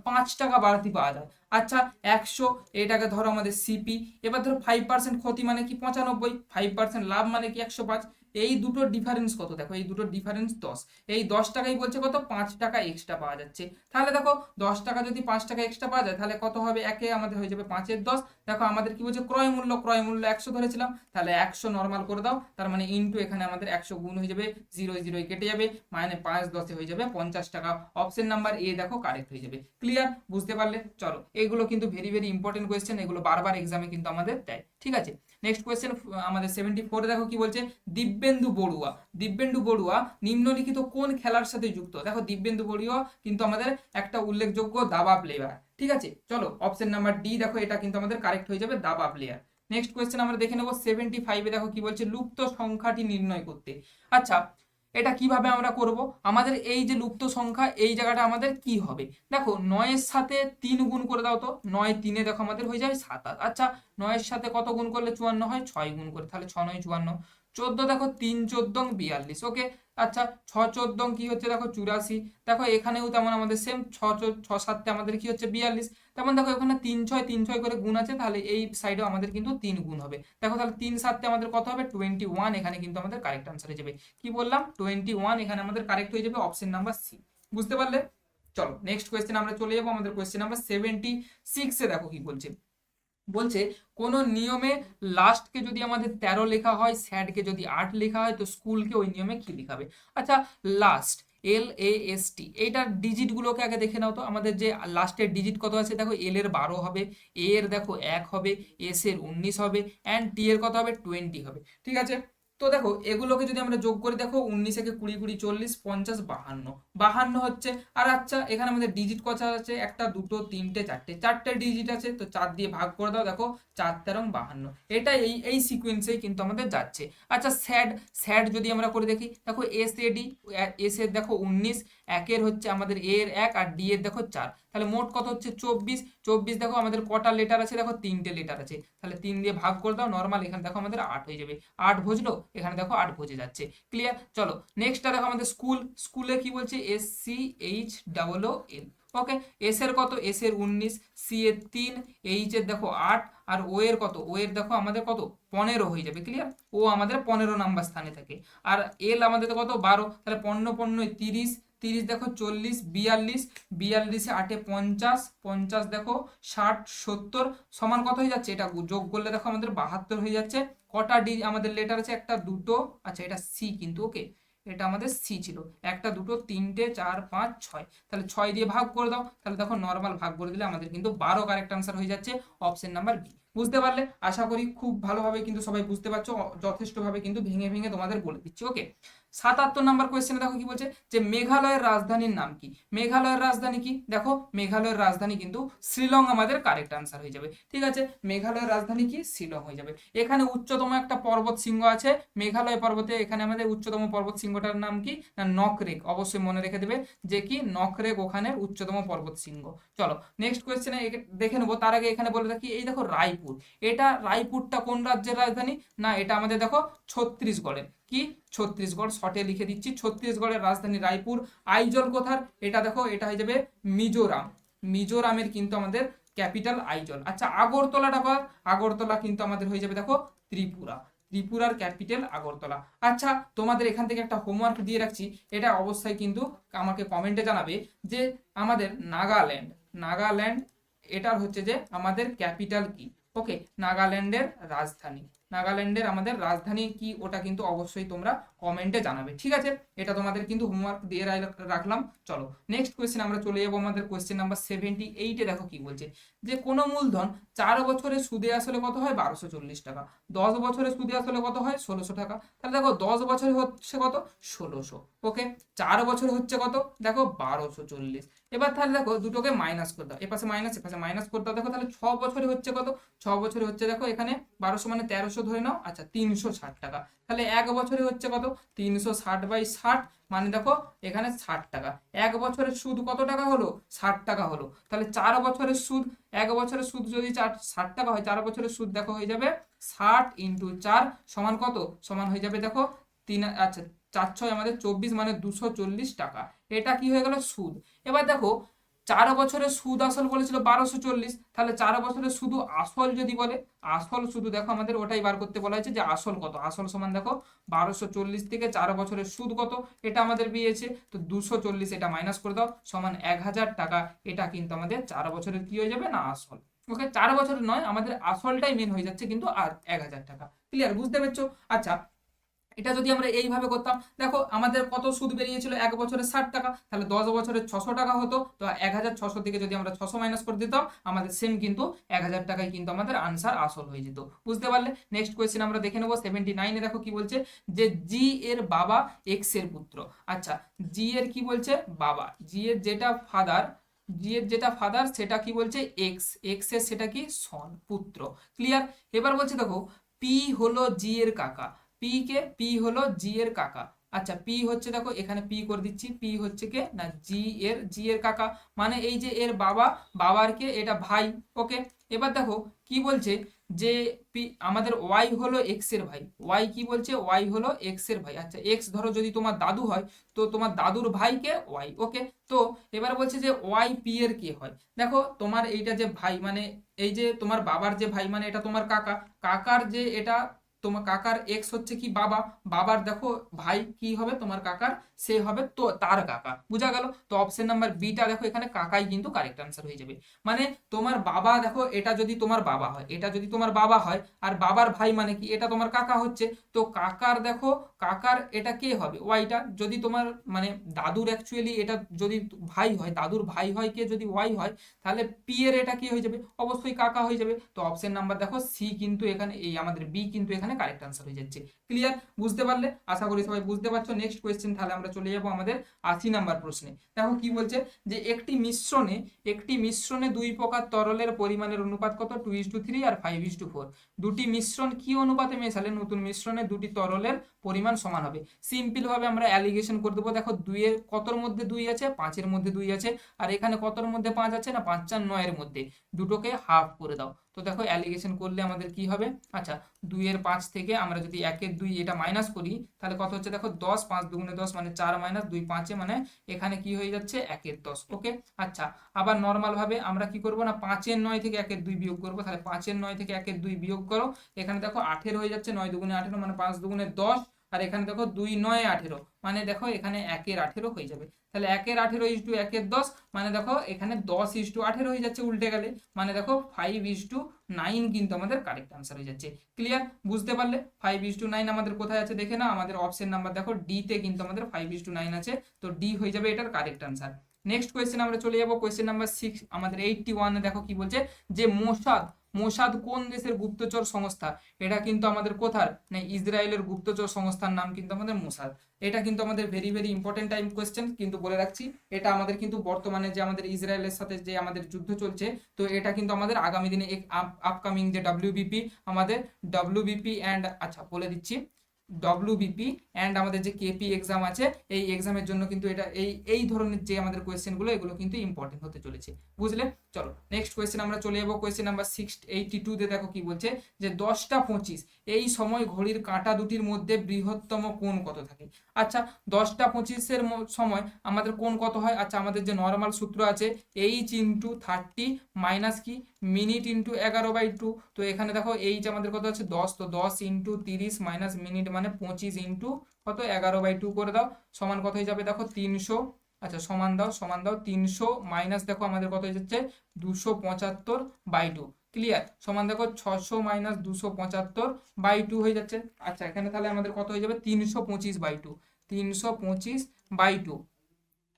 5 টাকা বাড়তি পাওয়া যায়। আচ্ছা 100, এটাকে ধরো আমাদের সিপি। এবার ধরো 5% ক্ষতি মানে কি 95, 5% লাভ মানে কি 105। এই দুটোর ডিফারেন্স কত, দেখো এই দুটোর ডিফারেন্স 10। এই 10 টাকাই বলছে কত, 5 টাকা এক্সট্রা পাওয়া যাচ্ছে। তাহলে দেখো 10 টাকা যদি 5 টাকা এক্সট্রা পাওয়া যায়, তাহলে কত হবে, একে আমাদের হয়ে যাবে 5 এর 10। দেখো আমাদের কি বলছে, ক্রয় মূল্য, ক্রয় মূল্য 100 ধরেছিলাম, তাহলে 100 নর্মাল করে দাও, তার মানে ইন্টু এখানে আমাদের 100 গুণ হয়ে যাবে, 0 0 কেটে যাবে, মানে 5 10 হয়ে যাবে 50 টাকা। অপশন নাম্বার এ দেখো কারেক্ট হয়ে যাবে। ক্লিয়ার? বুঝতে পারলে? চলো এগুলো কিন্তু ভেরি ভেরি ইম্পর্টেন্ট কোয়েশ্চেন, এগুলো বারবার এক্সামে কিন্তু আমাদের দেয়, ঠিক আছে। নেক্সট কোয়েশ্চেন আমাদের 74, দেখো কি বলছে, দিব্যেন্দু বড়ুয়া, দিব্যেন্দু বড়ুয়া নিম্নলিখিত কোন খেলার সাথে যুক্ত। দেখো দিব্যেন্দু বড়ুয়া কিন্তু আমাদের একটা উল্লেখযোগ্য দাবা প্লেয়ার, ঠিক আছে। চলো অপশন নাম্বার ডি দেখো, এটা কিন্তু আমাদের কারেক্ট হয়ে যাবে, দাবা প্লেয়ার। নেক্সট কোয়েশ্চেন আমরা দেখে নেবো 75-এ, দেখো কি বলছে, লুপ্ত সংখ্যাটি নির্ণয় করতে। আচ্ছা এটা কিভাবে আমরা করব, আমাদের এই যে লুপ্ত সংখ্যা, এই জায়গাটা আমাদের কি হবে, দেখো 9-এর সাথে 3 গুণ করে দাও তো, 9 3-এ দেখো আমাদের হয়ে যাবে 27। আচ্ছা 9-এর সাথে কত গুণ করলে 54 হয়, 6 গুণ করে, তাহলে 6 9 54। 14 দেখো 3 14 42। ওকে, আচ্ছা 6 14 কি হচ্ছে, দেখো 84। দেখো এখানেও তেমন আমাদের সেম 6 7 আমাদের কি হচ্ছে 42। তেমন দেখো এখানে 3 6 3 6 করে গুণ আছে, তাহলে এই সাইডেও আমাদের কিন্তু 3 গুণ হবে। দেখো তাহলে 3 7 আমাদের কত হবে, 21। এখানে কিন্তু আমাদের কারেক্ট আনসার হয়ে যাবে, কি বললাম 21, এখানে আমাদের কারেক্ট হয়ে যাবে অপশন নাম্বার সি। বুঝতে পারলে? চলো নেক্সট কোয়েশ্চেন আমরা চলে যাবো, আমাদের কোয়েশ্চেন নাম্বার 76-এ, দেখো কি বলছে, বলছে কোন নিয়মে লাস্টকে যদি আমাদের 13 লেখা হয়, স্যাডকে যদি 8 লেখা হয়, তো স্কুলকে ওই নিয়মে কি লেখাবে। আচ্ছা লাস্ট, LAST, এইটার ডিজিট গুলোকে আগে দেখে নাও তো, আমাদের যে লাস্টের ডিজিট কত আছে, দেখো এল এর 12 হবে, এ এর দেখো 1 হবে, এস এর 19 হবে, অ্যান্ড টি এর কত হবে, 20 হবে, ঠিক আছে। তো দেখো এগুলোকে যদি আমরা যোগ করে, দেখো 19 একে 20 20 40 50 52, 52 হচ্ছে। আর আচ্ছা এখানে আমাদের ডিজিট কত আছে, একটা দুটো তিনটে চারটে, চারটে ডিজিট আছে, তো 4 দিয়ে ভাগ করে দাও, দেখো 4 13 52। এটা এই সিকোয়েন্সেই কিন্তু আমাদের যাচ্ছে। আচ্ছা স্যাড, স্যাড যদি আমরা করে দেখি, দেখো SAD, এস এর দেখো 19, একের হচ্ছে আমাদের এ এর 1, আর ডি এর দেখো 4, তাহলে মোট কত হচ্ছে 24। 24 দেখো আমাদের কটা লেটার আছে, দেখো 3টে লেটার আছে, তাহলে 3 দিয়ে ভাগ করে দাও নর্মাল, এখানে দেখো আমাদের 8 হয়ে যাবে। 8 ভজলো, এখানে দেখো 8 ভজে যাচ্ছে। ক্লিয়ার? চলো নেক্সটটা দেখো আমাদের স্কুল, স্কুলে কি বলছে, SCHOOL। ওকে, এস এর কত, এস এর 19, সি এর 3, এইচ এর দেখো 8, আর ও এর কত, ও এর দেখো আমাদের কত 15 হয়ে যাবে। ক্লিয়ার? ও আমাদের 15 নাম্বার স্থানে থাকে। আর এল আমাদের কত 12, তাহলে 15 15 30, 30 দেখো 40, 42, 42-এ 8-এ 50, 50 দেখো 60, 70 সমান কত হয়ে যাচ্ছে, এটা যোগ করলে দেখো আমাদের 72 হয়ে যাচ্ছে। কটা ডি আমাদের লেটার আছে, একটা দুটো, আচ্ছা এটা সি কিন্তু। ওকে, এটা আমাদের সি ছিল। একটা, দুটো, তিনটে, চার, পাঁচ, ছয়, তাহলে 6 দিয়ে ভাগ করে দাও, তাহলে দেখো নর্মাল ভাগ করে দিলে আমাদের কিন্তু 12 কারেক্ট আনসার হয়ে যাচ্ছে, অপশন নাম্বার বি। বুঝতে পারলে? আশা করি খুব ভালোভাবে কিন্তু সবাই বুঝতে পারছো, যথেষ্টভাবে কিন্তু ভেঙে ভেঙে তোমাদের বলে দিচ্ছি। ওকে, 77 নাম্বার কোয়েশ্চেনে দেখো কি বলছে, যে মেঘালয়ের রাজধানীর নাম কি? মেঘালয়ের রাজধানী কি? দেখো মেঘালয়ের রাজধানী কিন্তু শিলং আমাদের কারেক্ট আনসার হয়ে যাবে। ঠিক আছে, মেঘালয়ের রাজধানী কি? শিলং হয়ে যাবে। এখানে উচ্চতম একটা পর্বত শৃঙ্গ আছে মেঘালয় পর্বতে, এখানে আমাদের উচ্চতম পর্বত শৃঙ্গটার নাম কি? না নকরেক। অবশ্যই মনে রেখে দেবে যে কি নকরেক ওখানের উচ্চতম পর্বত শৃঙ্গ। চলো নেক্সট কোয়েশ্চেনে দেখে নেবো, তার আগে এখানে বলে রাখি, এই দেখো রায়পুর, এটা রায়পুরটা কোন রাজ্যের রাজধানী? না এটা আমাদের দেখো ছত্তিশগড়ের। কি? ছত্তিশগড়, শর্টে লিখে দিচ্ছি, ছত্তিশগড়ের রাজধানী রায়পুর। আইজল কোথার? এটা দেখো এটা হয়ে যাবে মিজোরাম। মিজোরামের কিন্তু আমাদের ক্যাপিটাল আইজল। আচ্ছা আগরতলাটা কর, আগরতলা কিন্তু আমাদের হয়ে যাবে দেখো ত্রিপুরা। ত্রিপুরার ক্যাপিটাল আগরতলা। আচ্ছা তোমাদের এখান থেকে একটা হোমওয়ার্ক দিয়ে রাখছি, এটা অবশ্যই কিন্তু আমাকে কমেন্টে জানাবে যে আমাদের নাগাল্যান্ড, নাগাল্যান্ড এটার হচ্ছে যে আমাদের ক্যাপিটাল কি? ওকে, নাগাল্যান্ডের রাজধানী, নাগাল্যান্ডের আমাদের রাজধানী কি ওটা কিন্তু অবশ্যই তোমরা কমেন্টে জানাবে। ঠিক আছে, এটা তোমাদের কিন্তু হোমওয়ার্ক দিয়ে রাখলাম। চলো নেক্সট কোয়েশ্চেন আমরা চলে যাবো আমাদের কোয়েশ্চেন নাম্বার 78-এ। দেখো কি বলছে, যে কোনো মূলধন 4 বছরে সুদে আসলে কত হয়? 1240 টাকা। 10 বছরে সুদে আসলে কত হয়? 1600 টাকা। তাহলে দেখো 10 বছরে হচ্ছে কত? 1600। ওকে, 4 বছরে হচ্ছে কত? দেখো 1240। এবার তাহলে দেখো দুটোকে মাইনাস করে দাও, এপাশে মাইনাস এপাশে মাইনাস করে দাও। দেখো তাহলে 6 বছরে হচ্ছে কত? 6 বছরে হচ্ছে দেখো এখানে 1200 মানে 1300 ধরে নাও। আচ্ছা 360 টাকা। তাহলে 1 বছরে হচ্ছে কত? 360/60 মানে দেখো এখানে 60 টাকা। 1 বছরের সুদ কত টাকা হলো? 60 টাকা হলো। তাহলে 4 বছরের সুদ, 1 বছরের সুদ যদি 60 টাকা হয়, 4 বছরের সুদ দেখো হয়ে যাবে 60 × 4 সমান কত? সমান হয়ে যাবে দেখো 3, আচ্ছা 4 6 আমাদের 24 মানে 240 টাকা। এটা কি হয়ে গেল? সুদ। এবার দেখো 4 বছরের সুদ আসল বলেছিল 1240, তাহলে 4 বছরের শুধু আসল যদি বলে, আসল শুধু দেখো আমাদের ওটাই বার করতে বলা হয়েছে যে আসল কত। আসল সমান দেখো 1240 থেকে 4 বছরের সুদ কত এটা আমাদের পেয়েছে, তো 240 এটা মাইনাস করে দাও সমান 1000 টাকা। এটা কিন্তু আমাদের 4 বছরের কি হয়ে যাবে? না আসল। ওকে, 4 বছরের নয়, আমাদের আসলটাই মেন হয়ে যাচ্ছে কিন্তু আর 1000 টাকা। ক্লিয়ার? বুঝতে পেরেছো? আচ্ছা এটা যদি আমরা এইভাবে করতাম, দেখো আমাদের কত সুদ বেরিয়েছিল? 1 বছরে 60 টাকা, তাহলে 10 বছরে 600 টাকা হতো। তো 1600 থেকে যদি আমরা 600 মাইনাস করে দিতাম, আমাদের সেম কিন্তু 1000 টাকায় কিন্তু আমাদের আনসার আসল হয়ে যেত। বুঝতে পারলে? নেক্সট কোয়েশ্চেন আমরা দেখে নেবো 79-এ। দেখো কি বলছে, যে জি এর বাবা এক্স এর পুত্র। আচ্ছা জি এর কি বলছে? বাবা, জি এর যেটা ফাদার, জি এর যেটা ফাদার সেটা কি বলছে? এক্স, এক্স এর সেটা কি? সন, পুত্র। ক্লিয়ার? এবার বলছে দেখো পি হলো জি এর কাকা। পি হলো জি এর কাকা। আচ্ছা পি হচ্ছে দেখো এখানে পি করে দিচ্ছি, পি হচ্ছে কে? না জি এর কাকা, মানে এই যে এর বাবা, বাবার কে? এটা ভাই। ওকে, এবার দেখো কি বলছে, যে পি আমাদের ওয়াই হলো এক্স এর ভাই। ওয়াই কি বলছে? ওয়াই হলো এক্স এর ভাই। আচ্ছা এক্স ধরো যদি তোমার দাদু হয়, তো তোমার দাদুর ভাই কে? ওয়াই। ওকে, তো এবার বলছে যে ওয়াই পি এর কে হয়? দেখো তোমার এইটা যে ভাই মানে এই যে তোমার বাবার যে ভাই মানে এটা তোমার কাকা, কাকার যে এটা তোমার কাকার এক্স হচ্ছে কি? বাবা, বাবার দেখো ভাই কি হবে? তোমার কাকার, সে হবে তো তার কাকা। বুঝা গেল? তো অপশন নাম্বার বিটা দেখো এখানে কাকাই কিন্তু কারেক্ট আনসার হয়ে যাবে। মানে তোমার বাবা দেখো এটা যদি তোমার বাবা হয়, এটা যদি তোমার বাবা হয়, আর বাবার ভাই মানে কি? এটা তোমার কাকা হচ্ছে। তো কাকার দেখো কাকার এটা কে হবে? ওয়াইটা। যদি তোমার মানে দাদুর অ্যাকচুয়ালি এটা যদি ভাই হয়, দাদুর ভাই হয় কে? যদি ওয়াই হয়, তাহলে পি এর এটা কি হয়ে যাবে? অবশ্যই কাকা হয়ে যাবে। তো অপশন নাম্বার দেখো সি কিন্তু এখানে, এই আমাদের বি কিন্তু এখানে কারেক্ট আনসার হয়ে যাচ্ছে। ক্লিয়ার? বুঝতে পারলে? আশা করি সবাই বুঝতে পারছো। নেক্সট কোয়েশ্চেন তাহলে আমরা চলে যাবো আমাদের 80 নাম্বার প্রশ্নে। দেখো কি বলছে, যে একটি মিশ্রণে 2 প্রকার তরলের পরিমাণের অনুপাত কত? 2:3 আর 5:4। দুটি মিশ্রণ কি অনুপাতে মেশালে নতুন মিশ্রণে দুটি তরলের পরিমাণ সমান হবে? সিম্পল ভাবে আমরা অ্যালিগেশন করে দেবো। দেখো 2 এর কতর মধ্যে 2 আছে? 5 এর মধ্যে 2 আছে। আর এখানে কতর মধ্যে 5 আছে? না 5 4 9 এর মধ্যে। দুটোকে হাফ করে দাও। তো দেখো অ্যালিগেশন করলে আমাদের কি হবে? আচ্ছা 2 এর 5 থেকে আমরা যদি 1 এর 2 এটা মাইনাস করি, তাহলে কত হচ্ছে? দেখো 10, 5 দুগুণে 10 মানে 4 মাইনাস 2 5 মানে এখানে কি হয়ে যাচ্ছে? 1 এর 10। ওকে, আচ্ছা আবার নর্মাল ভাবে আমরা কি করব? না 5 এর 9 থেকে 1 এর 2 বিয়োগ করব। তাহলে 5 এর 9 থেকে 1 এর 2 বিয়োগ করো, এখানে দেখো 8 এর হয়ে যাচ্ছে, 9 দুগুণে 18 মানে 5 দুগুণে 10 আর এখানে দেখো 2 9 18, মানে দেখো এখানে 1 18 হয়ে যাবে। তাহলে 1 18 ইস টু 1 10, মানে দেখো এখানে 10 ইস টু 18 হয়ে যাচ্ছে উল্টে গেলে, মানে দেখো 5 ইস টু 9 কিন্তু আমাদের কারেক্ট আনসার হয়ে যাচ্ছে। ক্লিয়ার? বুঝতে পারলে? 5 ইস টু 9 আমাদের কোথায় আছে দেখে না, আমাদের অপশন নাম্বার দেখো ডি তে কিন্তু আমাদের 5 ইস টু 9 আছে, তো ডি হয়ে যাবে এটার কারেক্ট আনসার। নেক্সট কোয়েশ্চেন আমরা চলে যাব, কোয়েশ্চেন নাম্বার 6 আমাদের 81 এ দেখো কি বলছে, যে মোসাদ, মোসাদ কোন দেশের গুপ্তচর সংস্থা? এটা কিন্তু আমাদের কোথার না, ইসরায়েলের গুপ্তচর সংস্থার নাম কিন্তু আমাদের মোসাদ। এটা কিন্তু আমাদের very very important time question, কিন্তু বলে রাখছি এটা আমাদের কিন্তু বর্তমানে যে আমাদের ইসরায়েলের সাথে যে আমাদের যুদ্ধ চলছে, তো এটা কিন্তু আমাদের আগামী দিনে আপকামিং যে ডাব্লিউবিপি, আমাদের ডাব্লিউবিপি অ্যান্ড, আচ্ছা বলে দিচ্ছি, ডব্লিউবিপি অ্যান্ড আমাদের যে কেপি এক্সাম আছে, এই এক্সামের জন্য কিন্তু এটা এই ধরনের যে আমাদের কোয়েশ্চেনগুলো, এগুলো কিন্তু ইম্পর্টেন্ট হতে চলেছে। বুঝলে? চলো নেক্সট কোয়েশ্চেন আমরা চলে যাবো, কোয়েশ্চেন নাম্বার 682 তে দেখো কি বলছে, যে 10টা 25 এই সময় ঘড়ির কাঁটা দুটির মধ্যে বৃহত্তম কোণ কত থাকে? আচ্ছা 10টা 25-এর সময় আমাদের কোণ কত হয়? আচ্ছা আমাদের যে নর্মাল সূত্র আছে এইচ ইন্টু 30 মাইনাস কি মিনিট ইন্টু 11/2, তো এখানে দেখো এইচ আমাদের কত আছে 10, তো 10 ইন্টু 30 মাইনাস মিনিট মানে 25 ইন্টু কত 11/2 করে দাও, সমান কত হয়ে যাবে দেখো 300। আচ্ছা সমান দাও 300 মাইনাস দেখো আমাদের কত হয়ে যাচ্ছে 275/2। ক্লিয়ার? সমান দেখো 600 মাইনাস 275/2 হয়ে যাচ্ছে। আচ্ছা এখানে তাহলে আমাদের কত হয়ে যাবে 325/2, 325/2।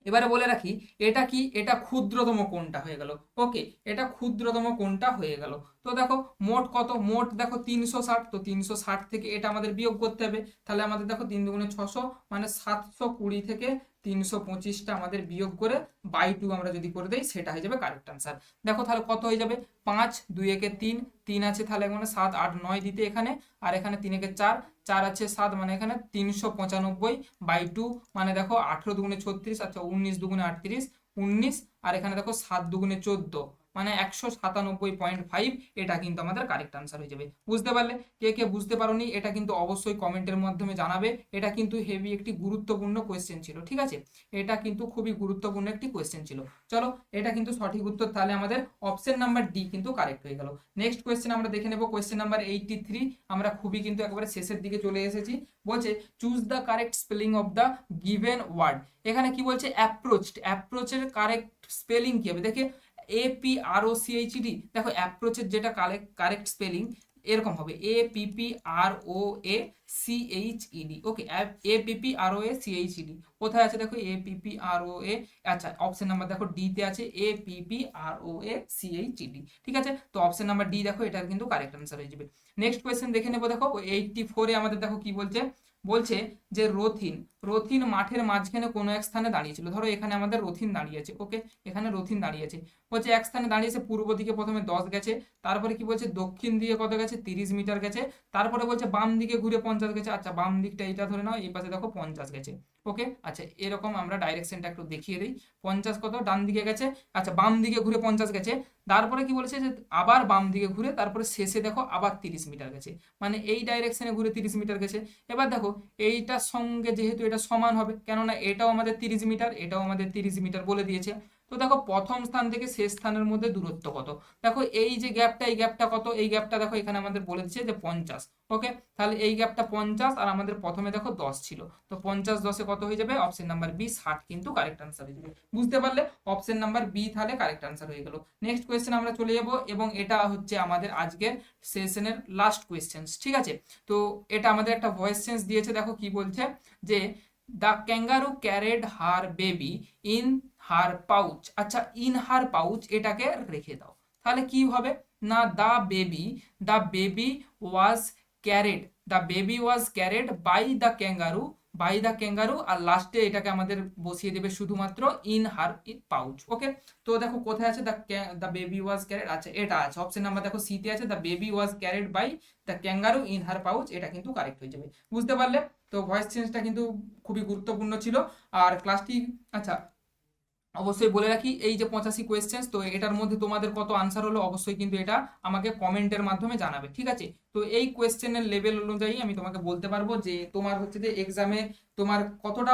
এবারে বলে রাখি এটা কি, এটা ক্ষুদ্রতম কোণটা হয়ে গেল। ওকে, এটা ক্ষুদ্রতম কোণটা হয়ে গেল। তো দেখো মোট কত, মোট দেখো 360, তো 360 থেকে এটা আমাদের বিয়োগ করতে হবে। তাহলে আমাদের দেখো 3 দুগুণে 600, মানে 720 থেকে 325টা আমাদের বিয়োগ করে বাই 2 আমরা যদি করে দেই, সেটা হয়ে যাবে কারেক্ট আনসার। দেখো তাহলে কত হয়ে যাবে 5, 2 একে 3, 3 আছে তাহলে মানে 7 8 9 দিতে এখানে, আর এখানে 3 একে 4, 4 আছে 7, মানে এখানে 395/2, মানে দেখো 18 দুগুণে 36, আচ্ছা 19 দুগুণে 38, 19, আর এখানে দেখো 7 দুগুণে 14, মানে 197.5, এটা কিন্তু আমাদের কারেক্ট আনসার হয়ে যাবে। বুঝতে পারলে? কে কে বুঝতে পারোনি এটা কিন্তু অবশ্যই কমেন্টের মাধ্যমে জানাবে। এটা কিন্তু হেভি একটি গুরুত্বপূর্ণ কোয়েশ্চেন ছিল, ঠিক আছে? এটা কিন্তু খুবই গুরুত্বপূর্ণ একটি কোয়েশ্চেন ছিল। চলো এটা কিন্তু সঠিক উত্তর, তাহলে আমাদের অপশন নাম্বার ডি কিন্তু কারেক্ট হয়ে গেল। নেক্সট কোয়েশ্চেন আমরা দেখে নেব, কোয়েশ্চেন নাম্বার 83, আমরা খুবই কিন্তু একেবারে শেষের দিকে চলে এসেছি। বলছে choose the correct spelling of the given word. এখানে কি বলছে অ্যাপ্রোচ, অ্যাপ্রোচের কারেক্ট স্পেলিং কি হবে? দেখে APROCHED, দেখো অ্যাপ্রোচের যেটা কারেক্ট স্পেলিং এরকম হবে APPROACHED। ওকে, APPROACHED কোথায় আছে দেখো APPROA, আচ্ছা অপশন নাম্বার দেখো ডি তে আছে APPROACHED। ঠিক আছে, তো অপশন নাম্বার ডি দেখো এটার কিন্তু কারেক্ট আনসার হয়ে যাবে। নেক্সট কোয়েশ্চেন দেখে নেবো, দেখো 84 এ আমাদের দেখো কি বলছে, বলছে যে রথিন, রথিন মাঠের মাঝখানে কোনো এক স্থানে দাঁড়িয়েছিল। ধরো এখানে আমাদের রথিন দাঁড়িয়েছে, ওকে এখানে রথিন দাঁড়িয়েছে, বলছে এক স্থানে দাঁড়িয়েছে, পূর্ব দিকে প্রথমে 10 গেছে, তারপরে কি বলছে দক্ষিণ দিকে কত গেছে 30 মিটার গেছে, তারপরে বলছে বাম দিকে ঘুরে 50 গেছে। আচ্ছা বাম দিকটা এটা ধরে নাও, এই পাশে দেখো 50 গেছে। ওকে, আচ্ছা এরকম আমরা ডাইরেকশনটা একটু দেখিয়ে দিই, 50 কত ডান দিকে গেছে, আচ্ছা বাম দিকে ঘুরে 50 গেছে, তারপরে কি বলেছে যে আবার বাম দিকে ঘুরে তারপরে শেষে দেখো আবার 30 মিটার গেছে, মানে এই ডাইরেকশনে ঘুরে 30 মিটার গেছে। এবার দেখো এইটার সঙ্গে যেহেতু এটা সমান হবে, কেননা এটাও আমাদের 30 মিটার, এটাও আমাদের 30 মিটার বলে দিয়েছে। তো দেখো প্রথম স্থান থেকে শেষ স্থানের মধ্যে দূরত্ব কত, দেখো এই যে গ্যাপটা, এই গ্যাপটা কত, এই গ্যাপটা দেখো এখানে আমাদের বলে দিচ্ছে যে 50। ওকে, তাহলে এই গ্যাপটা 50, আর আমাদের প্রথমে দেখো 10 ছিল, তো 50 10-এ কত হয়ে যাবে অপশন নাম্বার বি 60 কিন্তু কারেক্ট আনসার হয়ে যাবে। বুঝতে পারলে? অপশন নাম্বার বি তাহলে কারেক্ট আনসার হয়ে গেল। নেক্সট কোয়েশ্চেন আমরা চলে যাব, এবং এটা হচ্ছে আমাদের আজকের সেশনের লাস্ট কোয়েশ্চেন, ঠিক আছে? তো এটা আমাদের একটা ভয়েস চেঞ্জ দিয়েছে, দেখো কি বলছে, যে the kangaroo carried her baby in her pouch. আচ্ছা ইন হার পাউচ এটাকে রেখে দাও, তাহলে কি হবে না the baby was carried, the baby was carried by the kangaroo, by the kangaroo, আর লাস্টে এটাকে আমাদের বসিয়ে দেবে শুধুমাত্র ইন হার পাউচ। ওকে, তো দেখো কোথায় আছে দ্য বেবি ওয়াজ ক্যারেড, আচ্ছা এটা আছে অপশন নাম্বার দেখো সি তে আছে the baby was carried by the kangaroo in her pouch, এটা কিন্তু কারেক্ট হয়ে যাবে। বুঝতে পারলে? তো ভয়েস চেঞ্জটা কিন্তু খুবই গুরুত্বপূর্ণ ছিল। আর ক্লাসটি, আচ্ছা অবশ্যই বলে রাখি এই যে 85 কোয়েশ্চেন্স, তো এটার মধ্যে তোমাদের কত আনসার হলো অবশ্যই কিন্তু এটা আমাকে কমেন্টের মাধ্যমে জানাবে, ঠিক আছে? তো এই কোয়েশ্চেনের লেভেল অনুযায়ী আমি তোমাকে বলতে পারবো যে তোমার হচ্ছে যে এক্সামে তোমার কতটা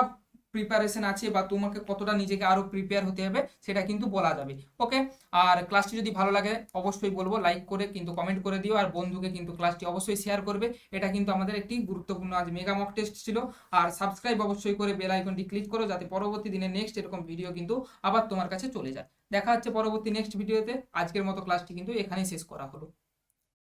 প্রিপারেশন আছে বা তোমাকে কতটা নিজেকে আরো প্রিপেয়ার হতে হবে সেটা কিন্তু বলা যাবে। ওকে, আর ক্লাসটি যদি ভালো লাগে অবশ্যই বলবো লাইক করে কিন্তু কমেন্ট করে দিও, আর বন্ধুকে কিন্তু ক্লাসটি অবশ্যই শেয়ার করবে। এটা কিন্তু আমাদের একটি গুরুত্বপূর্ণ আজ মেগা মক টেস্ট ছিল। আর সাবস্ক্রাইব অবশ্যই করে বেল আইকনটি ক্লিক করো, যাতে পরবর্তী দিনে নেক্সট এরকম ভিডিও কিন্তু আবার তোমার কাছে চলে যায়। দেখা হচ্ছে পরবর্তী নেক্সট ভিডিওতে। আজকের মতো ক্লাসটি কিন্তু এখানেই শেষ করা হলো।